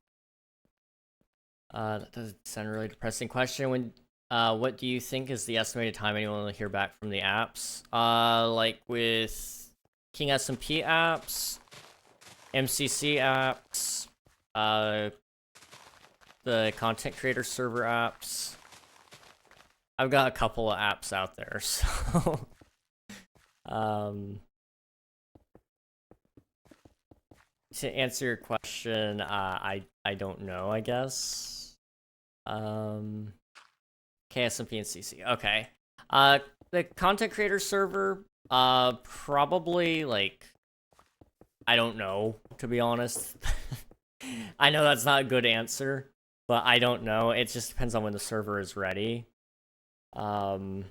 That does sound a really depressing question. What do you think is the estimated time anyone will hear back from the apps? Like with King SMP apps, MCC apps, the content creator server apps. I've got a couple of apps out there, so to answer your question, I don't know, I guess. KSMP and CC. Okay. The content creator server, probably, like, I don't know, to be honest. I know that's not a good answer, but I don't know. It just depends on when the server is ready. So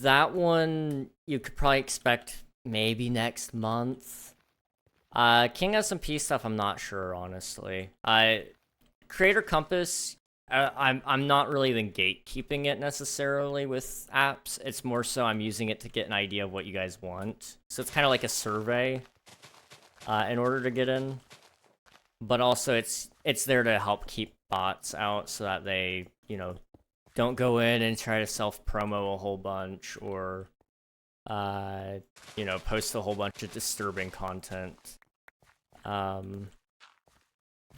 that one you could probably expect maybe next month. King SMP stuff, I'm not sure, honestly. Creator Compass, I'm not really even gatekeeping it necessarily with apps. It's more so I'm using it to get an idea of what you guys want. So it's kind of like a survey in order to get in. But also it's there to help keep bots out so that they, you know, don't go in and try to self-promo a whole bunch, or you know, post a whole bunch of disturbing content.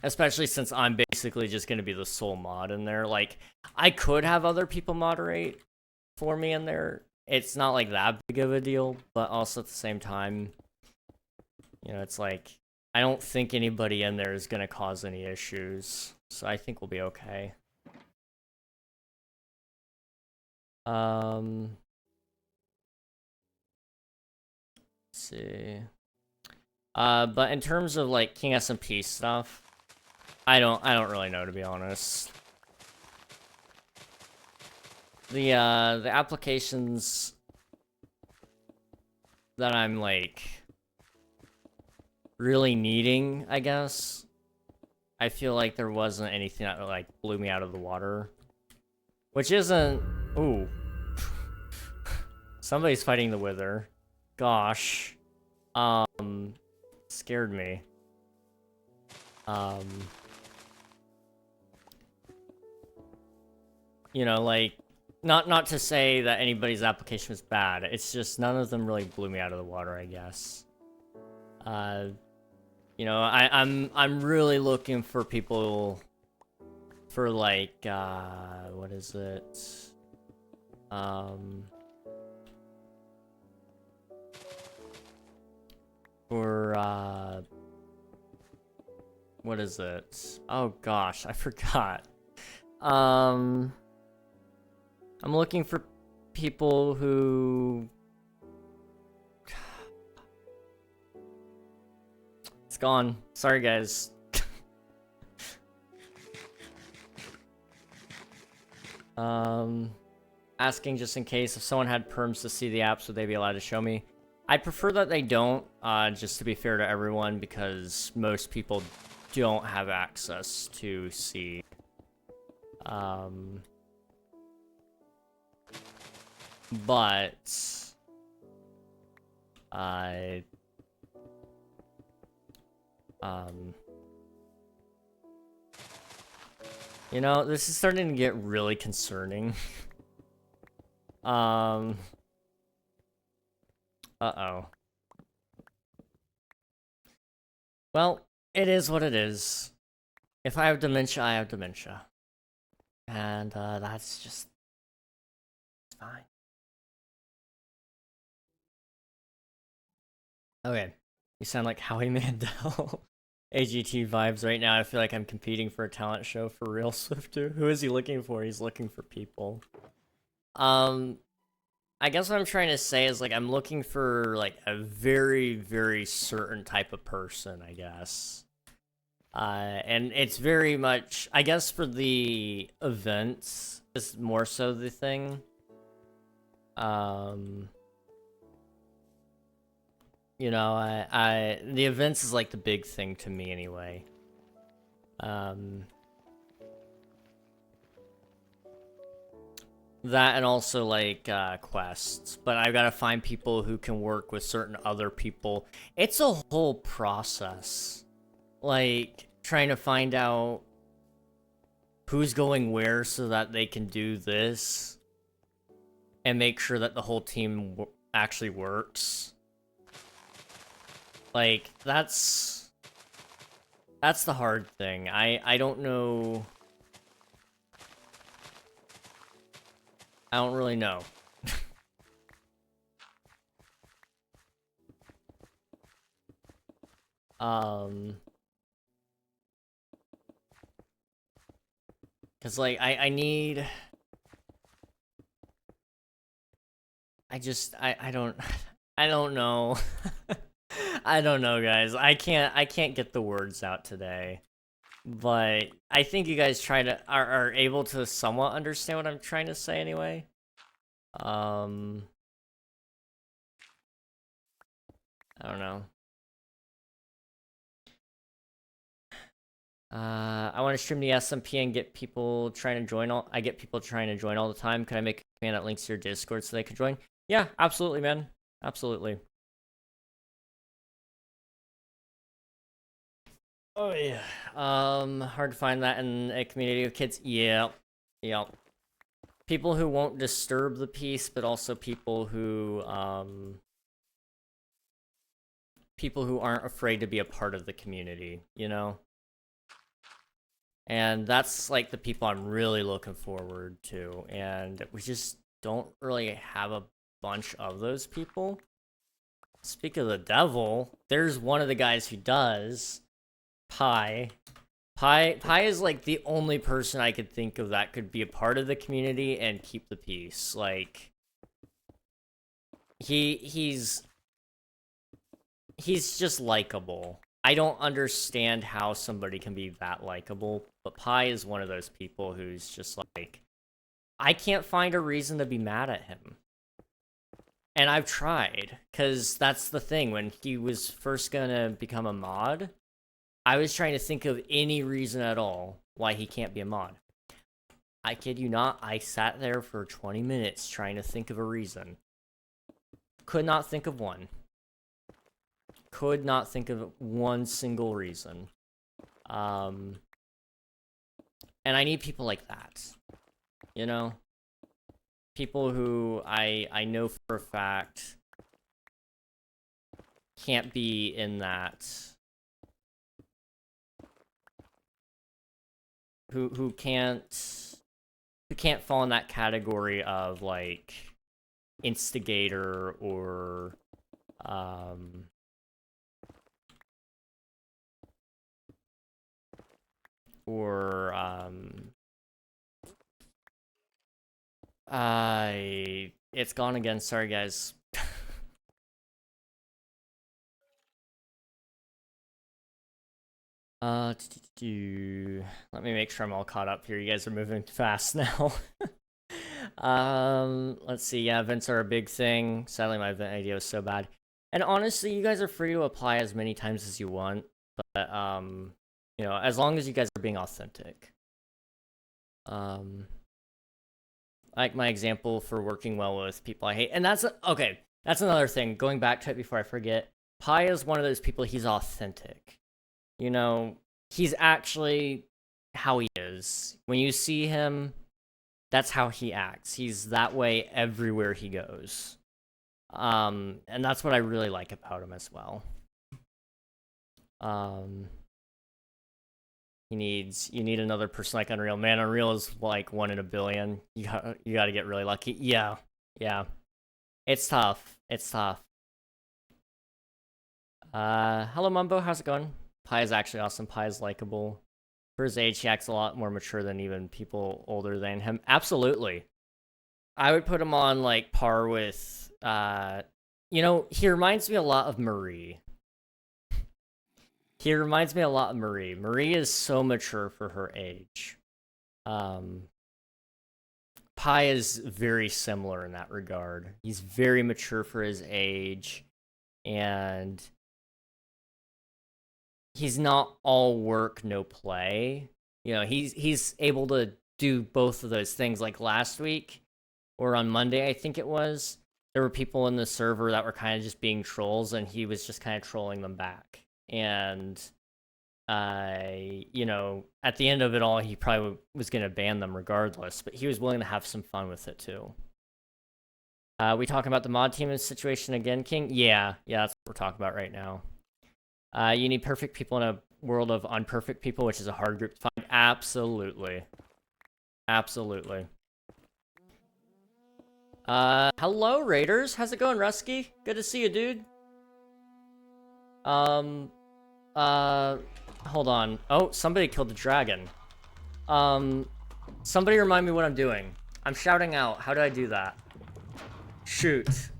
Especially since I'm basically just gonna be the sole mod in there. Like, I could have other people moderate for me in there. It's not like that big of a deal, but also at the same time, you know, it's like, I don't think anybody in there is gonna cause any issues, so I think we'll be okay. Let's see. But in terms of like King SMP stuff, I don't really know, to be honest. The applications that I'm like really needing, I guess, I feel like there wasn't anything that like blew me out of the water. Which isn't... Ooh. Somebody's fighting the Wither. Gosh. Scared me. You know, like, not to say that anybody's application was bad. It's just none of them really blew me out of the water, I guess. You know, I'm really looking for people for like what is it? For what is it? Oh gosh, I forgot. I'm looking for people who... It's gone. Sorry, guys. Asking just in case, if someone had perms to see the apps, would they be allowed to show me? I prefer that they don't, just to be fair to everyone, because most people don't have access to see. But you know, this is starting to get really concerning. Uh-oh. Well, it is what it is. If I have dementia, I have dementia. And, that's just... fine. Okay. You sound like Howie Mandel. AGT vibes right now. I feel like I'm competing for a talent show for real, Swifter. Who is he looking for? He's looking for people. I guess what I'm trying to say is, like, I'm looking for, like, a very, very certain type of person, I guess. And it's very much, I guess for the events, is more so the thing. You know, the events is, like, the big thing to me, anyway. That and also, like, quests. But I've got to find people who can work with certain other people. It's a whole process. Like, trying to find out who's going where so that they can do this. And make sure that the whole team actually works. Like, that's the hard thing. I don't know... I don't really know. Cause like I need... I don't I don't know. I don't know, guys. I can't get the words out today. But I think you guys are able to somewhat understand what I'm trying to say anyway. I don't know. I want to stream the SMP and get people trying to join I get people trying to join all the time. Can I make a command that links to your Discord so they can join? Yeah, absolutely, man. Absolutely. Oh yeah. Hard to find that in a community of kids. Yep. Yep. people who won't disturb the peace, but also people who aren't afraid to be a part of the community, you know? And that's like the people I'm really looking forward to, and we just don't really have a bunch of those people. Speak of the devil, there's one of the guys who does. Pi is like the only person I could think of that could be a part of the community and keep the peace. Like, he's just likable. I don't understand how somebody can be that likable, but Pi is one of those people who's just like, I can't find a reason to be mad at him. And I've tried, because that's the thing. When he was first gonna become a mod, I was trying to think of any reason at all why he can't be a mod. I kid you not, I sat there for 20 minutes trying to think of a reason. Could not think of one. Could not think of one single reason. And I need people like that. You know? People who I know for a fact can't be in that, who can't fall in that category of like instigator or it's gone again, sorry guys. Let me make sure I'm all caught up here. You guys are moving fast now. Let's see. Yeah, events are a big thing. Sadly, my event idea was so bad. And honestly, you guys are free to apply as many times as you want. But, you know, as long as you guys are being authentic. Like my example for working well with people I hate. And that's, okay, that's another thing. Going back to it before I forget. Pi is one of those people, he's authentic. You know, he's actually how he is. When you see him, that's how he acts. He's that way everywhere he goes. And that's what I really like about him as well. You need another person like Unreal. Man, Unreal is like 1 in a billion. You gotta get really lucky. Yeah. It's tough. Hello Mumbo, how's it going? Pi is actually awesome. Pi is likable. For his age, he acts a lot more mature than even people older than him. Absolutely. I would put him on, like, par with, you know, he reminds me a lot of Marie. Marie is so mature for her age. Pi is very similar in that regard. He's very mature for his age, and he's not all work, no play. You know, he's able to do both of those things. Like last week, or on Monday, I think it was, there were people in the server that were kind of just being trolls, and he was just kind of trolling them back. And, you know, at the end of it all, he probably was going to ban them regardless, but he was willing to have some fun with it too. We talking about the mod team situation again, King? Yeah, that's what we're talking about right now. You need perfect people in a world of unperfect people, which is a hard group to find. Absolutely. Hello, Raiders. How's it going, Rusky? Good to see you, dude. Hold on. Oh, somebody killed the dragon. Somebody remind me what I'm doing. I'm shouting out. How do I do that? Shoot.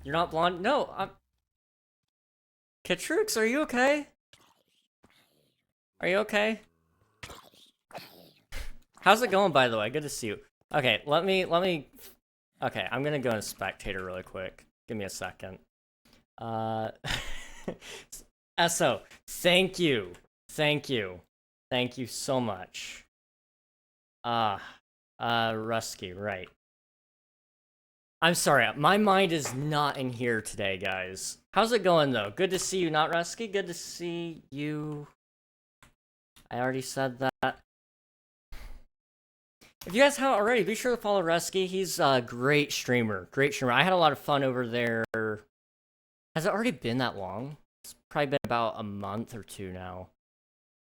You're not blonde? No, I'm... Katrux, are you okay? Are you okay? How's it going, by the way? Good to see you. Okay, let me... Okay, I'm gonna go in spectator really quick. Give me a second. SO, thank you. Thank you so much. Rusky, right. I'm sorry, my mind is not in here today, guys. How's it going, though? Good to see you, not Rusky. Good to see you. I already said that. If you guys haven't already, be sure to follow Resky. He's a great streamer. Great streamer. I had a lot of fun over there. Has it already been that long? It's probably been about a month or two now.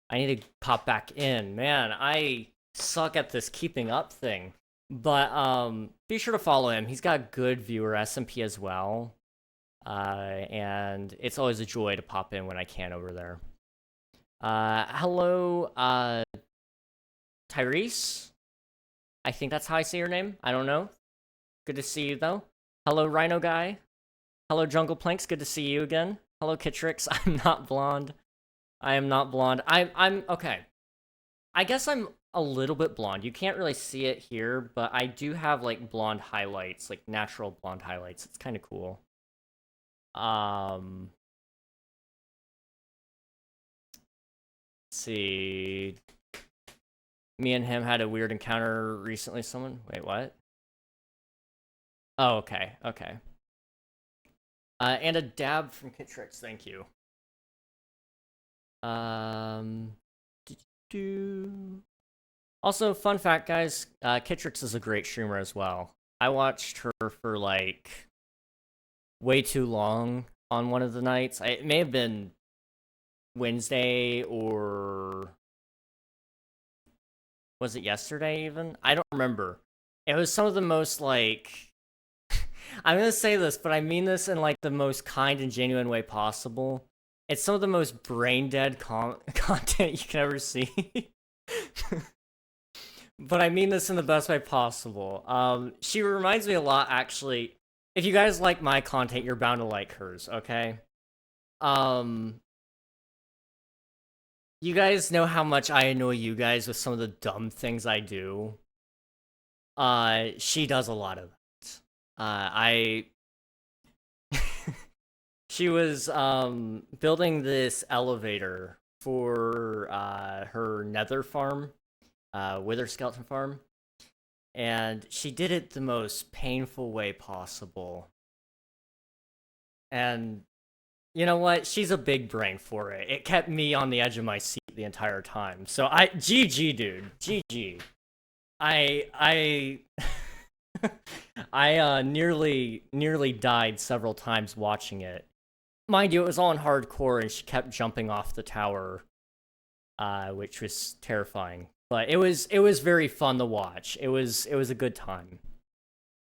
I need to pop back in. Man, I suck at this keeping up thing. But be sure to follow him. He's got a good viewer SMP as well. And it's always a joy to pop in when I can over there. Hello, Tyrese? I think that's how I say your name. I don't know. Good to see you, though. Hello, Rhino Guy. Hello, Jungle Planks. Good to see you again. Hello, Kitrix. I'm not blonde. I am not blonde. I'm okay. I guess I'm a little bit blonde. You can't really see it here, but I do have, like, blonde highlights, like, natural blonde highlights. It's kind of cool. Let's see. Me and him had a weird encounter recently. Someone? Wait, what? Oh, okay, okay. And a dab from Kitrix, thank you. Also, fun fact, guys, Kitrix is a great streamer as well. I watched her for, like, way too long on one of the nights. It may have been Wednesday or... was it yesterday even? I don't remember. It was some of the most, like... I'm gonna say this, but I mean this in, like, the most kind and genuine way possible. It's some of the most brain-dead content you can ever see. But I mean this in the best way possible. She reminds me a lot, actually. If you guys like my content, you're bound to like hers, okay? You guys know how much I annoy you guys with some of the dumb things I do. She does a lot of that. She was, building this elevator for, her nether farm, wither skeleton farm. And she did it the most painful way possible. And you know what? She's a big brain for it. It kept me on the edge of my seat the entire time. So GG, dude. GG. I nearly died several times watching it. Mind you, it was all in hardcore and she kept jumping off the tower, which was terrifying. But it was very fun to watch. It was a good time.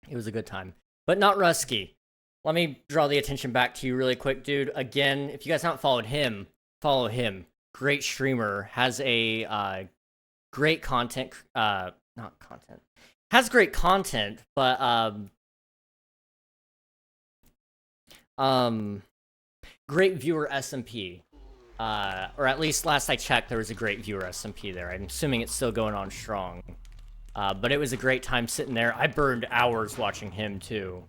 It was a good time. But not Rusky. Let me draw the attention back to you really quick, dude. Again, if you guys haven't followed him, follow him. Great streamer. Has a great content. Not content. Has great content, but great viewer SMP. Or at least last I checked, there was a great viewer SMP there. I'm assuming it's still going on strong. But it was a great time sitting there. I burned hours watching him too.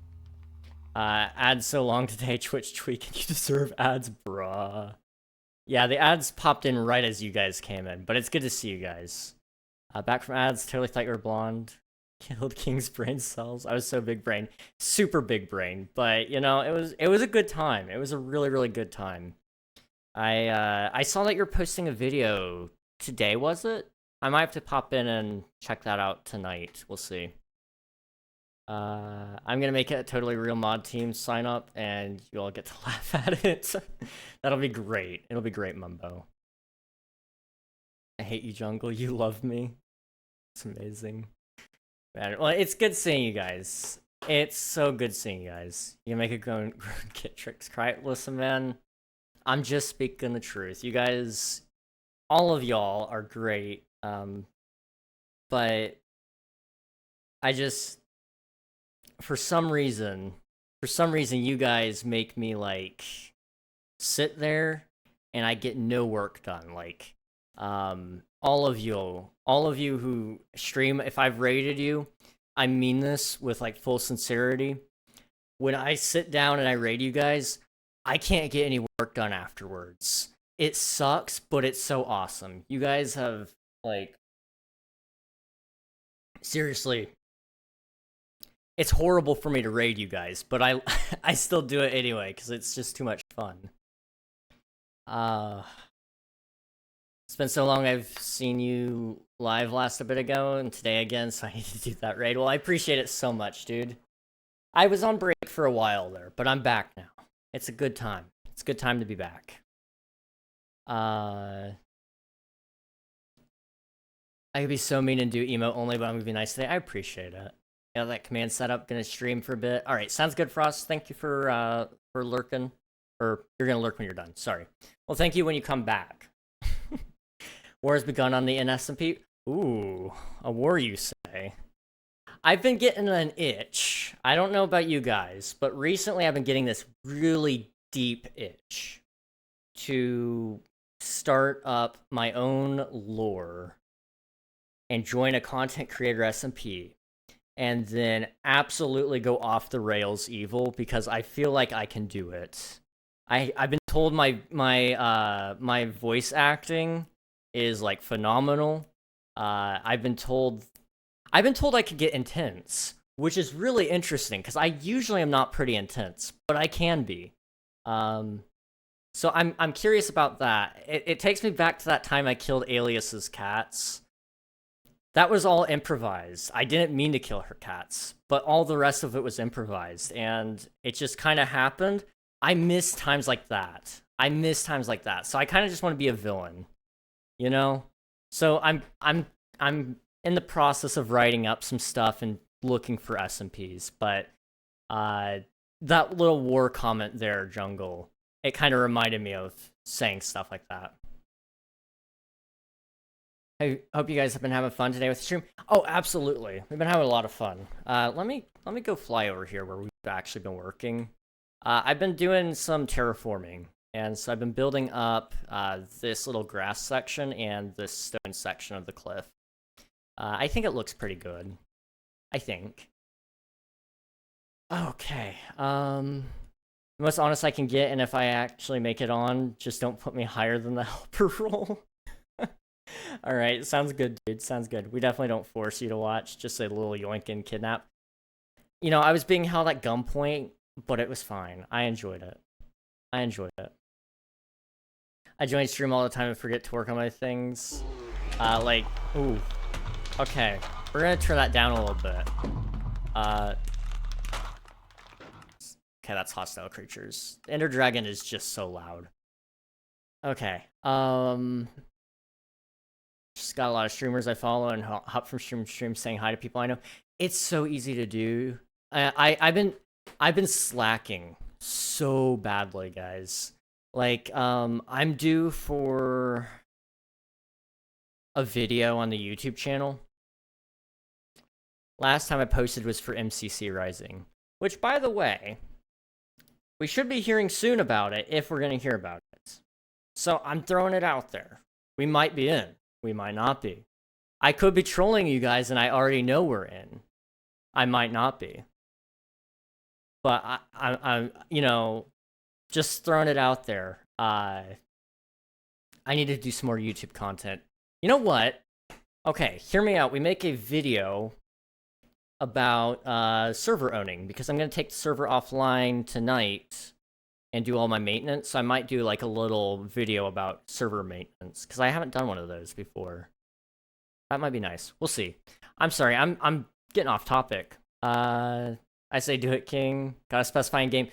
Ads so long today, Twitch tweak, and you deserve ads, bruh. Yeah, the ads popped in right as you guys came in, but it's good to see you guys. Back from ads, totally thought you were blonde. Killed King's brain cells. I was so big brain. Super big brain, but, you know, it was a good time. It was a really, really good time. I saw that you're posting a video today, was it? I might have to pop in and check that out tonight. We'll see. I'm gonna make it a totally real mod team sign up, and you all get to laugh at it. That'll be great. It'll be great, Mumbo. I hate you, Jungle. You love me. It's amazing. Man, well, it's good seeing you guys. It's so good seeing you guys. You make a grown kid tricks cry. Listen, man, I'm just speaking the truth. You guys, all of y'all are great. But I just, for some reason, you guys make me, like, sit there and I get no work done. Like, all of you who stream, if I've rated you, I mean this with, like, full sincerity. When I sit down and I raid you guys, I can't get any work done afterwards. It sucks, but it's so awesome. You guys have, like, seriously, it's horrible for me to raid you guys, but I still do it anyway, because it's just too much fun. It's been so long I've seen you live last a bit ago, and today again, so I need to do that raid. Well, I appreciate it so much, dude. I was on break for a while there, but I'm back now. It's a good time. It's a good time to be back. I could be so mean and do emote only, but I'm gonna be nice today. I appreciate it. Yeah, that command setup, gonna stream for a bit. Alright, sounds good, Frost. Thank you for lurking. Or, you're gonna lurk when you're done, sorry. Well, thank you when you come back. War has begun on the SMP. Ooh, a war, you say? I've been getting an itch. I don't know about you guys, but recently I've been getting this really deep itch to start up my own lore and join a content creator SMP, and then absolutely go off the rails evil because I feel like I can do it. I've been told my voice acting is like phenomenal. I've been told I could get intense, which is really interesting because I usually am not pretty intense, but I can be. So I'm curious about that. It takes me back to that time I killed Alias's cats. That was all improvised. I didn't mean to kill her cats, but all the rest of it was improvised, and it just kind of happened. I miss times like that. So I kind of just want to be a villain, you know? So I'm in the process of writing up some stuff and looking for SMPs, but that little war comment there, Jungle, it kind of reminded me of saying stuff like that. I hope you guys have been having fun today with the stream. Oh, absolutely. We've been having a lot of fun. Let me go fly over here where we've actually been working. I've been doing some terraforming, and so I've been building up this little grass section and this stone section of the cliff. I think it looks pretty good. I think. Okay. The most honest I can get, and if I actually make it on, just don't put me higher than the helper role. Alright, sounds good, dude. Sounds good. We definitely don't force you to watch, just a little yoink and kidnap. You know, I was being held at gunpoint, but it was fine. I enjoyed it. I join stream all the time and forget to work on my things. Ooh. Okay, we're gonna turn that down a little bit. Okay, that's hostile creatures. Ender Dragon is just so loud. Okay, just got a lot of streamers I follow and hop from stream to stream saying hi to people I know. It's so easy to do. I've been slacking so badly, guys. Like, I'm due for a video on the YouTube channel. Last time I posted was for MCC Rising, which, by the way, we should be hearing soon about it if we're going to hear about it. So I'm throwing it out there. We might be in. We might not be. I could be trolling you guys and I already know we're in. I might not be. But I'm you know, just throwing it out there. I need to do some more YouTube content. You know what? Okay, hear me out. We make a video about server owning, because I'm going to take the server offline tonight and do all my maintenance. So I might do like a little video about server maintenance, because I haven't done one of those before. That might be nice. We'll see. I'm sorry, I'm getting off topic. I say do it, King. Gotta specify in game.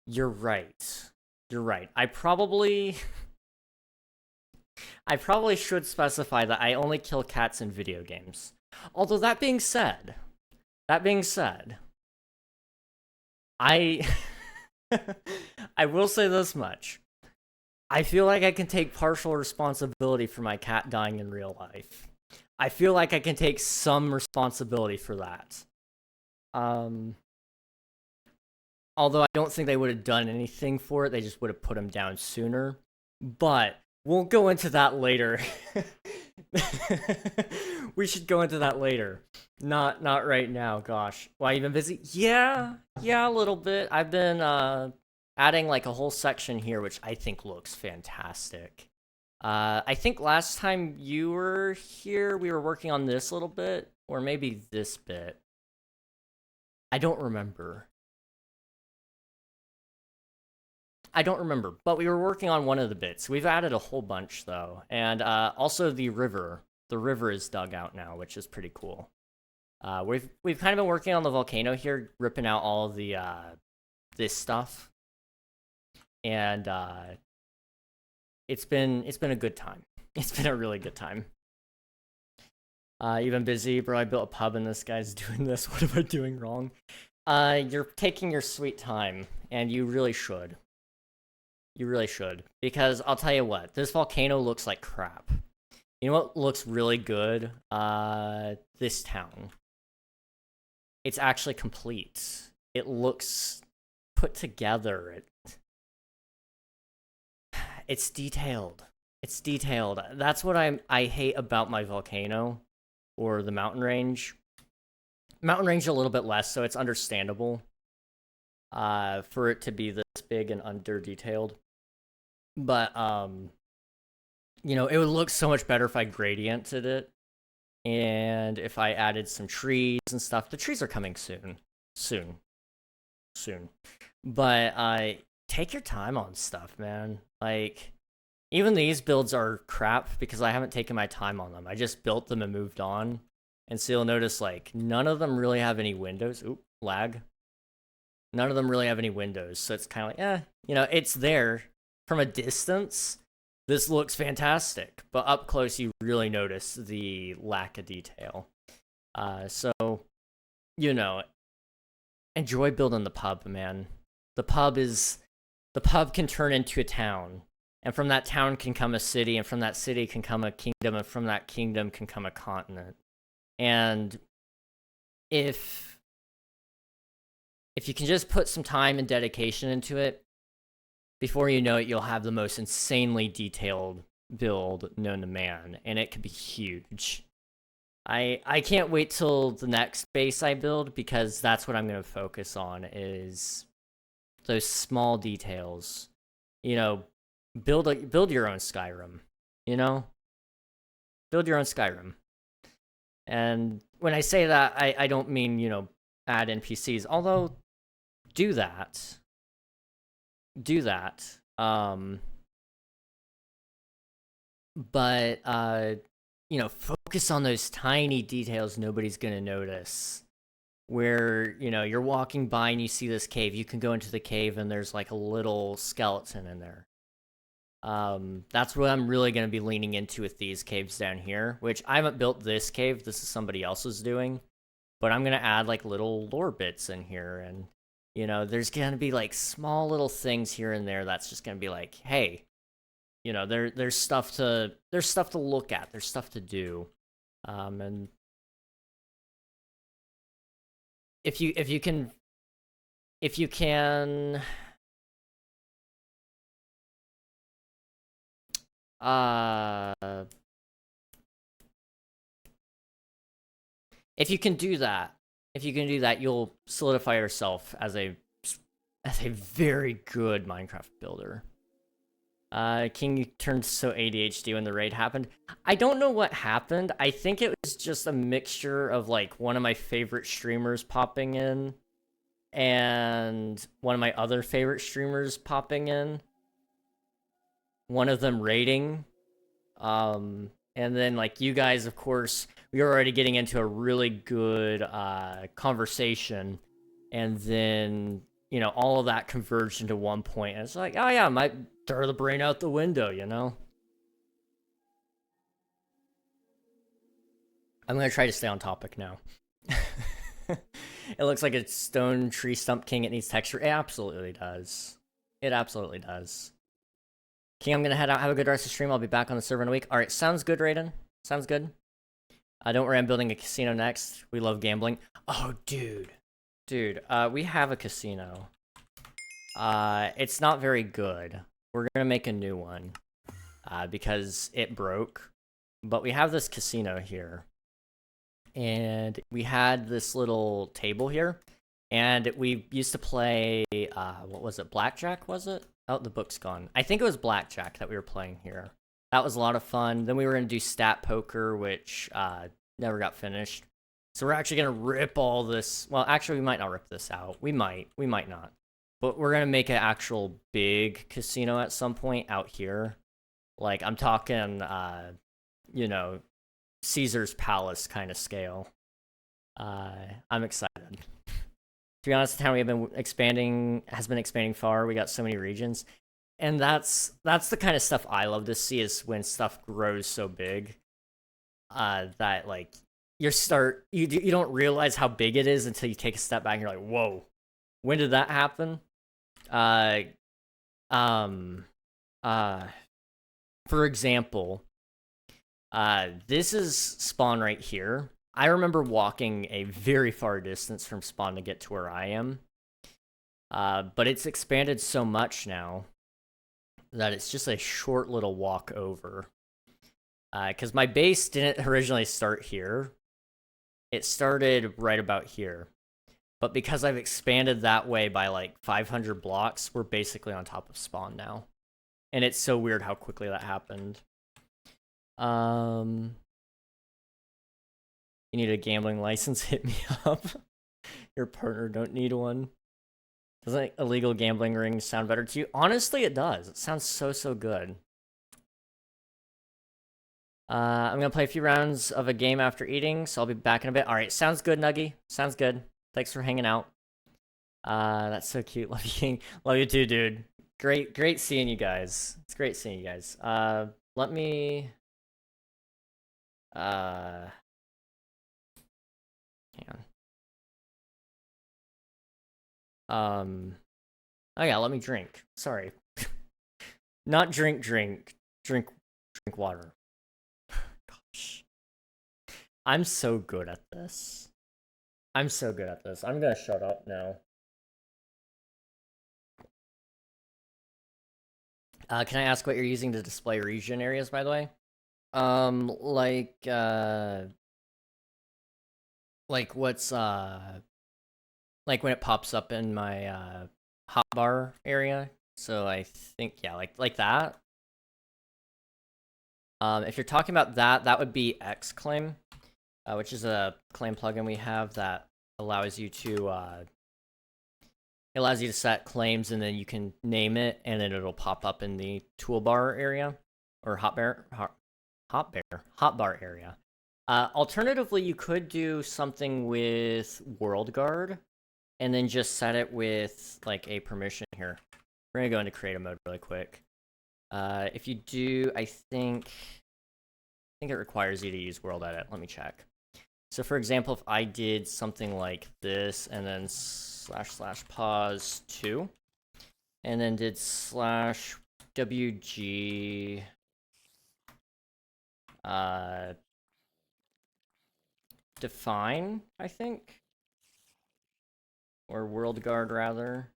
You're right. You're right. I probably should specify that I only kill cats in video games. Although that being said, I will say this much. I feel like I can take partial responsibility for my cat dying in real life. I feel like I can take some responsibility for that. Although I don't think they would have done anything for it, they just would have put him down sooner. But we'll go into that later. We should go into that later. Not right now, gosh. Why, you been busy? Yeah, a little bit. I've been adding like a whole section here, which I think looks fantastic. I think last time you were here, we were working on this little bit, or maybe this bit. I don't remember. I don't remember, but we were working on one of the bits. We've added a whole bunch though, and also the river. The river is dug out now, which is pretty cool. We've kind of been working on the volcano here, ripping out all the this stuff, and it's been a good time. It's been a really good time. You've been busy, bro. I built a pub and this guy's doing this. What am I doing wrong? You're taking your sweet time, and you really should. You really should. Because I'll tell you what, this volcano looks like crap. You know what looks really good? This town. It's actually complete. It looks put together. It's detailed. It's detailed. That's what I hate about my volcano. Or the mountain range. Mountain range a little bit less, so it's understandable for it to be this big and under-detailed. But, you know, it would look so much better if I gradiented it. And if I added some trees and stuff. The trees are coming soon. Soon. But, take your time on stuff, man. Like, even these builds are crap because I haven't taken my time on them. I just built them and moved on. And so you'll notice, like, none of them really have any windows. Oop, lag. None of them really have any windows. So it's kind of like, you know, it's there. From a distance, this looks fantastic. But up close, you really notice the lack of detail. So, you know, enjoy building the pub, man. The pub can turn into a town. And from that town can come a city, and from that city can come a kingdom, and from that kingdom can come a continent. And if you can just put some time and dedication into it, before you know it, you'll have the most insanely detailed build known to man, and it could be huge. I can't wait till the next base I build, because that's what I'm going to focus on, is those small details. You know, build your own Skyrim, you know? Build your own Skyrim. And when I say that, I don't mean, you know, add NPCs, although do that. Do that. But you know, focus on those tiny details nobody's gonna notice. Where, you know, you're walking by and you see this cave, you can go into the cave and there's like a little skeleton in there. That's what I'm really going to be leaning into with these caves down here, which I haven't built this cave. This is somebody else's doing, but I'm going to add like little lore bits in here. And, you know, there's going to be like small little things here and there. That's just going to be like, hey, you know, there's stuff to look at. There's stuff to do. And if you can if you can do that, you'll solidify yourself as a very good Minecraft builder. King, you turned so ADHD when the raid happened. I don't know what happened. I think it was just a mixture of like one of my favorite streamers popping in and one of my other favorite streamers popping in. One of them raiding. And then like you guys, of course, we were already getting into a really good conversation, and then, you know, all of that converged into one point, and it's like, oh yeah, I might throw the brain out the window, you know? I'm gonna try to stay on topic now. It looks like a stone tree stump king. It needs texture. It absolutely does. It absolutely does. King, I'm gonna head out. Have a good rest of the stream. I'll be back on the server in a week. Alright, sounds good, Raiden. Sounds good. Don't worry, I'm building a casino next. We love gambling. Oh, dude. Dude, we have a casino. It's not very good. We're gonna make a new one. Because it broke. But we have this casino here. And we had this little table here. And we used to play, what was it? Blackjack, was it? Oh, the book's gone. I think it was Blackjack that we were playing here. That was a lot of fun. Then we were going to do stat poker, which never got finished. So we're actually going to rip all this. Well, actually, we might not rip this out. We might not. but we're gonna make an actual big casino at some point out here. Like, I'm talking, you know, Caesar's Palace kind of scale. I'm excited. To be honest, the town we have been expanding has been expanding far. We got so many regions, and that's the kind of stuff I love to see, is when stuff grows so big, that like you don't realize how big it is until you take a step back and you're like, whoa, when did that happen? Um, for example, this is spawn right here. I remember walking a very far distance from spawn to get to where I am. But it's expanded so much now that it's just a short little walk over. Because my base didn't originally start here. It started right about here. But because I've expanded that way by like 500 blocks, we're basically on top of spawn now. And it's so weird how quickly that happened. You need a gambling license? Hit me up. Your partner don't need one. Doesn't illegal gambling ring sound better to you? Honestly, it does. It sounds so good. I'm gonna play a few rounds of a game after eating, so I'll be back in a bit. All right, sounds good, Nuggy. Sounds good. Thanks for hanging out. That's so cute. Love you, love you too, dude. Great seeing you guys. It's great seeing you guys. Let me. Hang on. Oh yeah, let me drink. Sorry. Not drink water. Gosh. I'm so good at this. I'm gonna shut up now. Can I ask what you're using to display region areas, by the way? Like what's, like when it pops up in my, hotbar area. So I think, yeah, like that. If you're talking about that, that would be Xclaim, which is a claim plugin we have that allows you to, it allows you to set claims, and then you can name it, and then it'll pop up in the toolbar area, or hotbar area. Alternatively, you could do something with World Guard, and then just set it with like a permission here. We're gonna go into creative mode really quick. If you do, I think it requires you to use world edit. Let me check. So for example, if I did something like this, and then // pause 2, and then did /wg define, I think, or world guard rather.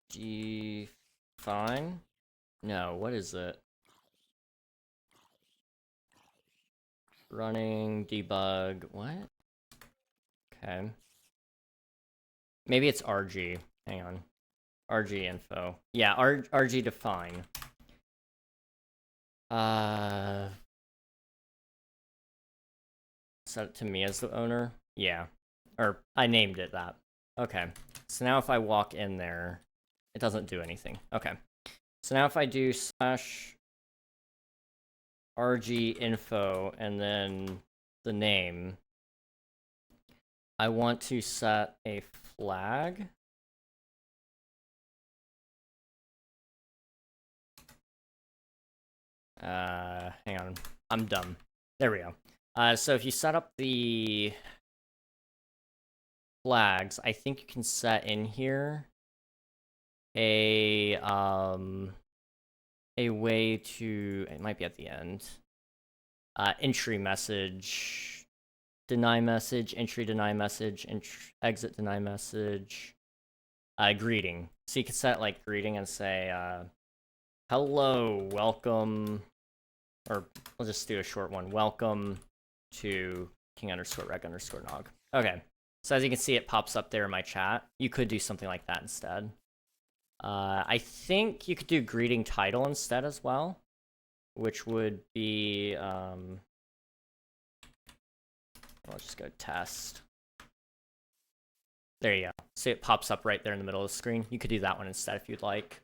Define. No, what is it? Running debug. What? Okay. Maybe it's RG. Hang on. RG info. Yeah, RG define. Set it to me as the owner. Yeah. Or I named it that. Okay. So now if I walk in there, it doesn't do anything. Okay. So now if I do /RG info and then the name, I want to set a flag. Hang on. I'm dumb. There we go. So if you set up the flags, I think you can set in here a way to, it might be at the end, entry message, deny message, entry deny message, exit deny message, greeting. So you can set like greeting and say, hello, welcome, or we'll just do a short one. Welcome to king_rec_nog. Okay. So as you can see, it pops up there in my chat. You could do something like that instead. I think you could do greeting title instead as well, which would be, I'll just go test. There you go. So it pops up right there in the middle of the screen. You could do that one instead if you'd like.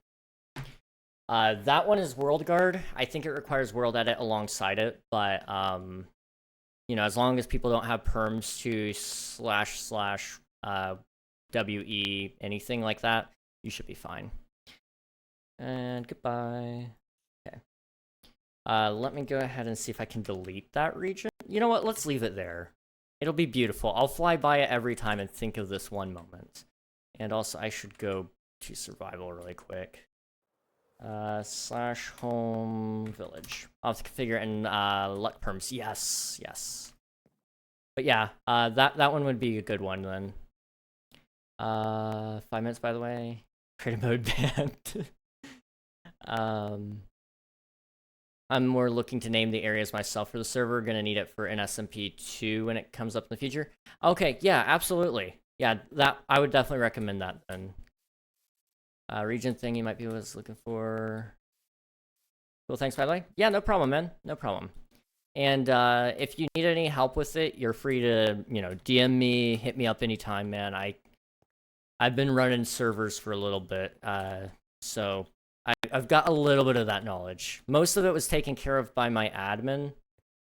That one is World Guard. I think it requires World Edit alongside it, but you know, as long as people don't have perms to / WE anything like that, you should be fine. And goodbye. Okay. Let me go ahead and see if I can delete that region. You know what? Let's leave it there. It'll be beautiful. I'll fly by it every time and think of this one moment. And also, I should go to survival really quick. / home village. I'll have to configure it in luck perms. Yes, yes. But yeah, that one would be a good one then. 5 minutes, by the way. Creative mode banned. I'm more looking to name the areas myself for the server. Gonna need it for an SMP2 when it comes up in the future. Okay, yeah, absolutely. Yeah, that I would definitely recommend that then. Region thing you might be was looking for. Cool, thanks by the way. Yeah, no problem, man. No problem. And if you need any help with it, you're free to, you know, DM me, hit me up anytime, man. I've been running servers for a little bit, so I've got a little bit of that knowledge. Most of it was taken care of by my admin,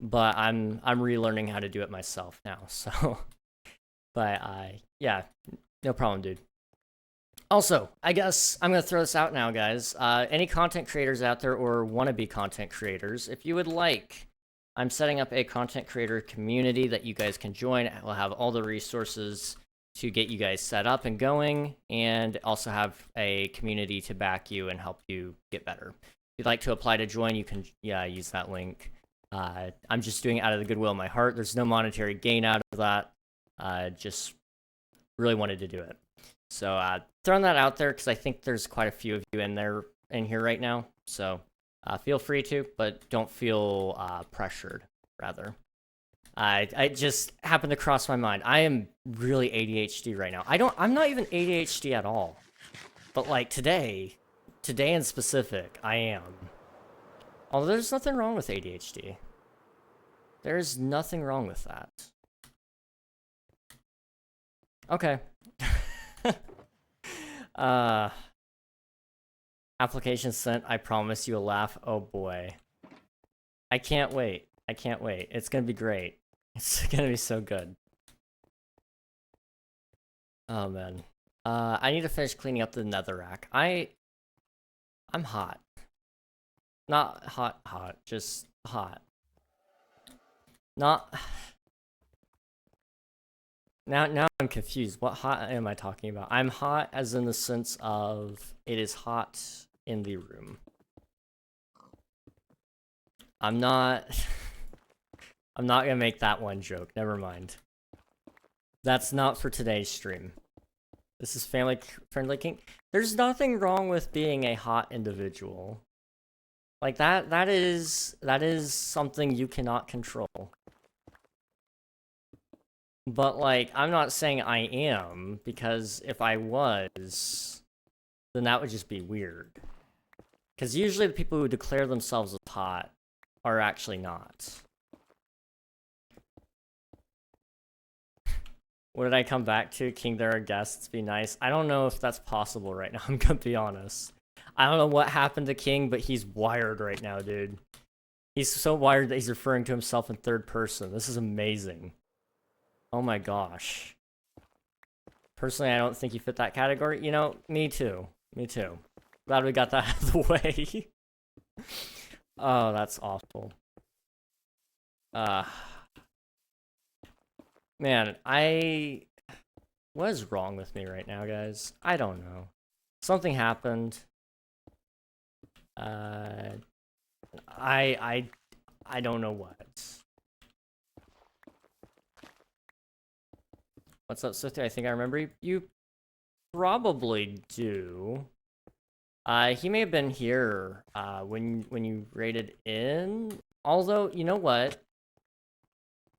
but I'm relearning how to do it myself now. So, but yeah, no problem, dude. Also, I guess I'm gonna throw this out now, guys. Any content creators out there or wannabe content creators, if you would like, I'm setting up a content creator community that you guys can join. We'll have all the resources to get you guys set up and going, and also have a community to back you and help you get better. If you'd like to apply to join, you can use that link. I'm just doing it out of the goodwill of my heart. There's no monetary gain out of that. Just really wanted to do it. So throwing that out there because I think there's quite a few of you in here right now. So feel free to, but don't feel pressured, rather. I just happened to cross my mind. I am really ADHD right now. I'm not even ADHD at all. But like today in specific, I am. Although there's nothing wrong with ADHD. There's nothing wrong with that. Okay. Application sent. I promise you a laugh. Oh boy. I can't wait. I can't wait. It's gonna be great. It's gonna be so good. Oh man. I need to finish cleaning up the netherrack. I'm hot. Not hot, just hot. Not Now I'm confused. What hot am I talking about? I'm hot as in the sense of it is hot in the room. I'm not gonna make that one joke. Never mind. That's not for today's stream. This is family friendly king. There's nothing wrong with being a hot individual. Like that is something you cannot control. But like, I'm not saying I am, because if I was, then that would just be weird. Because usually the people who declare themselves as hot are actually not. What did I come back to? King, there are guests, be nice. I don't know if that's possible right now, I'm gonna be honest. I don't know what happened to King, but he's wired right now, dude. He's so wired that he's referring to himself in third person. This is amazing. Oh my gosh. Personally, I don't think you fit that category. You know, me too. Me too. Glad we got that out of the way. Oh, that's awful. Man, what is wrong with me right now, guys? I don't know. Something happened. I don't know what. What's up, Sister? I think I remember you. You probably do. He may have been here when you raided in. Although, you know what?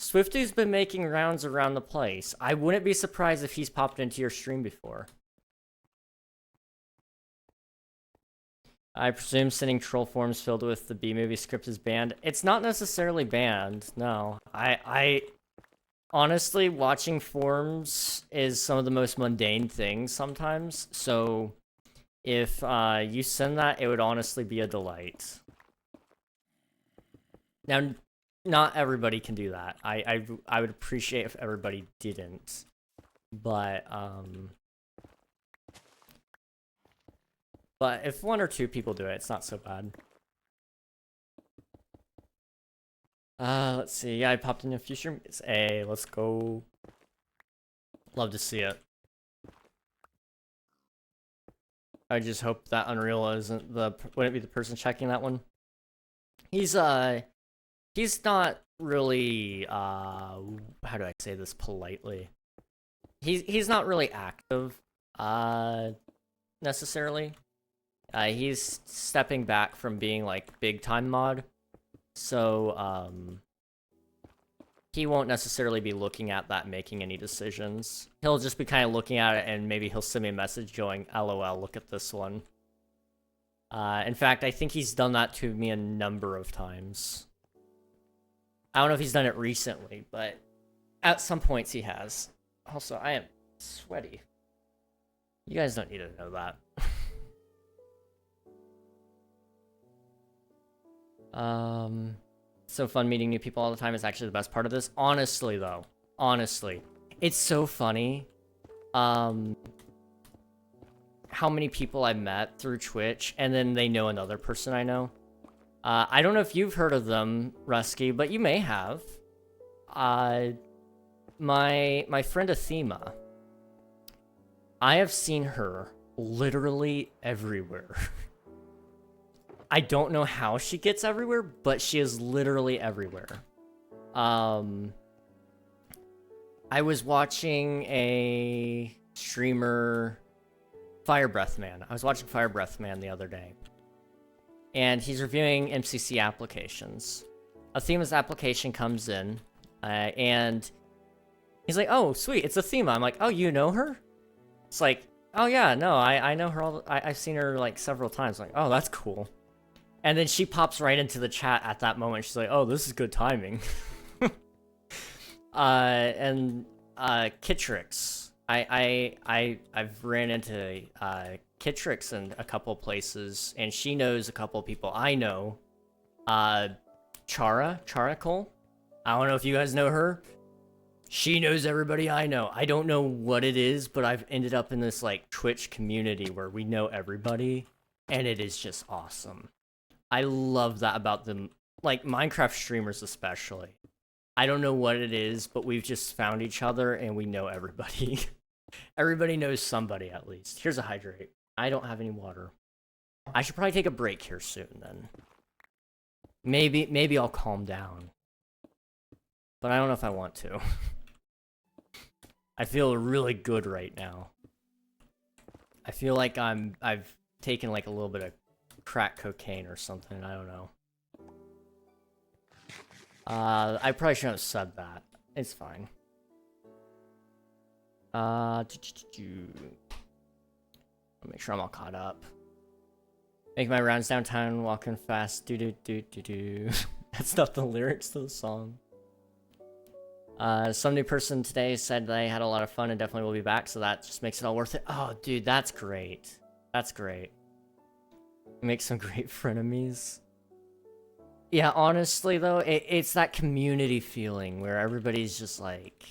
Swifty's been making rounds around the place. I wouldn't be surprised if he's popped into your stream before. I presume sending troll forms filled with the B-movie script is banned. It's not necessarily banned, no. honestly, watching forums is some of the most mundane things sometimes. So if you send that, it would honestly be a delight. Now, not everybody can do that. I would appreciate if everybody didn't. But if one or two people do it, it's not so bad. Let's see. Yeah, I popped in a few streams. Hey, let's go. Love to see it. I just hope that Unreal isn't wouldn't be the person checking that one. He's not really how do I say this politely? He's not really active necessarily. He's stepping back from being like big time mod. So he won't necessarily be looking at that making any decisions. He'll just be kind of looking at it and maybe he'll send me a message going, LOL, look at this one. In fact, I think he's done that to me a number of times. I don't know if he's done it recently, but at some points he has. Also, I am sweaty. You guys don't need to know that. So fun meeting new people all the time is actually the best part of this. Honestly, though. Honestly. It's so funny. How many people I met through Twitch, and then they know another person I know. I don't know if you've heard of them, Rusky, but you may have. My friend Athema. I have seen her literally everywhere. I don't know how she gets everywhere, but she is literally everywhere. I was watching a streamer, Firebreathman. I was watching Firebreathman the other day. And he's reviewing MCC applications. Athema's application comes in, and he's like, oh, sweet, it's Athema. I'm like, oh, you know her? It's like, oh yeah, no, I know her I've seen her like several times. Like, oh, that's cool. And then she pops right into the chat at that moment. She's like, oh, this is good timing. And Kitrix. I've ran into Kitrix in a couple places, and she knows a couple people I know. Chara Cole. I don't know if you guys know her. She knows everybody I know. I don't know what it is, but I've ended up in this like Twitch community where we know everybody, and it is just awesome. I love that about them, like Minecraft streamers especially. I don't know what it is, but we've just found each other and we know everybody. Everybody knows somebody at least. Here's a hydrate. I don't have any water. I should probably take a break here soon then. Maybe I'll calm down. But I don't know if I want to. I feel really good right now. I feel like I've taken like a little bit of crack cocaine or something, I don't know. I probably shouldn't have said that. It's fine. I'll make sure I'm all caught up. Make my rounds downtown, walking fast, do. That's not the lyrics to the song. Some new person today said they had a lot of fun and definitely will be back, so that just makes it all worth it. Oh, dude, that's great. That's great. Make some great frenemies. Yeah, honestly, though, it's that community feeling where everybody's just like...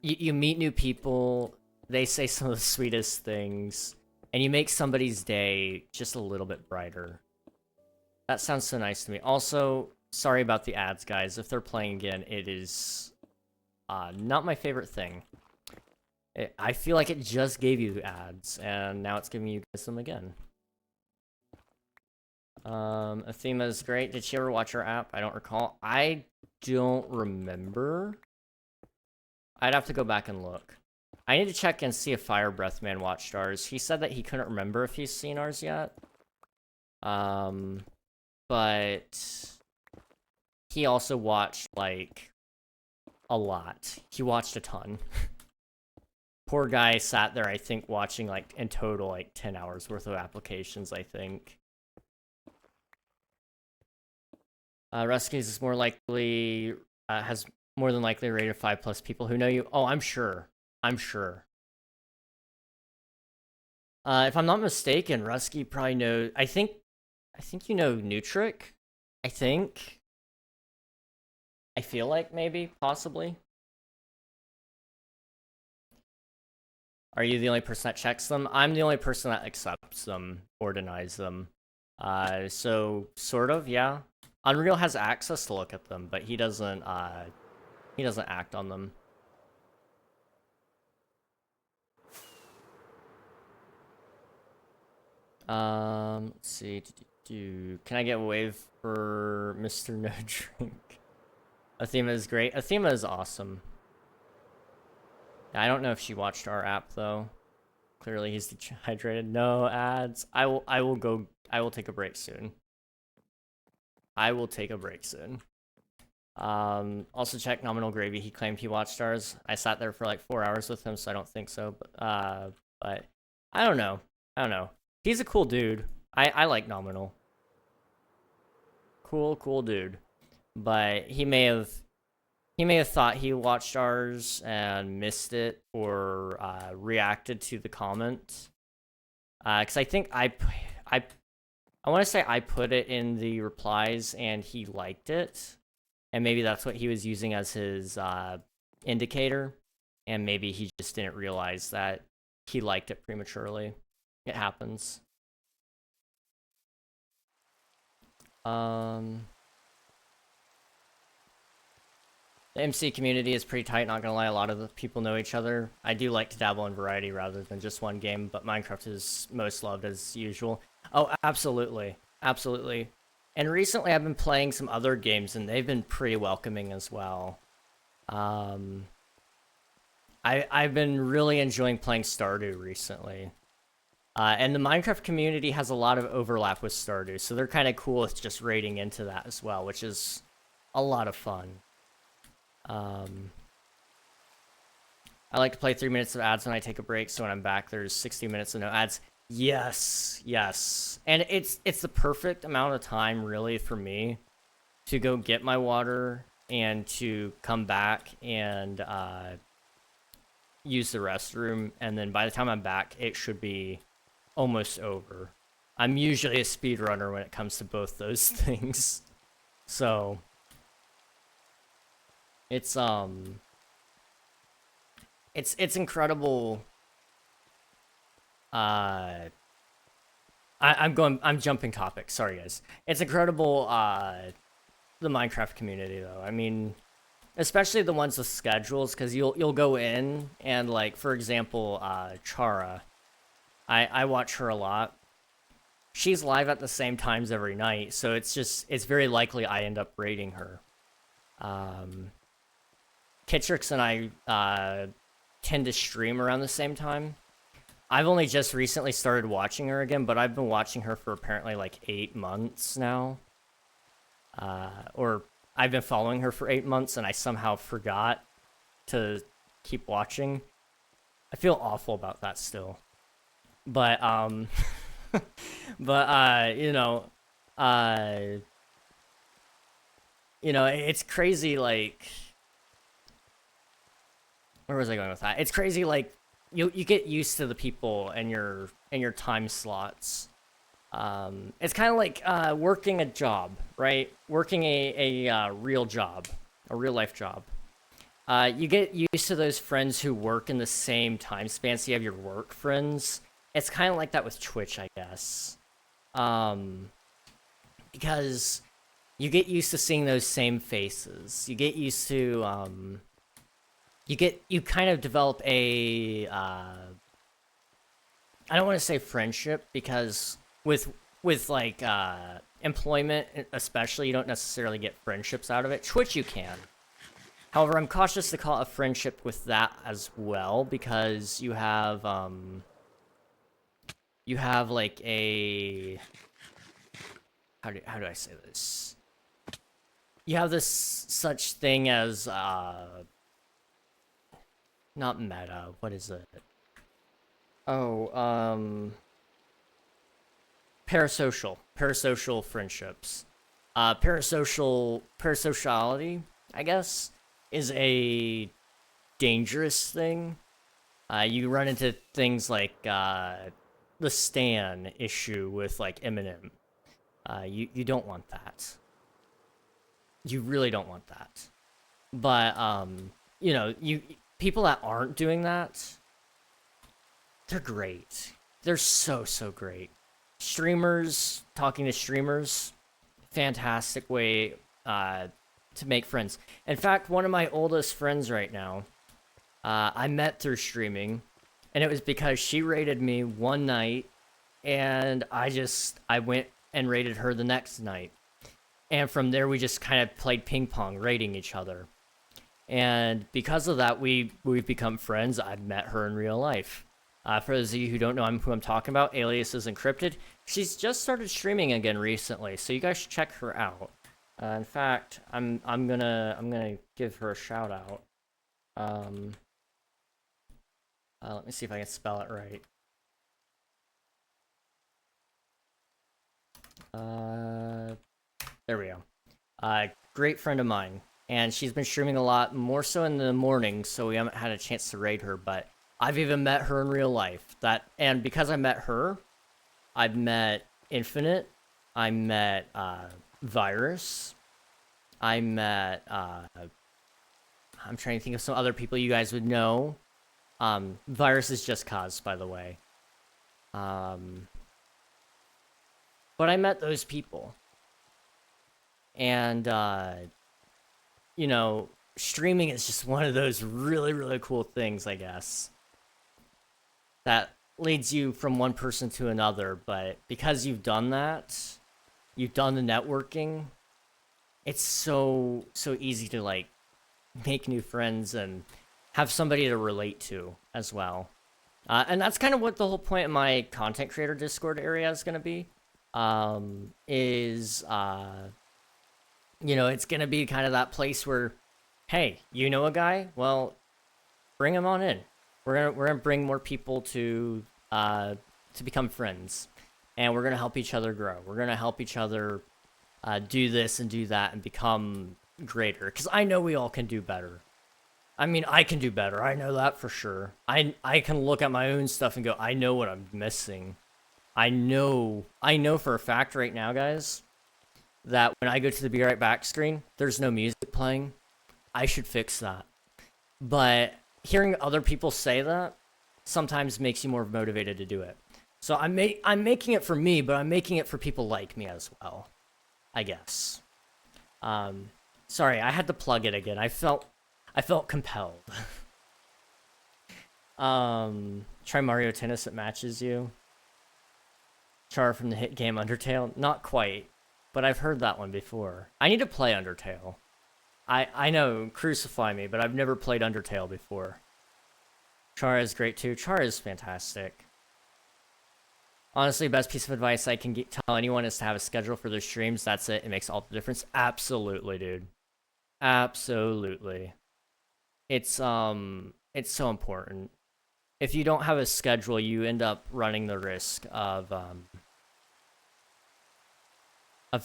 You meet new people, they say some of the sweetest things, and you make somebody's day just a little bit brighter. That sounds so nice to me. Also, sorry about the ads, guys. If they're playing again, it is not my favorite thing. I feel like it just gave you ads, and now it's giving you guys them again. Athema is great. Did she ever watch her app? I don't recall. I don't remember. I'd have to go back and look. I need to check and see if Firebreathman watched ours. He said that he couldn't remember if he's seen ours yet. But he also watched, like, a lot. He watched a ton. Poor guy sat there, I think, watching, like, in total, like, 10 hours worth of applications, I think. Ruskies is more likely has more than likely a rate of 5+ people who know you. Oh, I'm sure. I'm sure. If I'm not mistaken, Rusky probably knows. I think you know Nutric. I think. I feel like maybe, possibly. Are you the only person that checks them? I'm the only person that accepts them or denies them. So sort of, yeah. Unreal has access to look at them, but he doesn't act on them. Let's see. Can I get a wave for Mr. No Drink? Athema is great. Athema is awesome. I don't know if she watched our app though. Clearly he's dehydrated. No ads. I will take a break soon. I will take a break soon. Also check Nominal Gravy. He claimed he watched ours. I sat there for like 4 hours with him, so I don't think so. But I don't know. He's a cool dude. I like Nominal. Cool dude. But he may have thought he watched ours and missed it or reacted to the comment. Because I think I want to say I put it in the replies and he liked it. And maybe that's what he was using as his indicator. And maybe he just didn't realize that he liked it prematurely. It happens. The MC community is pretty tight, not gonna lie. A lot of the people know each other. I do like to dabble in variety rather than just one game, but Minecraft is most loved as usual. Oh, absolutely. Absolutely. And recently I've been playing some other games, and they've been pretty welcoming as well. I've been really enjoying playing Stardew recently. And the Minecraft community has a lot of overlap with Stardew, so they're kind of cool with just raiding into that as well, which is a lot of fun. I like to play 3 minutes of ads when I take a break, so when I'm back, there's 60 minutes of no ads. Yes. And it's the perfect amount of time, really, for me to go get my water and to come back and use the restroom, and then by the time I'm back, it should be almost over. I'm usually a speedrunner when it comes to both those things. So it's incredible. I'm jumping topics. Sorry, guys. It's incredible, the Minecraft community, though. I mean, especially the ones with schedules, because you'll go in and, like, for example, Chara. I watch her a lot. She's live at the same times every night, so it's very likely I end up raiding her. Kitrix and I tend to stream around the same time. I've only just recently started watching her again, but I've been watching her for apparently like 8 months now. Or I've been following her for 8 months, and I somehow forgot to keep watching. I feel awful about that still. But, it's crazy, like, where was I going with that? It's crazy, like, you get used to the people and your time slots. It's kind of like working a job, right? Working a real job, a real life job. You get used to those friends who work in the same time span, so you have your work friends. It's kind of like that with Twitch, I guess. Because you get used to seeing those same faces. You get used to, you kind of develop a, I don't want to say friendship, because with like, employment, especially, you don't necessarily get friendships out of it. Twitch, you can. However, I'm cautious to call it a friendship with that as well, because you have like a, how do I say this? You have this such thing as, not meta, what is it? Oh, parasocial friendships. Parasociality I guess, is a dangerous thing. You run into things like the Stan issue with like Eminem. You don't want that. You really don't want that. But you people that aren't doing that, they're great. They're so great. Streamers, talking to streamers, fantastic way to make friends. In fact, one of my oldest friends right now, I met through streaming, and it was because she raided me one night, and I went and raided her the next night, and from there we just kind of played ping pong, raiding each other, and because of that, we've become friends. I've met her in real life. For those of you who don't know who I'm talking about, Alias is Encrypted. She's just started streaming again recently, so you guys should check her out. In fact, I'm gonna give her a shout out. Let me see if I can spell it right. There we go. Great friend of mine, and she's been streaming a lot, more so in the morning, so we haven't had a chance to raid her, but I've even met her in real life. And because I met her, I've met Infinite, I met Virus, I met I'm trying to think of some other people you guys would know. Virus is just cause, by the way. But I met those people. And streaming is just one of those really cool things, I guess, that leads you from one person to another. But because you've done that, you've done the networking, it's so easy to like make new friends and have somebody to relate to as well. And that's kind of what the whole point of my content creator Discord area is going to be. It's going to be kind of that place where, hey, you know a guy? Well, bring him on in. We're gonna bring more people to become friends, and we're gonna help each other grow. We're gonna help each other do this and do that and become greater. Because I know we all can do better. I mean, I can do better. I know that for sure. I can look at my own stuff and go, I know what I'm missing. I know for a fact right now, guys, that when I go to the Be Right Back screen, there's no music playing. I should fix that. But hearing other people say that sometimes makes you more motivated to do it. So I'm making it for me, but I'm making it for people like me as well, I guess. Sorry, I had to plug it again. I felt compelled. Try Mario Tennis, it matches you. Char from the hit game Undertale? Not quite, but I've heard that one before. I need to play Undertale. I know, crucify me, but I've never played Undertale before. Char is great too. Char is fantastic. Honestly, best piece of advice I can tell anyone is to have a schedule for their streams. That's it. It makes all the difference. Absolutely, dude. Absolutely. It's so important. If you don't have a schedule, you end up running the risk of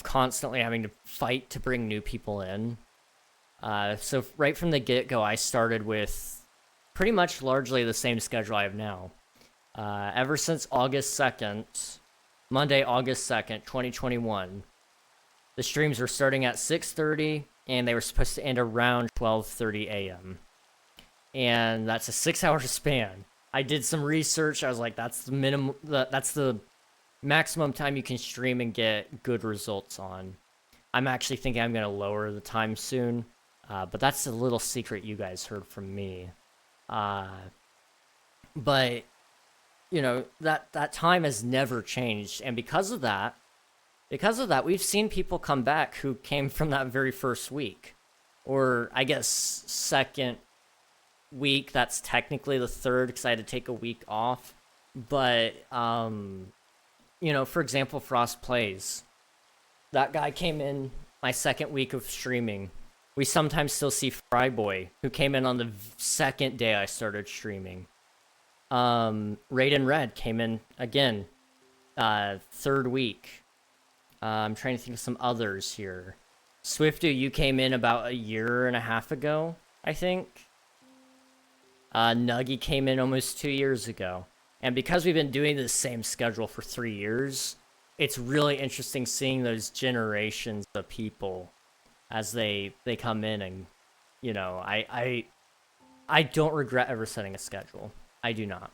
constantly having to fight to bring new people in. So right from the get-go, I started with pretty much largely the same schedule I have now. Ever since August 2nd, Monday, August 2nd, 2021, the streams were starting at 6:30, and they were supposed to end around 12:30 a.m. And that's a 6-hour span. I did some research. I was like, that's the minimum. That's the maximum time you can stream and get good results on. I'm actually thinking I'm going to lower the time soon, but that's a little secret you guys heard from me. But that time has never changed, and because of that, we've seen people come back who came from that very first week, or I guess second week. That's technically the third because I had to take a week off. But for example, Frost Plays. That guy came in my second week of streaming. We sometimes still see Fryboy, who came in on the second day I started streaming. Raiden Red came in again, third week. I'm trying to think of some others here. Swifty, you came in about a year and a half ago, I think. Nuggy came in almost 2 years ago. And because we've been doing the same schedule for 3 years, it's really interesting seeing those generations of people as they come in. And, you know, I don't regret ever setting a schedule. I do not.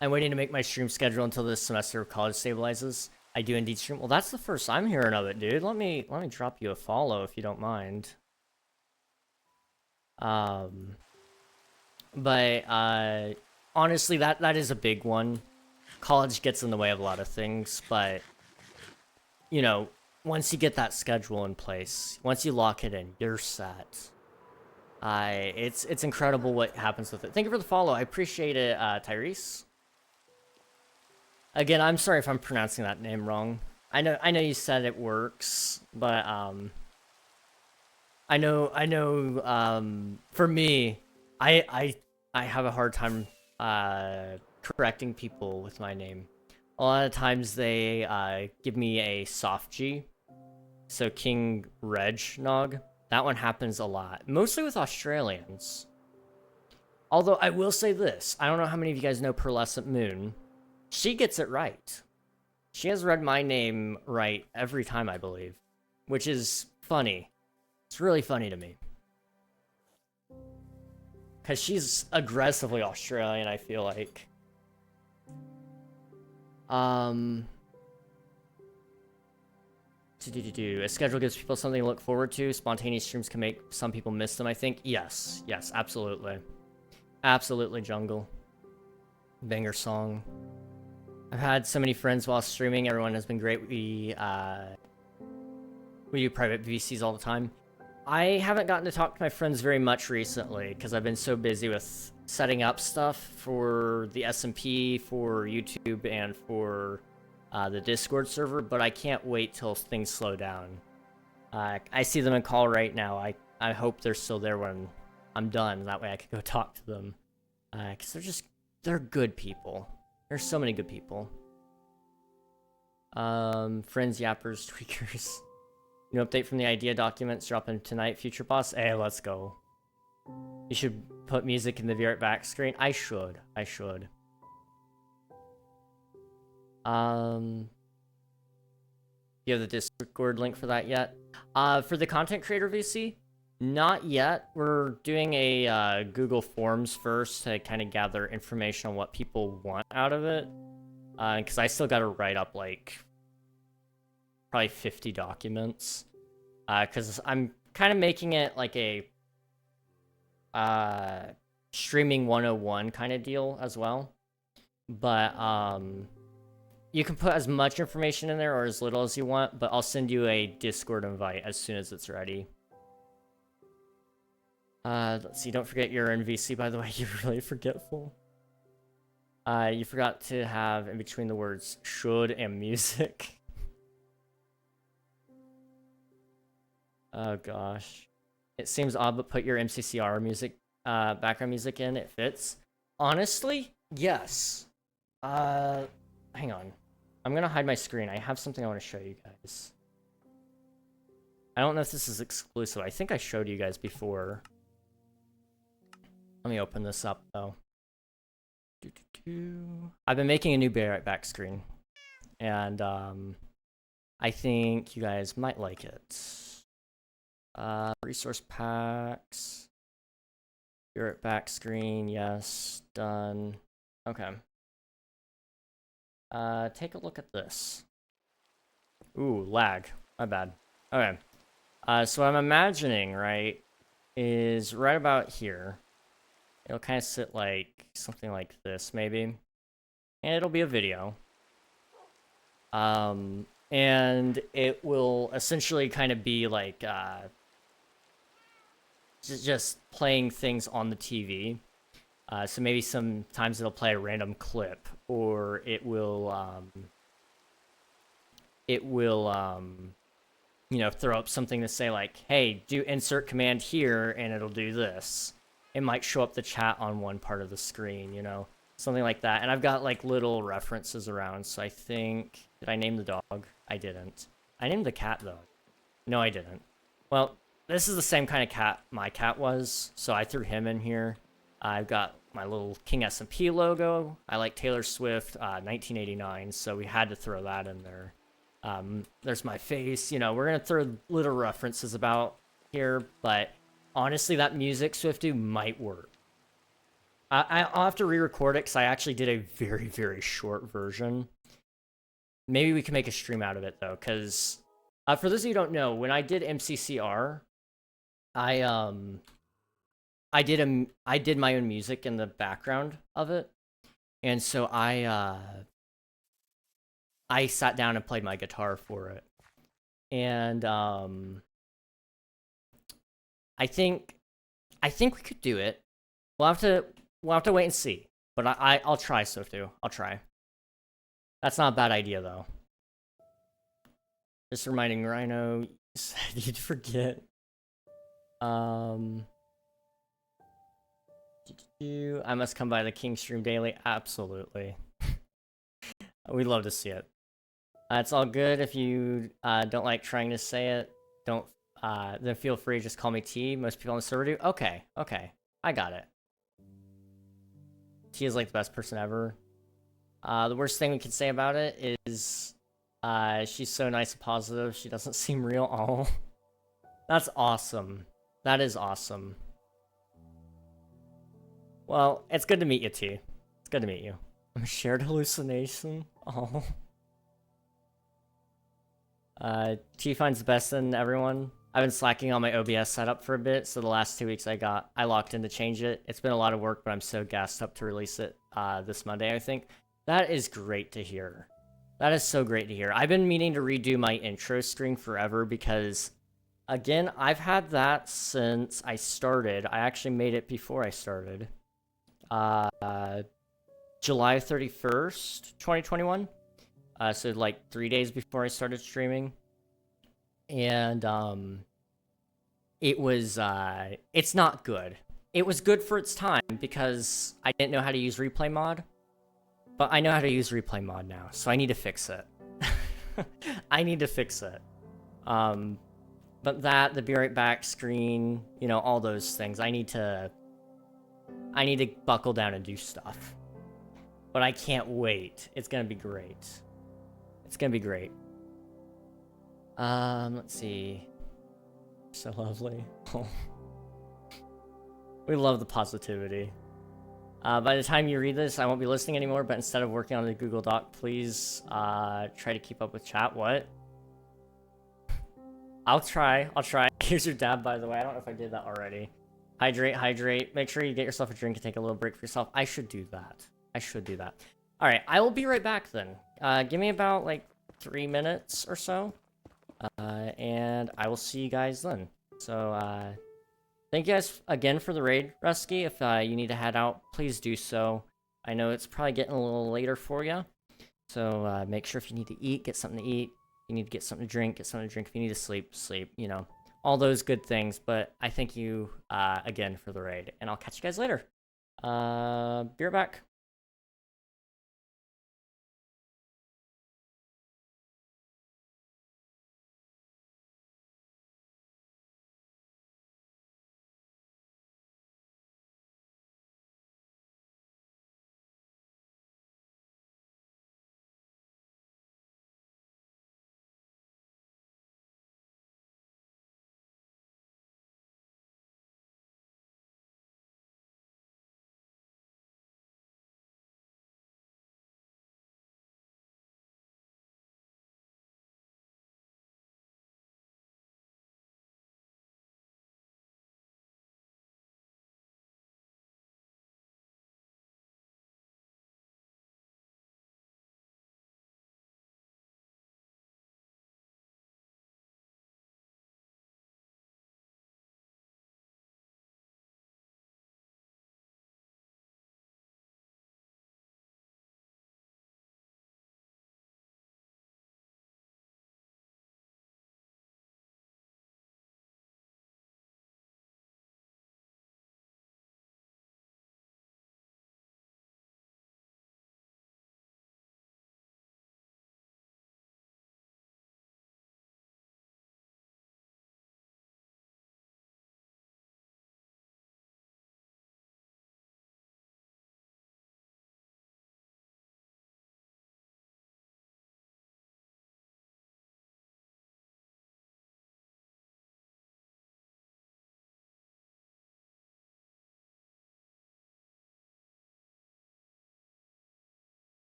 I'm waiting to make my stream schedule until this semester of college stabilizes. I do indeed stream. Well, that's the first I'm hearing of it, dude. Let me drop you a follow if you don't mind. But honestly, that is a big one. College gets in the way of a lot of things, but you know, once you get that schedule in place, once you lock it in, you're set. It's incredible what happens with it. Thank you for the follow. I appreciate it, Tyrese. Again, I'm sorry if I'm pronouncing that name wrong. I know you said it works, but I know for me, I have a hard time correcting people with my name. A lot of times they give me a soft G. So King Reg Nog. That one happens a lot. Mostly with Australians. Although I will say this. I don't know how many of you guys know Pearlescent Moon. She gets it right. She has read my name right every time, I believe. Which is funny. It's really funny to me. Because she's aggressively Australian, I feel like. A schedule gives people something to look forward to. Spontaneous streams can make some people miss them, I think. Yes, absolutely. Absolutely, Jungle. Banger song. I've had so many friends while streaming. Everyone has been great. We do private VCs all the time. I haven't gotten to talk to my friends very much recently because I've been so busy with setting up stuff for the SMP, for YouTube, and for the Discord server, but I can't wait till things slow down. I see them in call right now. I hope they're still there when I'm done. That way I can go talk to them. Because they're good people. There's so many good people. Friends, yappers, tweakers. New update from the idea documents dropping tonight. Future boss. Hey, let's go. You should put music in the VR back screen. I should. You have the Discord link for that yet? For the content creator VC? Not yet. We're doing a Google Forms first to kind of gather information on what people want out of it. Because I still got to write up like probably 50 documents. Because I'm kind of making it like a streaming 101 kind of deal as well. But you can put as much information in there or as little as you want, but I'll send you a Discord invite as soon as it's ready. Let's see, don't forget you're in VC, by the way. You're really forgetful. You forgot to have in between the words should and music. Oh gosh. It seems odd, but put your MCCR music, background music in, it fits. Honestly, yes. Hang on. I'm gonna hide my screen. I have something I want to show you guys. I don't know if this is exclusive. I think I showed you guys before. Let me open this up, though. I've been making a new back screen. And, I think you guys might like it. Resource packs. Spirit back screen, yes. Done. Okay. Take a look at this. Ooh, lag. My bad. Okay. So what I'm imagining, right, is right about here. It'll kind of sit like something like this, maybe. And it'll be a video. And it will essentially kind of be like, just playing things on the TV. So maybe sometimes it'll play a random clip, or it will, you know, throw up something to say like, hey, do insert command here, and it'll do this. It might show up the chat on one part of the screen, you know, something like that. And I've got like little references around, so I think, did I name the dog? I didn't. I named the cat though. No, I didn't. Well, this is the same kind of cat my cat was, so I threw him in here. I've got my little King SMP logo. I like Taylor Swift, 1989, so we had to throw that in there. There's my face. You know, we're going to throw little references about here, but honestly, that music Swifty might work. I'll have to re-record it because I actually did a very, very short version. Maybe we can make a stream out of it, though, because for those of you who don't know, when I did MCCR, I did my own music in the background of it, and so I sat down and played my guitar for it, and I think we could do it. We'll have to wait and see, but I'll try, Swiftu. I'll try. That's not a bad idea though. Just reminding Rhino, you said you'd forget. I must come by the King stream daily. Absolutely. We'd love to see it. It's all good. If you don't like trying to say it, don't then feel free to just call me T. Most people on the server do. Okay, I got it. T is like the best person ever. The worst thing we can say about it is she's so nice and positive. She doesn't seem real. Oh, that's awesome. That is awesome. Well, it's good to meet you, T. It's good to meet you. I'm a shared hallucination. Oh. T finds the best in everyone. I've been slacking on my OBS setup for a bit, so the last 2 weeks I locked in to change it. It's been a lot of work, but I'm so gassed up to release it this Monday, I think. That is great to hear. That is so great to hear. I've been meaning to redo my intro string forever because, again, I've had that since I started. I actually made it before I started. July 31st, 2021. So like 3 days before I started streaming. And it was it's not good. It was good for its time because I didn't know how to use replay mod. But I know how to use replay mod now, so I need to fix it. I need to fix it. But that, the be right back screen, you know, all those things, I need to buckle down and do stuff. But I can't wait. It's gonna be great. It's gonna be great. Let's see. So lovely. We love the positivity. By the time you read this, I won't be listening anymore, but instead of working on the Google Doc, please try to keep up with chat. What? I'll try. Here's your dab, by the way. I don't know if I did that already. Hydrate. Make sure you get yourself a drink and take a little break for yourself. I should do that. All right, I will be right back then. Give me about like 3 minutes or so, and I will see you guys then. So, thank you guys again for the raid, Rusky. If you need to head out, please do so. I know it's probably getting a little later for you, so make sure if you need to eat, get something to eat. If you need to get something to drink, get something to drink. If you need to sleep, sleep. You know, all those good things. But I thank you again for the raid, and I'll catch you guys later. Be right back.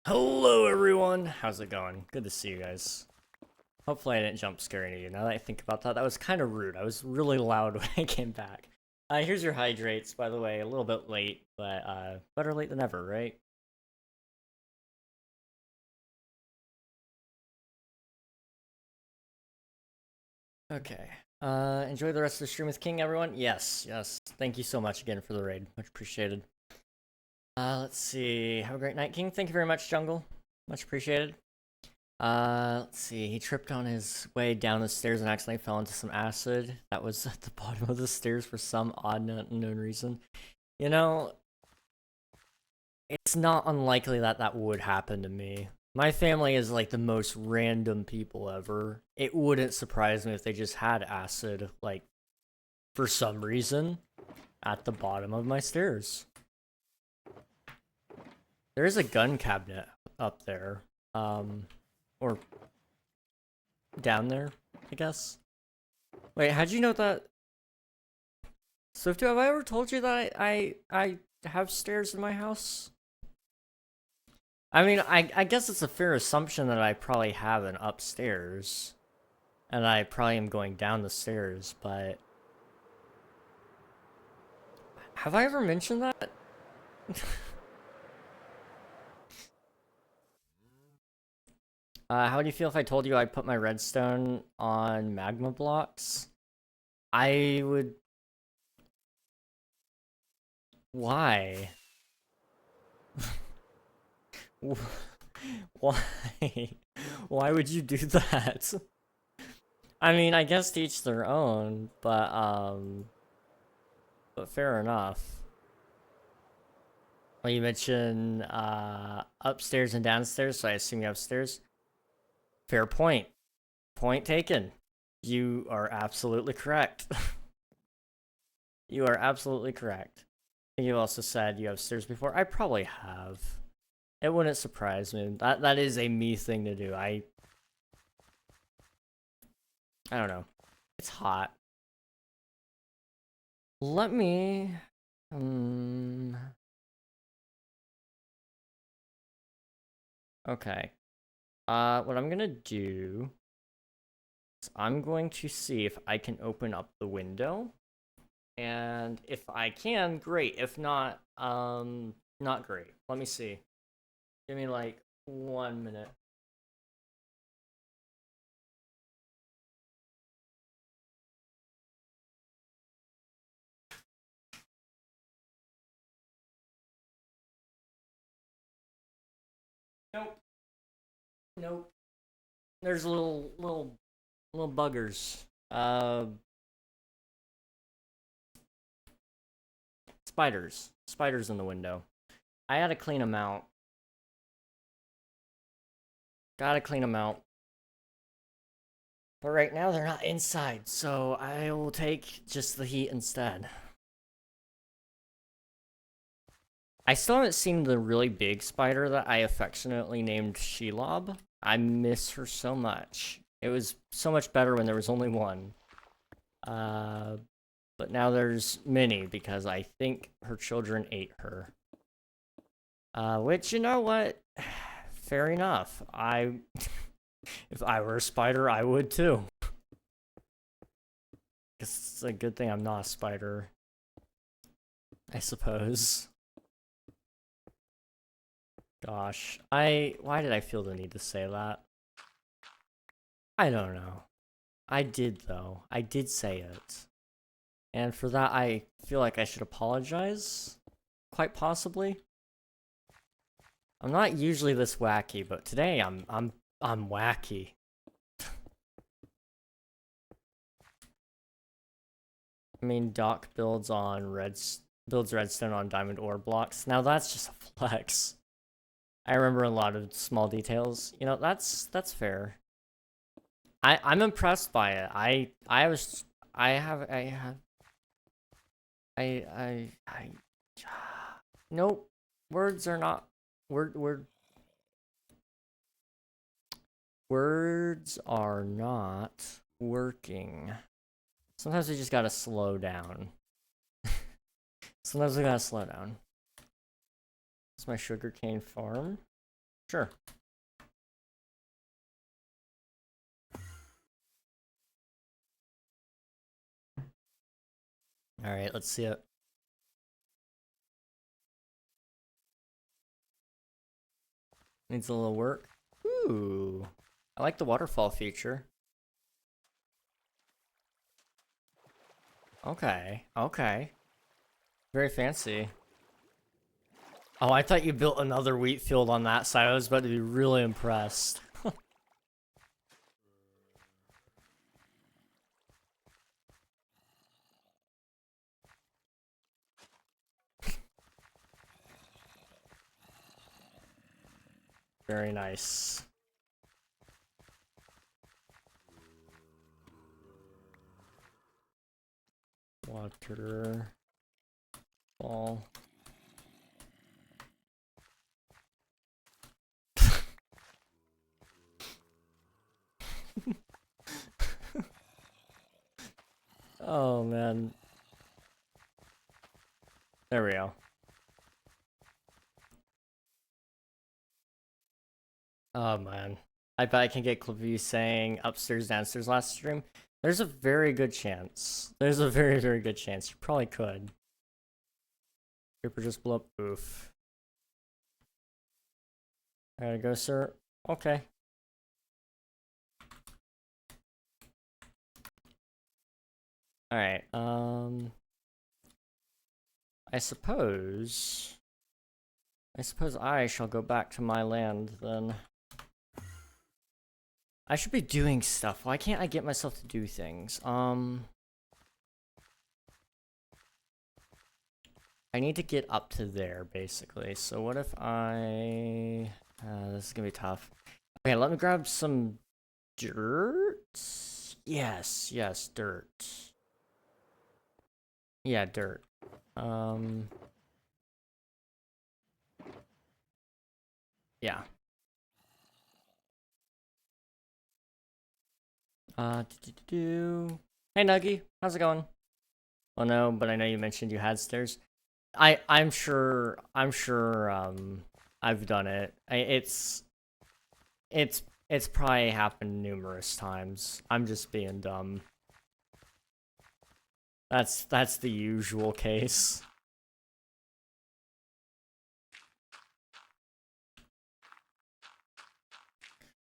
Hello everyone! How's it going? Good to see you guys. Hopefully I didn't jump scare any of you. Now that I think about that, that was kind of rude. I was really loud when I came back. Here's your hydrates, by the way. A little bit late, but better late than never, right? Okay. Enjoy the rest of the stream with King, everyone. Yes, yes. Thank you so much again for the raid. Much appreciated. Let's see. Have a great night, King. Thank you very much, Jungle. Much appreciated. Let's see. He tripped on his way down the stairs and accidentally fell into some acid that was at the bottom of the stairs for some odd unknown reason. You know, it's not unlikely that that would happen to me. My family is like the most random people ever. It wouldn't surprise me if they just had acid, like, for some reason, at the bottom of my stairs. There is a gun cabinet up there. Or down there, I guess. Wait, how'd you know that? Swifty, have I ever told you that I have stairs in my house? I mean, I guess it's a fair assumption that I probably have an upstairs. And I probably am going down the stairs, but... Have I ever mentioned that? How would you feel if I told you I put my redstone on magma blocks? I would... Why? Why? Why would you do that? I mean, I guess to each their own, but fair enough. Well, you mentioned, upstairs and downstairs, so I assume you have stairs. Fair point. Point taken. You are absolutely correct. You are absolutely correct. You also said you have stairs before. I probably have. It wouldn't surprise me. That is a me thing to do. I don't know. It's hot. Let me... Okay. What I'm gonna do is I'm going to see if I can open up the window. And if I can, great. If not, not great. Let me see. Give me like 1 minute. Nope. Nope. There's little buggers. Spiders. Spiders in the window. I gotta clean them out. Gotta clean them out. But right now they're not inside, so I will take just the heat instead. I still haven't seen the really big spider that I affectionately named Shelob. I miss her so much. It was so much better when there was only one. But now there's many because I think her children ate her. Which, you know what? Fair enough. If I were a spider, I would too. Guess it's a good thing I'm not a spider, I suppose. Gosh, why did I feel the need to say that? I don't know. I did though. I did say it. And for that I feel like I should apologize. Quite possibly. I'm not usually this wacky, but today I'm wacky. I mean, Doc builds redstone on diamond ore blocks. Now that's just a flex. I remember a lot of small details. You know, that's fair. I'm impressed by it. Nope. Words are not words are not working. Sometimes we just gotta slow down. Sometimes we gotta slow down. It's my sugarcane farm. Sure. Alright, let's see it. Needs a little work. Ooh. I like the waterfall feature. Okay, okay. Very fancy. Oh, I thought you built another wheat field on that side. I was about to be really impressed. Very nice. Water. Ball. Oh, man. There we go. Oh, man. I bet I can get clip of you saying upstairs, downstairs last stream. There's a very good chance. There's a very, very good chance. You probably could. Creeper just blew up. Oof. I gotta go, sir. Okay. Alright, I suppose I shall go back to my land, then. I should be doing stuff. Why can't I get myself to do things? I need to get up to there, basically. So what if I... this is gonna be tough. Okay, let me grab some dirt. Yes, yes, dirt. Yeah, dirt. Yeah. Hey, Nuggy, how's it going? Oh no, but I know you mentioned you had stairs. I'm sure, I've done it. It's probably happened numerous times. I'm just being dumb. That's the usual case.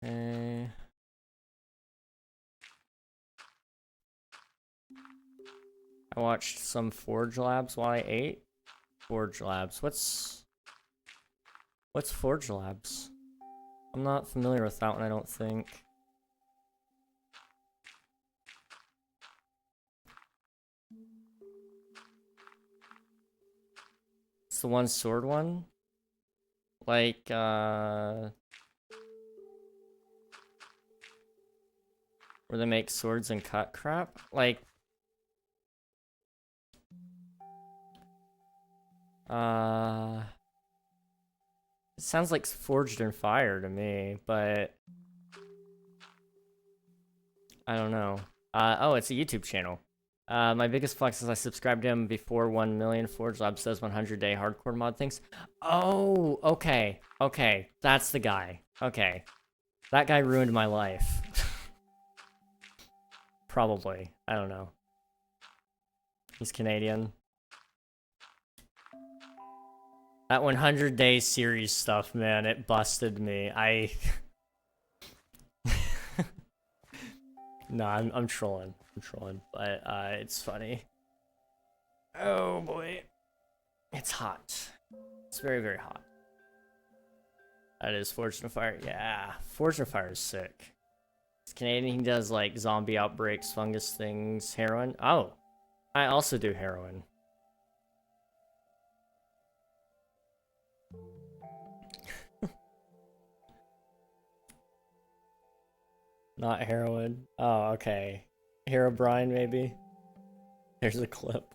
Okay. I watched some Forge Labs while I ate. Forge Labs. What's Forge Labs? I'm not familiar with that one, I don't think. It's the one sword one? Like, where they make swords and cut crap? Like, it sounds like Forged in Fire to me, but I don't know. Oh, it's a YouTube channel. My biggest flex is I subscribed to him before 1 million. Forge Lab says 100-day hardcore mod things. Oh, okay. Okay, that's the guy. Okay. That guy ruined my life. Probably. I don't know. He's Canadian. That 100-day series stuff, man, it busted me. No, I'm trolling. I'm trolling, but it's funny. Oh boy. It's hot. It's very, very hot. That is Fortune of Fire. Yeah, Fortune of Fire is sick. It's Canadian. He does like zombie outbreaks, fungus things, heroin. Oh, I also do heroin. Not heroin. Oh, okay. Herobrine, maybe? There's a clip.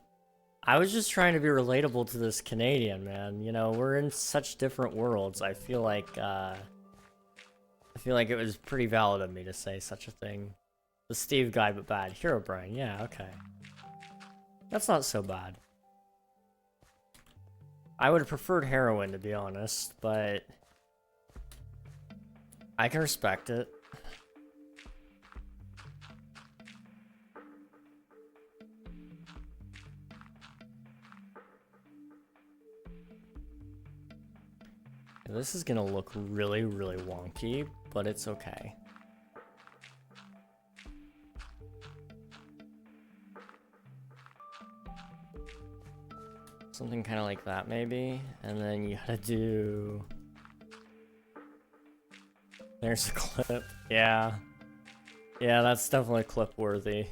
I was just trying to be relatable to this Canadian, man. You know, we're in such different worlds. I feel like it was pretty valid of me to say such a thing. The Steve guy, but bad. Herobrine, yeah, okay. That's not so bad. I would have preferred heroin, to be honest, but... I can respect it. This is gonna look really, really wonky, but it's okay. Something kind of like that, maybe. And then you gotta do... There's a clip. Yeah. Yeah, that's definitely clip worthy.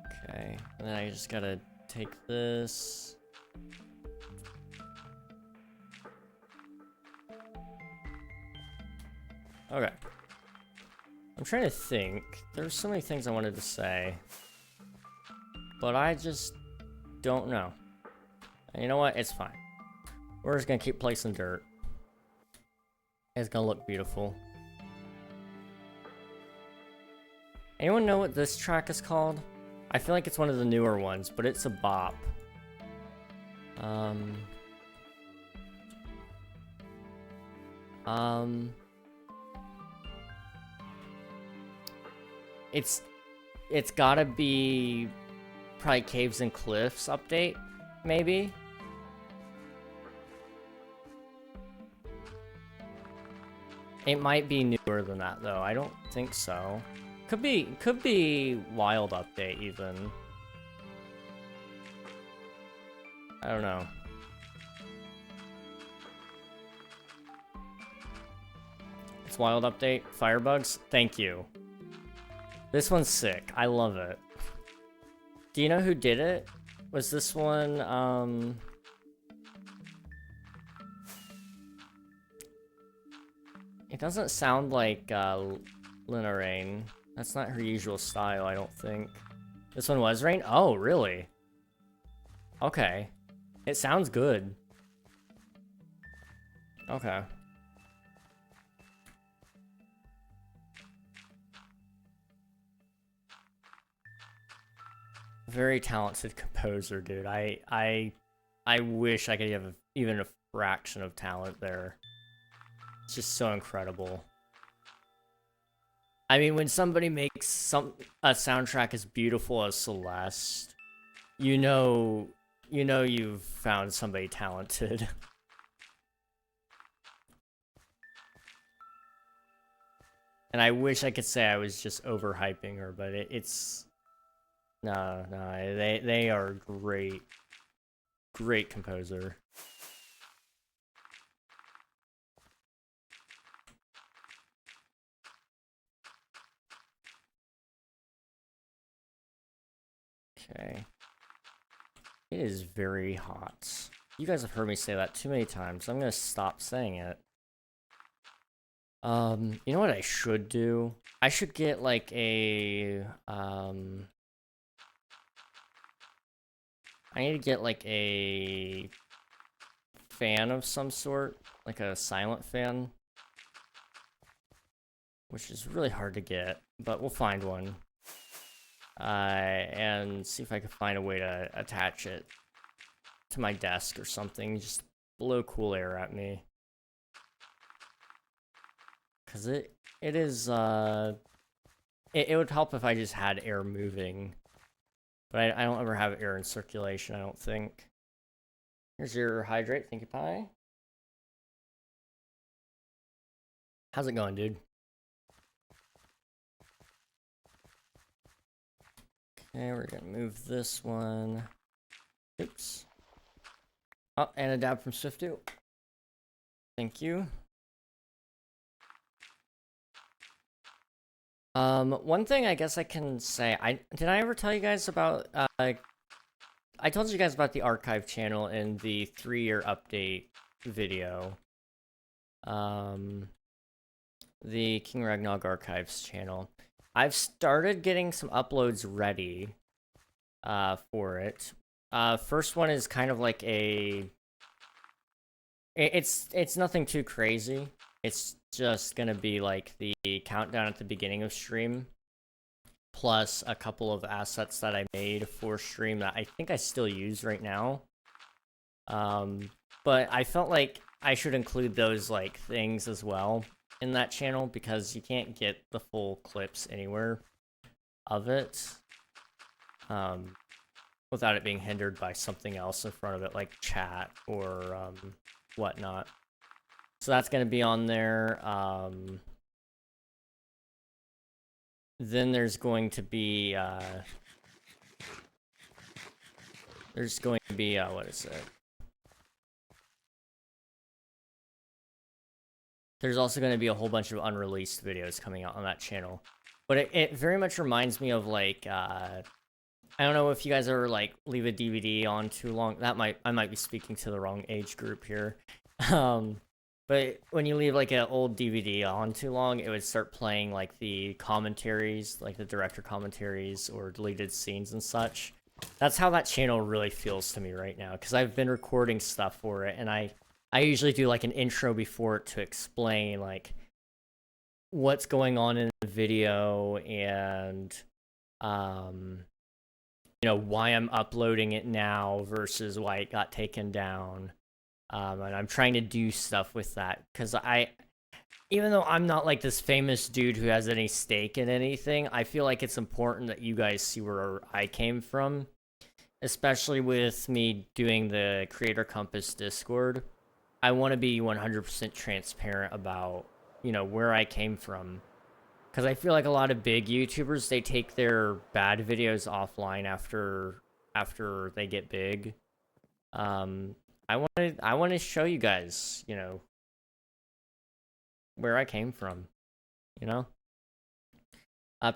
Okay. And then I just gotta take this. Okay. I'm trying to think. There's so many things I wanted to say. But I just don't know. And you know what? It's fine. We're just gonna keep placing dirt. It's gonna look beautiful. Anyone know what this track is called? I feel like it's one of the newer ones, but it's a bop. It's gotta be probably Caves and Cliffs update, maybe? It might be newer than that though. I don't think so. Could be Wild update even. I don't know. It's Wild update. Firebugs. Thank you. This one's sick. I love it. Do you know who did it? Was this one, It doesn't sound like, Lina Rain. That's not her usual style, I don't think. This one was Rain? Oh, really? Okay. It sounds good. Okay. Very talented composer, dude. I wish I could have even a fraction of talent there. It's just so incredible. I mean, when somebody makes a soundtrack as beautiful as Celeste, you know you've found somebody talented. And I wish I could say I was just overhyping her, but it's no, they are great composer. Okay. It is very hot. You guys have heard me say that too many times, so I'm gonna stop saying it. You know what I should do? I should get like a I need to get like a fan of some sort, like a silent fan, which is really hard to get, but we'll find one. And see if I can find a way to attach it to my desk or something, just blow cool air at me. Cause it is, it would help if I just had air moving. But I don't ever have air in circulation, I don't think. Here's your hydrate, thank you, Pie. How's it going, dude? Okay, we're gonna move this one. Oops. Oh, and a dab from Swiftu. Thank you. One thing I guess I can say, did I ever tell you guys about, I told you guys about the archive channel in the 3-year update video. The King Ragnog Archives channel. I've started getting some uploads ready, for it. First one is kind of like it's nothing too crazy. It's just gonna be like the countdown at the beginning of stream, plus a couple of assets that I made for stream that I think I still use right now. But I felt like I should include those like things as well in that channel because you can't get the full clips anywhere of it without it being hindered by something else in front of it, like chat or whatnot. So that's going to be on there. Then there's going to be what is it? There's also going to be a whole bunch of unreleased videos coming out on that channel. But it very much reminds me of, like, I don't know if you guys ever, like, leave a DVD on too long. I might be speaking to the wrong age group here. But when you leave, like, an old DVD on too long, it would start playing, like, the commentaries, like the director commentaries or deleted scenes and such. That's how that channel really feels to me right now, because I've been recording stuff for it, and I usually do, like, an intro before it to explain, like, what's going on in the video and, you know, why I'm uploading it now versus why it got taken down. And I'm trying to do stuff with that, because even though I'm not, like, this famous dude who has any stake in anything, I feel like it's important that you guys see where I came from, especially with me doing the Creator Compass Discord. I want to be 100% transparent about, you know, where I came from. Because I feel like a lot of big YouTubers, they take their bad videos offline after they get big. I want to show you guys, you know, where I came from, you know?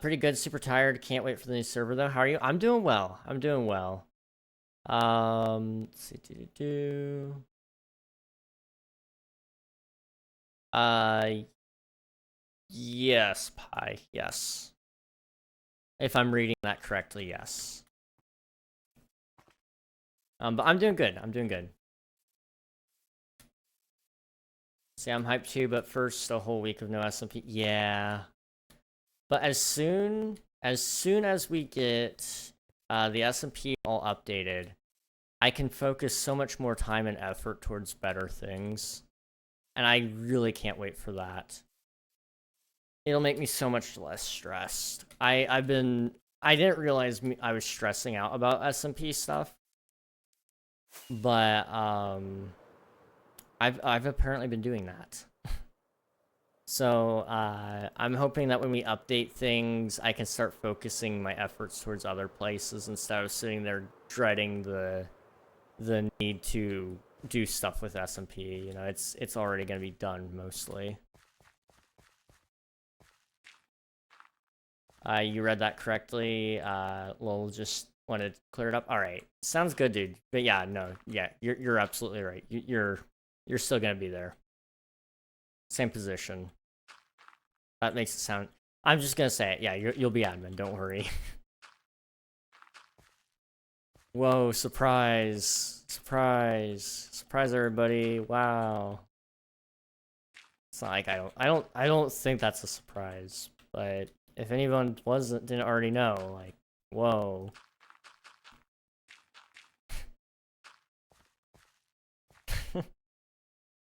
Pretty good, super tired, can't wait for the new server though. How are you? I'm doing well. I'm doing well. Let's see, yes, Pi, yes. If I'm reading that correctly, yes. But I'm doing good. I'm doing good. See, I'm hyped too, but first, a whole week of no SMP. Yeah. But as soon as we get the SMP all updated, I can focus so much more time and effort towards better things. And I really can't wait for that. It'll make me so much less stressed. I didn't realize I was stressing out about SMP stuff. But I've apparently been doing that. So I'm hoping that when we update things, I can start focusing my efforts towards other places instead of sitting there dreading the need to do stuff with SMP. You know, it's already going to be done mostly. You read that correctly. Lol just wanted to clear it up. All right, sounds good, dude. But yeah, no, yeah, you're absolutely right. You're still gonna be there. Same position. That makes it sound. I'm just gonna say it. Yeah, you'll be admin. Don't worry. Whoa! Surprise! Surprise! Surprise, everybody! Wow. It's not like I don't think that's a surprise, but if anyone didn't already know, like, whoa.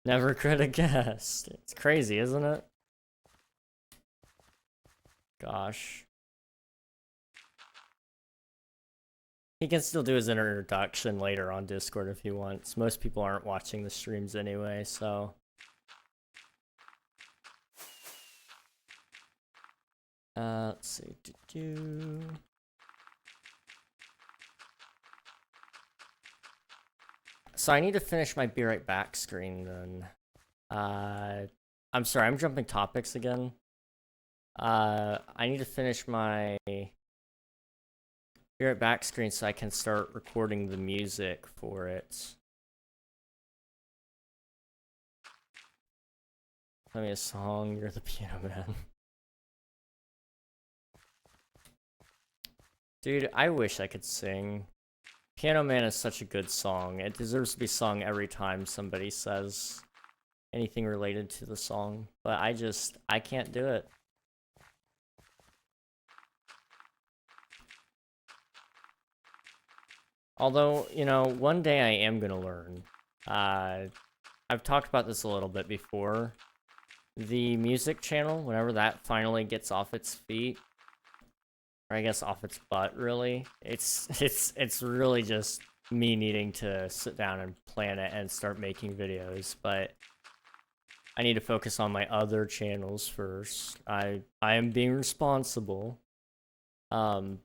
Never could have guessed. It's crazy, isn't it? Gosh. He can still do his introduction later on Discord if he wants. Most people aren't watching the streams anyway, so. Let's see. So I need to finish my be right back screen then. I'm sorry, I'm jumping topics again. I need to finish my be right back screen so I can start recording the music for it. Play me a song, You're the Piano Man. Dude, I wish I could sing. Piano Man is such a good song. It deserves to be sung every time somebody says anything related to the song. But I can't do it. Although, you know, one day I am gonna learn. I've talked about this a little bit before. The music channel, whenever that finally gets off its feet, or I guess off its butt, really, it's really just me needing to sit down and plan it and start making videos, but I need to focus on my other channels first. I am being responsible. But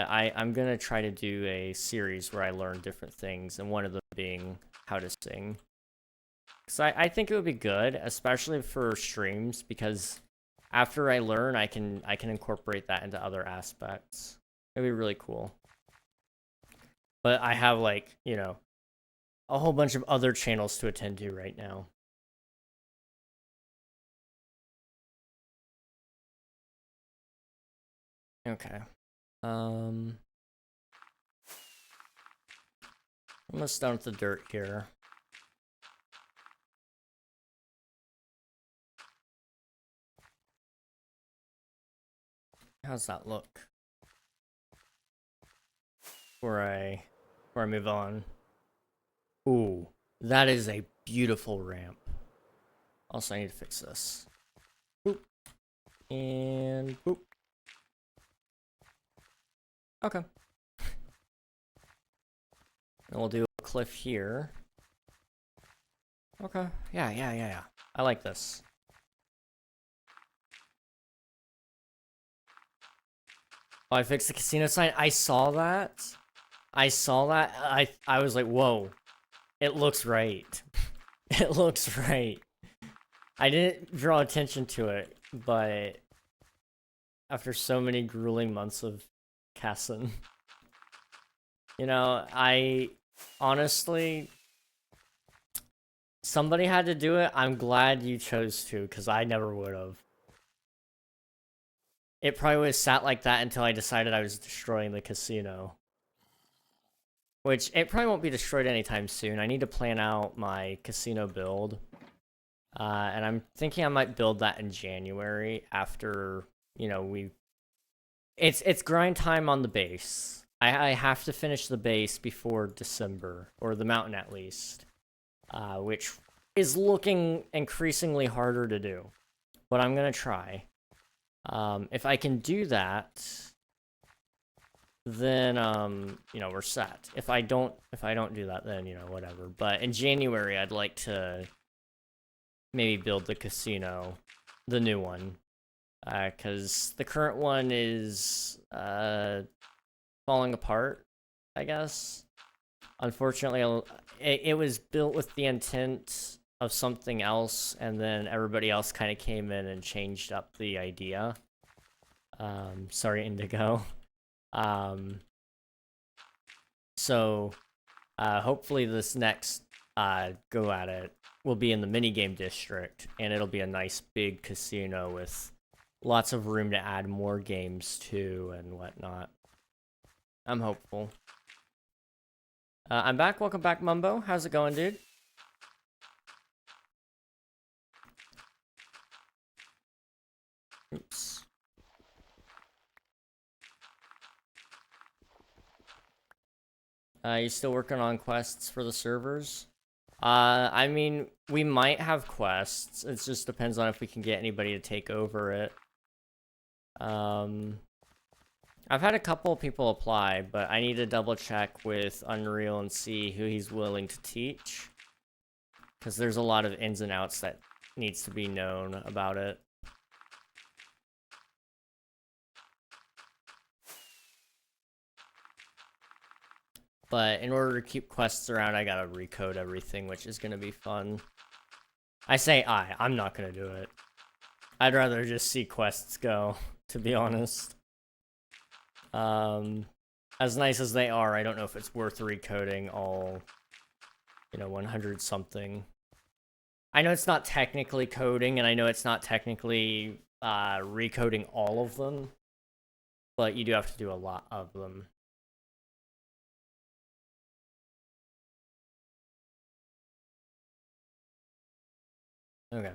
I'm gonna try to do a series where I learn different things, and one of them being how to sing. Because I think it would be good, especially for streams, because after I learn, I can incorporate that into other aspects. It'd be really cool. But I have, like, you know, a whole bunch of other channels to attend to right now. Okay. Almost done with the dirt here. How's that look? Before I move on. Ooh, that is a beautiful ramp. Also, I need to fix this. Boop. And boop. Okay. And we'll do a cliff here. Okay. Yeah. I like this. Oh, I fixed the casino sign. I saw that. I was like, whoa. It looks right. It looks right. I didn't draw attention to it, but after so many grueling months of Casson, you know, I honestly, somebody had to do it. I'm glad you chose to, because I never would have. It probably would have sat like that until I decided I was destroying the casino. Which, it probably won't be destroyed anytime soon. I need to plan out my casino build. And I'm thinking I might build that in January after, you know, It's grind time on the base. I have to finish the base before December, or the mountain at least. Which is looking increasingly harder to do. But I'm gonna try. If I can do that, then you know, we're set. If I don't do that, then, you know, whatever. But in January, I'd like to maybe build the casino, the new one, because the current one is falling apart, I guess. Unfortunately, it was built with the intent of something else, and then everybody else kind of came in and changed up the idea. Sorry, Indigo. So hopefully this next go at it will be in the minigame district, and it'll be a nice big casino with lots of room to add more games to and whatnot. I'm hopeful. I'm back. Welcome back, Mumbo. How's it going, dude? Oops. You still working on quests for the servers? I mean, we might have quests. It just depends on if we can get anybody to take over it. I've had a couple people apply, but I need to double check with Unreal and see who he's willing to teach. Because there's a lot of ins and outs that needs to be known about it. But in order to keep quests around, I gotta recode everything, which is gonna be fun. I say I'm not gonna do it. I'd rather just see quests go, to be honest. As nice as they are, I don't know if it's worth recoding all, you know, 100 something. I know it's not technically coding, and I know it's not technically recoding all of them, but you do have to do a lot of them. Okay.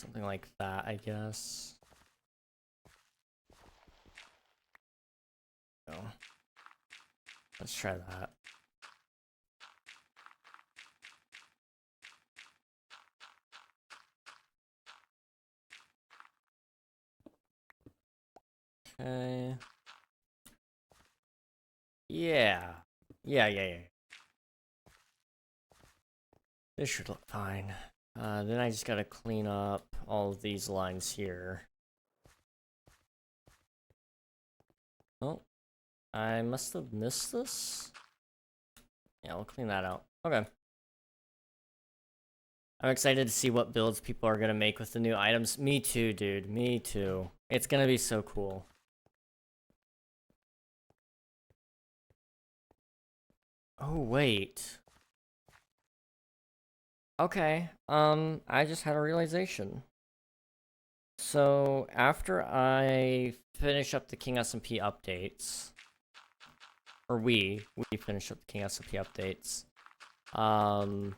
Something like that, I guess. Oh. Let's try that. Okay. Yeah. Yeah. This should look fine. Then I just gotta clean up all of these lines here. Oh, I must have missed this? Yeah, we'll clean that out. Okay. I'm excited to see what builds people are gonna make with the new items. Me too, dude. Me too. It's gonna be so cool. Oh, wait. Okay, I just had a realization. So, after I finish up the King SMP updates, or we finish up the King SMP updates, I'll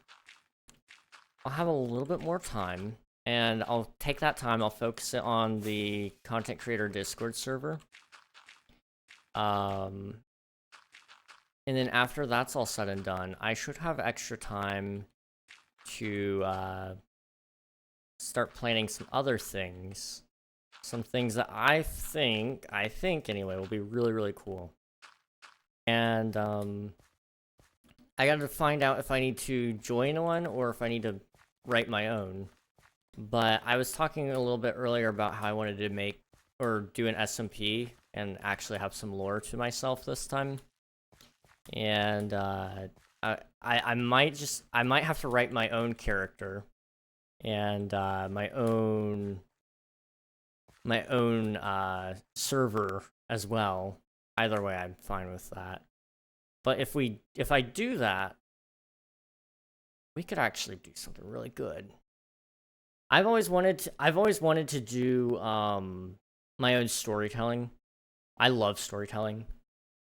have a little bit more time, and I'll take that time, I'll focus it on the content creator Discord server. And then after that's all said and done, I should have extra time to start planning some other things. Some things that I think anyway, will be really, really cool. And I gotta find out if I need to join one or if I need to write my own. But I was talking a little bit earlier about how I wanted to make or do an SMP and actually have some lore to myself this time. And I might have to write my own character and my own server as well. Either way, I'm fine with that. But if I do that, we could actually do something really good. I've always wanted to do my own storytelling. I love storytelling.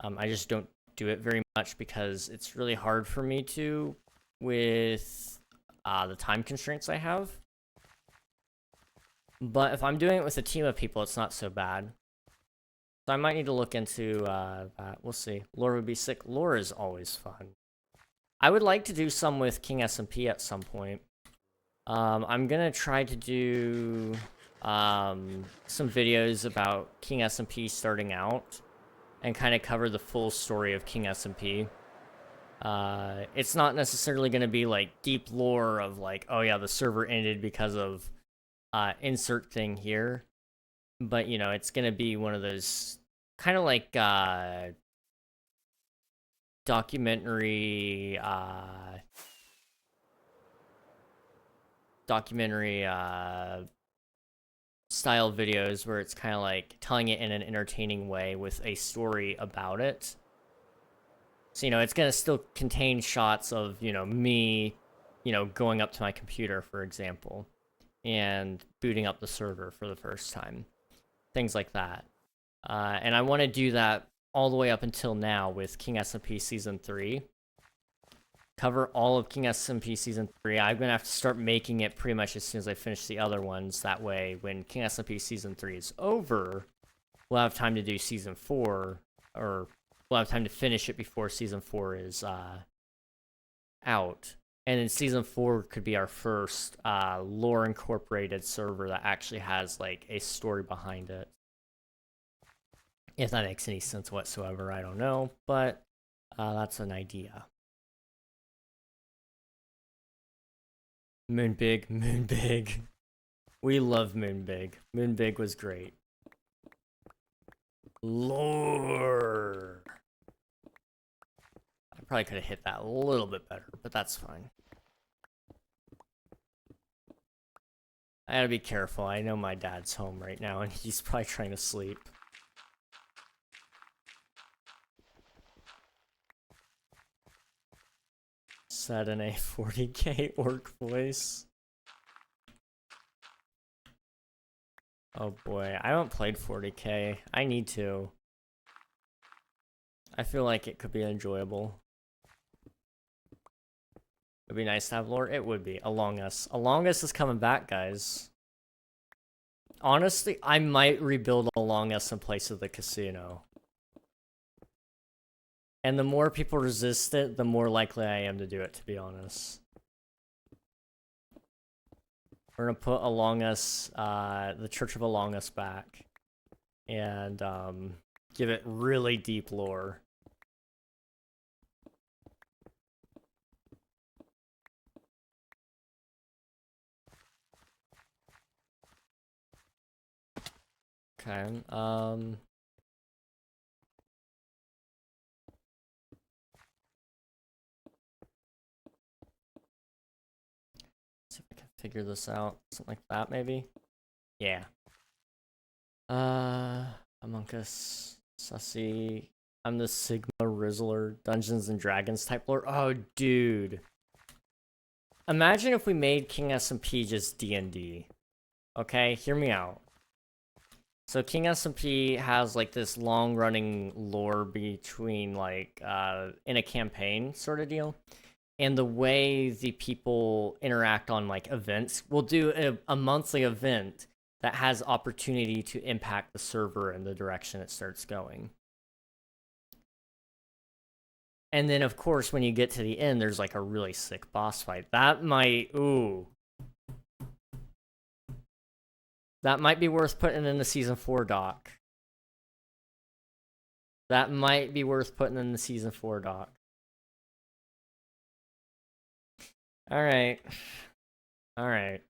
I just don't do it very much because it's really hard for me to with the time constraints I have. But if I'm doing it with a team of people, it's not so bad. So I might need to look into that. We'll see. Lore would be sick. Lore is always fun. I would like to do some with King SMP at some point. I'm gonna try to do some videos about King SMP starting out and kind of cover the full story of King SMP. It's not necessarily gonna be like deep lore of like, oh yeah, the server ended because of insert thing here. But, you know, it's gonna be one of those kind of like documentary style videos where it's kind of like telling it in an entertaining way with a story about it. So, you know, it's gonna still contain shots of, you know, me, you know, going up to my computer, for example, and booting up the server for the first time. Things like that. And I want to do that all the way up until now with King SMP Season 3. Cover all of King SMP Season 3. I'm going to have to start making it pretty much as soon as I finish the other ones. That way, when King SMP Season 3 is over, we'll have time to do Season 4, or we'll have time to finish it before Season 4 is out. And then Season 4 could be our first lore-incorporated server that actually has, like, a story behind it. If that makes any sense whatsoever, I don't know, but that's an idea. Moonbig, Moonbig. We love Moonbig. Moonbig was great. Lore. I probably could have hit that a little bit better, but that's fine. I gotta be careful. I know my dad's home right now, and he's probably trying to sleep. Said in a 40k orc voice. Oh boy, I haven't played 40k. I need to. I feel like it could be enjoyable. It'd be nice to have lore. It would be. Among Us. Among Us is coming back, guys. Honestly, I might rebuild along us in place of the casino. And the more people resist it, the more likely I am to do it, to be honest. We're gonna put Along Us, the Church of Along Us back. And, give it really deep lore. Okay, see if I can figure this out. Something like that, maybe? Yeah. Among Us, Sussy. I'm the Sigma Rizzler, Dungeons and Dragons type lore. Oh, dude. Imagine if we made King SMP just D&D. Okay, hear me out. So King SMP has like this long-running lore between like in a campaign sort of deal, and the way the people interact on like events. We'll do a monthly event that has opportunity to impact the server and the direction it starts going. And then of course when you get to the end, there's like a really sick boss fight. That might That might be worth putting in the Season 4 doc. That might be worth putting in the Season 4 doc. Alright. Alright.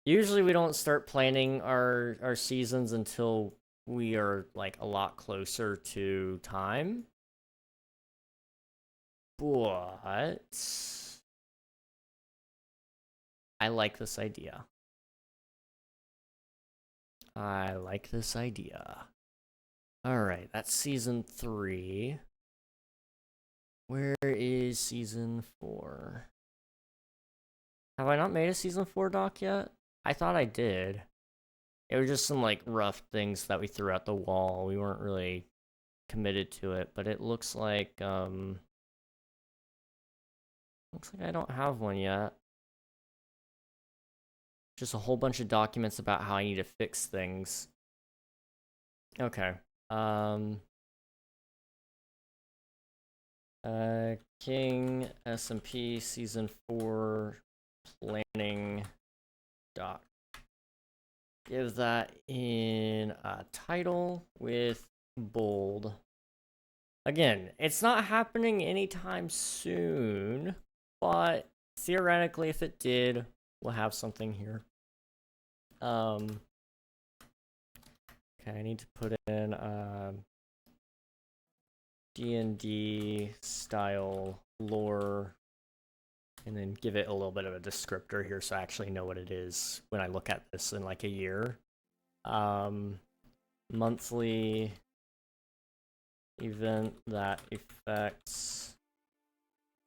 Usually we don't start planning our seasons until we are, like, a lot closer to time. But I like this idea. I like this idea. Alright, that's Season 3. Where is Season 4? Have I not made a Season 4 doc yet? I thought I did. It was just some, like, rough things that we threw at the wall. We weren't really committed to it, but it looks like, looks like I don't have one yet. Just a whole bunch of documents about how I need to fix things. Okay. King SMP Season 4 planning doc. Give that in a title with bold. Again, it's not happening anytime soon, but theoretically, if it did, we'll have something here. Okay, I need to put in D&D style lore, and then give it a little bit of a descriptor here so I actually know what it is when I look at this in like a year. Monthly event that affects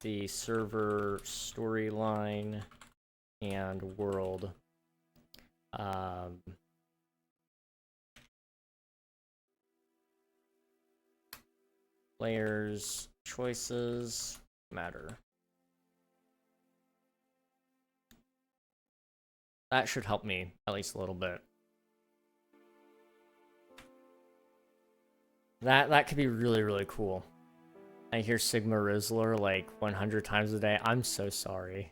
the server storyline and world. Players' choices matter. That should help me at least a little bit. That could be really, really cool. I hear Sigma Rizzler like 100 times a day. I'm so sorry.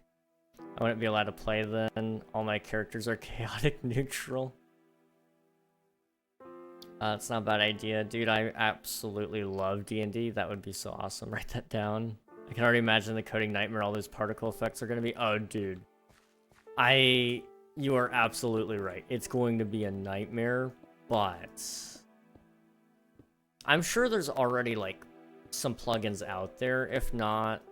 I wouldn't be allowed to play then. All my characters are chaotic neutral. It's not a bad idea. Dude, I absolutely love D&D. That would be so awesome. Write that down. I can already imagine the coding nightmare all those particle effects are going to be. Oh, dude. You are absolutely right. It's going to be a nightmare, but I'm sure there's already, like, some plugins out there. If not,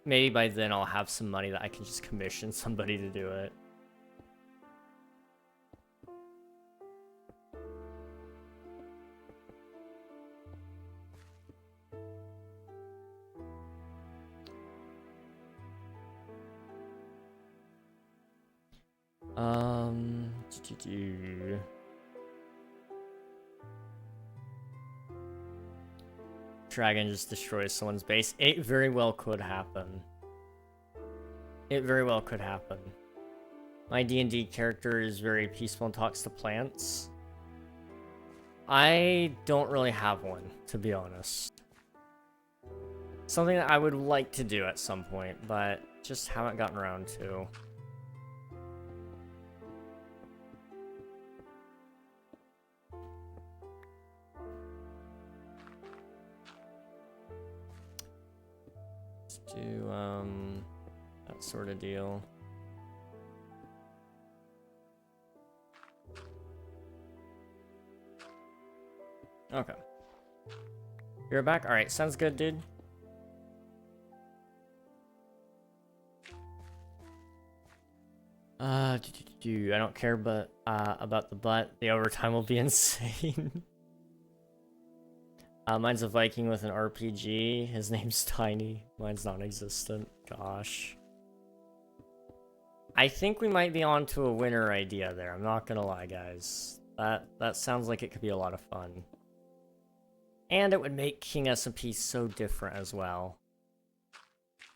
maybe by then I'll have some money that I can just commission somebody to do it. Dragon just destroys someone's base. It very well could happen. It very well could happen. My D&D character is very peaceful and talks to plants. I don't really have one, to be honest. Something that I would like to do at some point, but just haven't gotten around to. Let's do, that sort of deal. Okay. You're back? Alright, sounds good, dude. I don't care, but about the butt. The overtime will be insane. Mine's a Viking with an RPG. His name's Tiny. Mine's non-existent. Gosh. I think we might be on to a winner idea there. I'm not gonna lie, guys. That sounds like it could be a lot of fun. And it would make King SMP so different as well.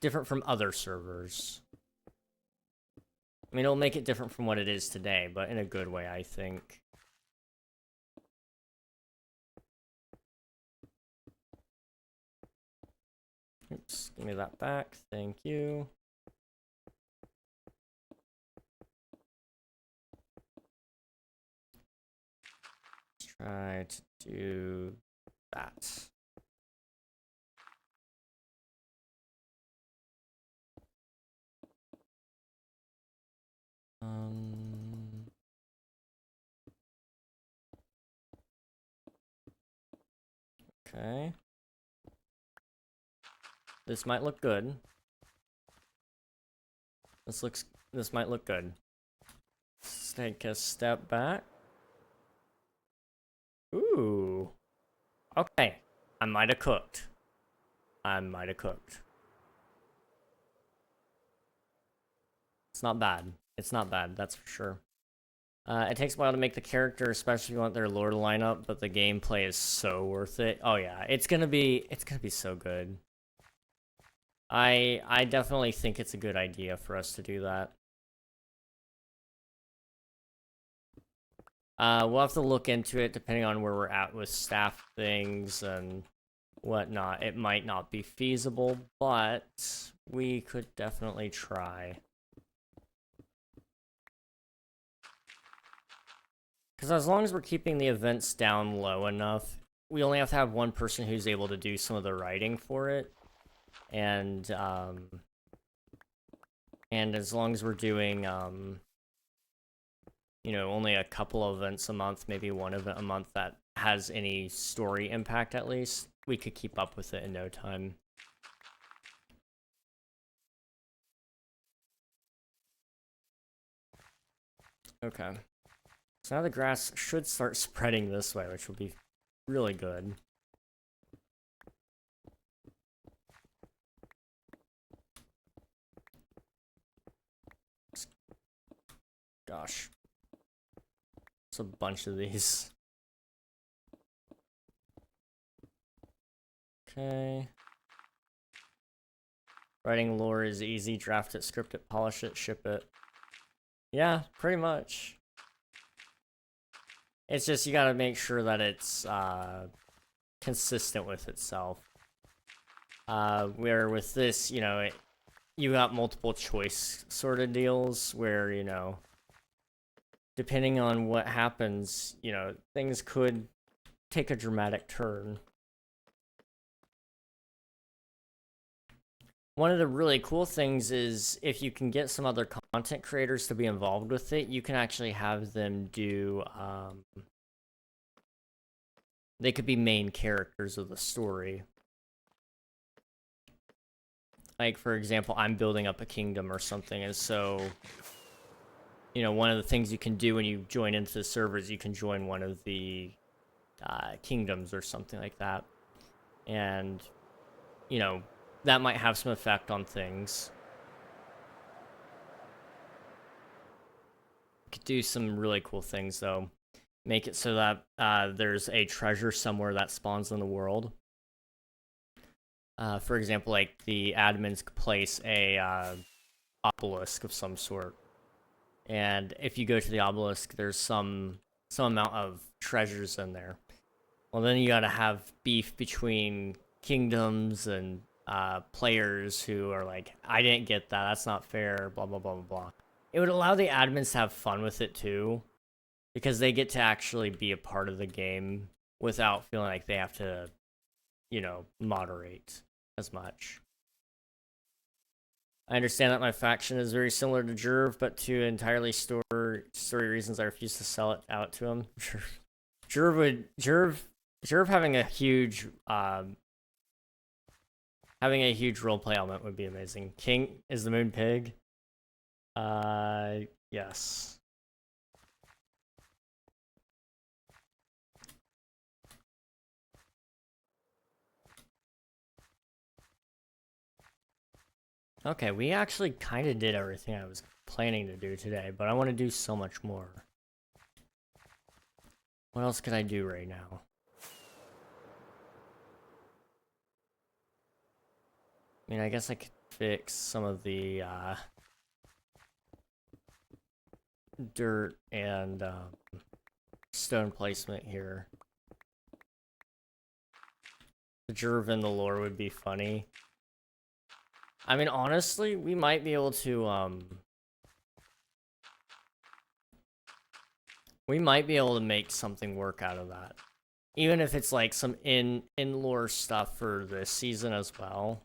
Different from other servers. I mean, it'll make it different from what it is today, but in a good way, I think. Oops, give me that back. Thank you. Let's try to do that. Okay. This might look good. This might look good. Let's take a step back. Ooh. Okay. I might have cooked. It's not bad. It's not bad, that's for sure. It takes a while to make the character, especially if you want their lore to line up, but the gameplay is so worth it. Oh yeah, it's gonna be so good. I definitely think it's a good idea for us to do that. We'll have to look into it depending on where we're at with staff things and whatnot. It might not be feasible, but we could definitely try. Because as long as we're keeping the events down low enough, we only have to have one person who's able to do some of the writing for it. And as long as we're doing, you know, only a couple of events a month, maybe one event a month that has any story impact at least, we could keep up with it in no time. Okay. So now the grass should start spreading this way, which will be really good. Gosh. It's a bunch of these. Okay. Writing lore is easy. Draft it, script it, polish it, ship it. Yeah, pretty much. It's just you gotta make sure that it's consistent with itself. Where with this, you know, you got multiple choice sort of deals where, you know, depending on what happens, you know, things could take a dramatic turn. One of the really cool things is if you can get some other content creators to be involved with it, you can actually have them do, they could be main characters of the story. Like, for example, I'm building up a kingdom or something, and so, you know, one of the things you can do when you join into the servers, you can join one of the kingdoms or something like that. And, you know, that might have some effect on things. Could do some really cool things, though. Make it so that there's a treasure somewhere that spawns in the world. For example, like the admins could place a obelisk of some sort. and if you go to the obelisk, there's some amount of treasures in there. Well, then you gotta have beef between kingdoms and players who are like, I didn't get that, that's not fair, blah, blah, blah, blah, blah. It would allow the admins to have fun with it too, because they get to actually be a part of the game without feeling like they have to, you know, moderate as much. I understand that my faction is very similar to Jerv, but to entirely story reasons, I refuse to sell it out to him. Jerv having a huge roleplay element would be amazing. King is the moon pig. Yes. Okay, we actually kind of did everything I was planning to do today, but I want to do so much more. What else could I do right now? I mean, I guess I could fix some of the dirt and stone placement here. The Jerv in the lore would be funny. I mean, honestly, we might be able to make something work out of that. Even if it's like some in-lore stuff for this season as well.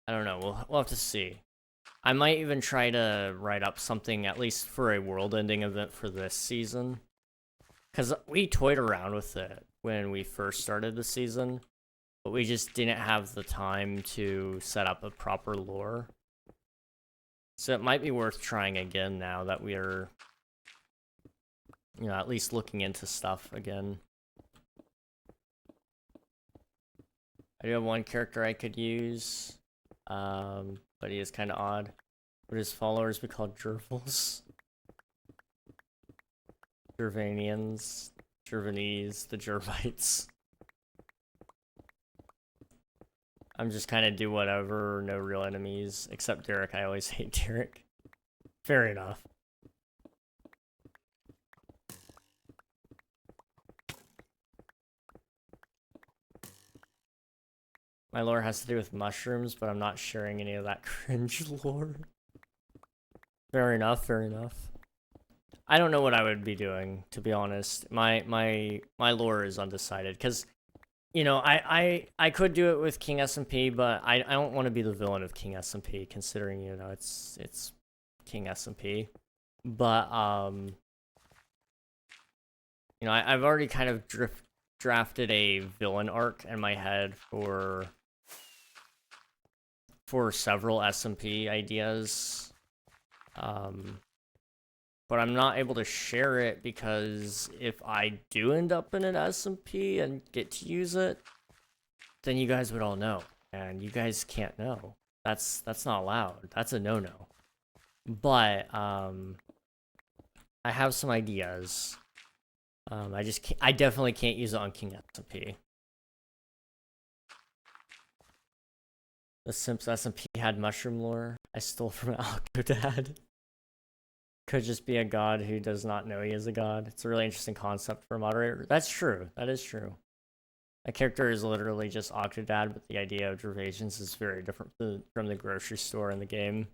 I don't know, we'll have to see. I might even try to write up something, at least for a world-ending event for this season. Because we toyed around with it when we first started the season, but we just didn't have the time to set up a proper lore. So it might be worth trying again now that we are, you know, at least looking into stuff again. I do have one character I could use, but he is kind of odd. Would his followers be called Jervals? Jervanians, Jervanese, the Jervites. I'm just kind of do whatever, no real enemies, except Derek. I always hate Derek. Fair enough. My lore has to do with mushrooms, but I'm not sharing any of that cringe lore. Fair enough, fair enough. I don't know what I would be doing, to be honest. My lore is undecided, because, you know, I could do it with King SMP, but I don't want to be the villain of King SMP, considering, you know, it's King SMP. But, you know, I've already kind of drafted a villain arc in my head for several SMP ideas. But I'm not able to share it because if I do end up in an SMP and get to use it, then you guys would all know, and you guys can't know. That's not allowed. That's a no-no. But I have some ideas. I definitely can't use it on King SMP. The Simps SMP had mushroom lore. I stole from Alcodad. Could just be a god who does not know he is a god. It's a really interesting concept for a moderator. That's true. That is true. A character is literally just Octodad, but the idea of Gervasians is very different from the grocery store in the game.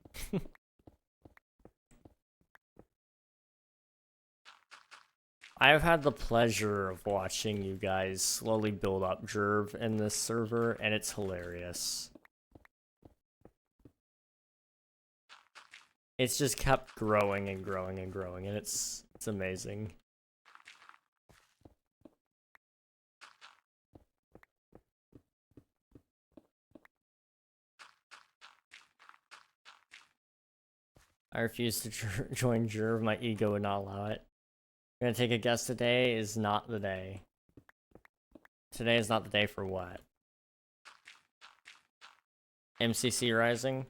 I have had the pleasure of watching you guys slowly build up Jerv in this server, and it's hilarious. It's just kept growing and growing and growing, and it's amazing. I refuse to join Jerv. My ego would not allow it. I'm gonna take a guess. Today is not the day. Today is not the day for what? MCC Rising?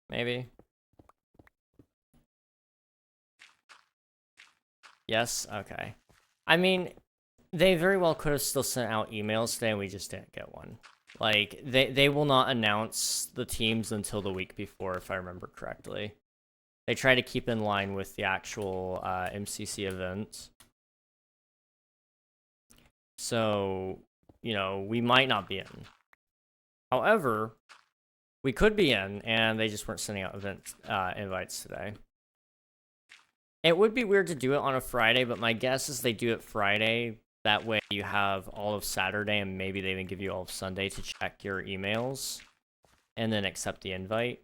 Maybe? Yes? Okay. I mean, they very well could have still sent out emails today and we just didn't get one. Like, they will not announce the teams until the week before, if I remember correctly. They try to keep in line with the actual MCC event. So, you know, we might not be in. However, we could be in, and they just weren't sending out event invites today. It would be weird to do it on a Friday, but my guess is they do it Friday. That way you have all of Saturday, and maybe they even give you all of Sunday to check your emails and then accept the invite.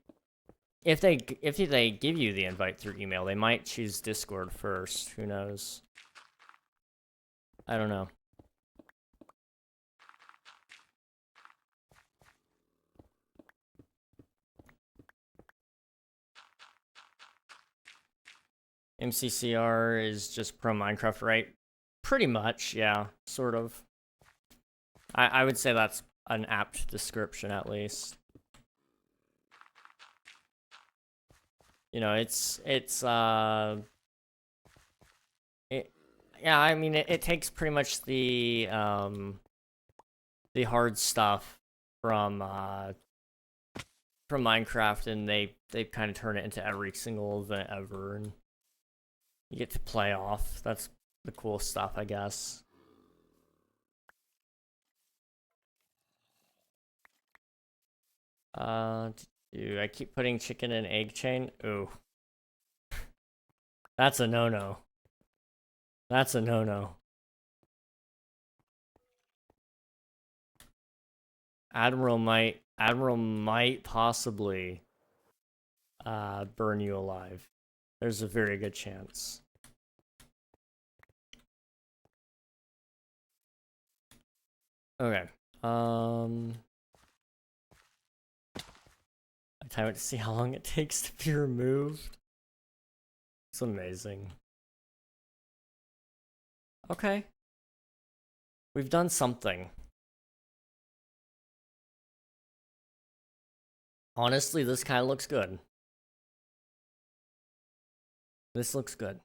If they give you the invite through email, they might choose Discord first. Who knows? I don't know. MCCR is just pro Minecraft, right? Pretty much, yeah, sort of. I would say that's an apt description, at least. You know, yeah, I mean, it takes pretty much the hard stuff from Minecraft, and they kind of turn it into every single event ever, and you get to play off. That's the cool stuff, I guess. Dude, I keep putting chicken in egg chain. Ooh. That's a no-no. That's a no-no. Admiral might possibly burn you alive. There's a very good chance. Okay. I time it to see how long it takes to be removed. It's amazing. Okay. We've done something. Honestly, this kind of looks good. This looks good.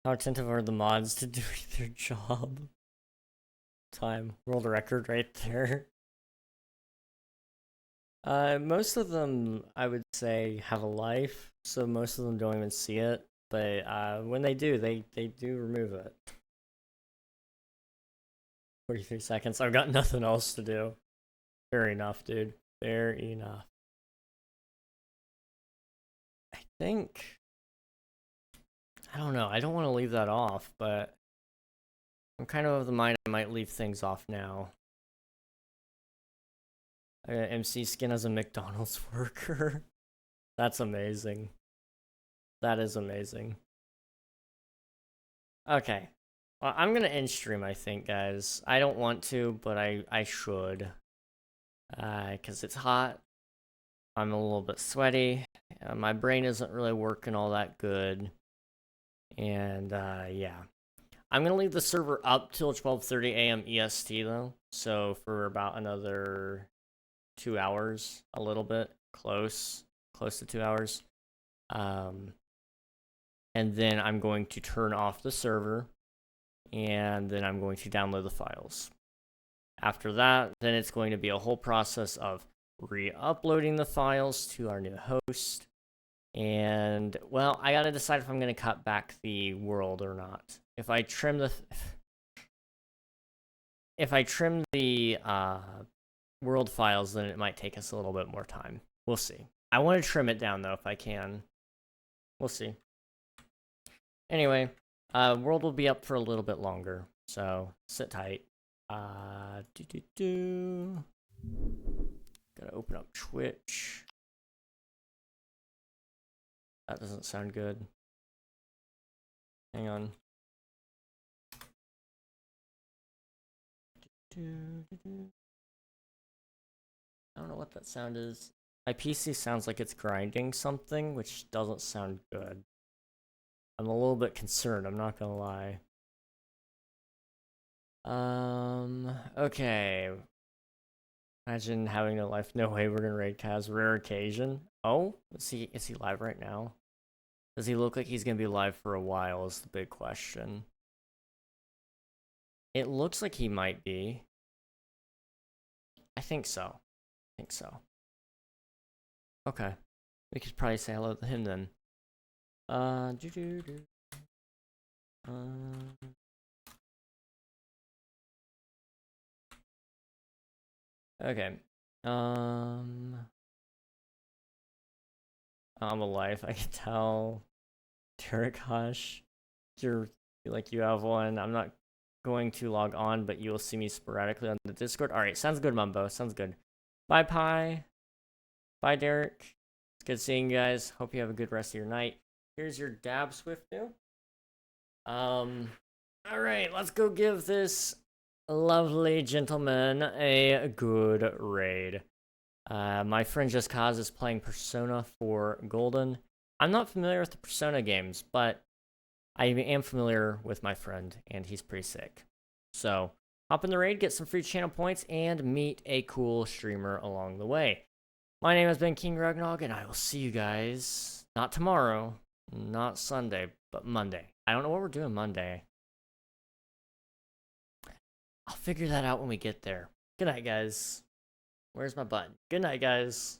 How attentive are the mods to doing their job? Time. World record right there. Most of them, I would say, have a life, so most of them don't even see it. But when they do, they do remove it. 43 seconds. I've got nothing else to do. Fair enough, dude. Fair enough. I think... I don't know. I don't want to leave that off, but... I'm kind of the mind I might leave things off now. MC skin as a McDonald's worker. That's amazing. That is amazing. Okay. Well, I'm gonna end stream, I think, guys. I don't want to, but I should. Because it's hot. I'm a little bit sweaty. My brain isn't really working all that good. And, yeah. I'm gonna leave the server up till 12:30 a.m. EST, though. So, for about another 2 hours, a little bit. Close to 2 hours. And then I'm going to turn off the server, and then I'm going to download the files. After that, then it's going to be a whole process of re-uploading the files to our new host. And, well, I gotta decide if I'm gonna cut back the world or not. If I trim the world files, then it might take us a little bit more time. We'll see. I want to trim it down, though, if I can. We'll see. Anyway, world will be up for a little bit longer, so sit tight. Gotta open up Twitch. That doesn't sound good. Hang on. I don't know what that sound is. My PC sounds like it's grinding something, which doesn't sound good. I'm a little bit concerned, I'm not gonna lie. Okay. Imagine having no life. No way we're gonna raid Kaz. Rare occasion. Oh, is he live right now? Does he look like he's gonna be live for a while is the big question. It looks like he might be. think so. I think so. Okay. We could probably say hello to him then. Okay. I'm alive, I can tell. Derek Hush. You're like you have one. I'm not going to log on, but you'll see me sporadically on the Discord. Alright, sounds good, Mumbo. Sounds good. Bye, Pi. Bye, Derek. It's good seeing you guys. Hope you have a good rest of your night. Here's your dab Swift do. Alright, let's go give this lovely gentleman a good raid. My friend Just Cause is playing Persona 4 Golden. I'm not familiar with the Persona games, but I am familiar with my friend, and he's pretty sick. So, hop in the raid, get some free channel points, and meet a cool streamer along the way. My name has been King Ragnog, and I will see you guys, not tomorrow, not Sunday, but Monday. I don't know what we're doing Monday. I'll figure that out when we get there. Good night, guys. Where's my button? Good night, guys.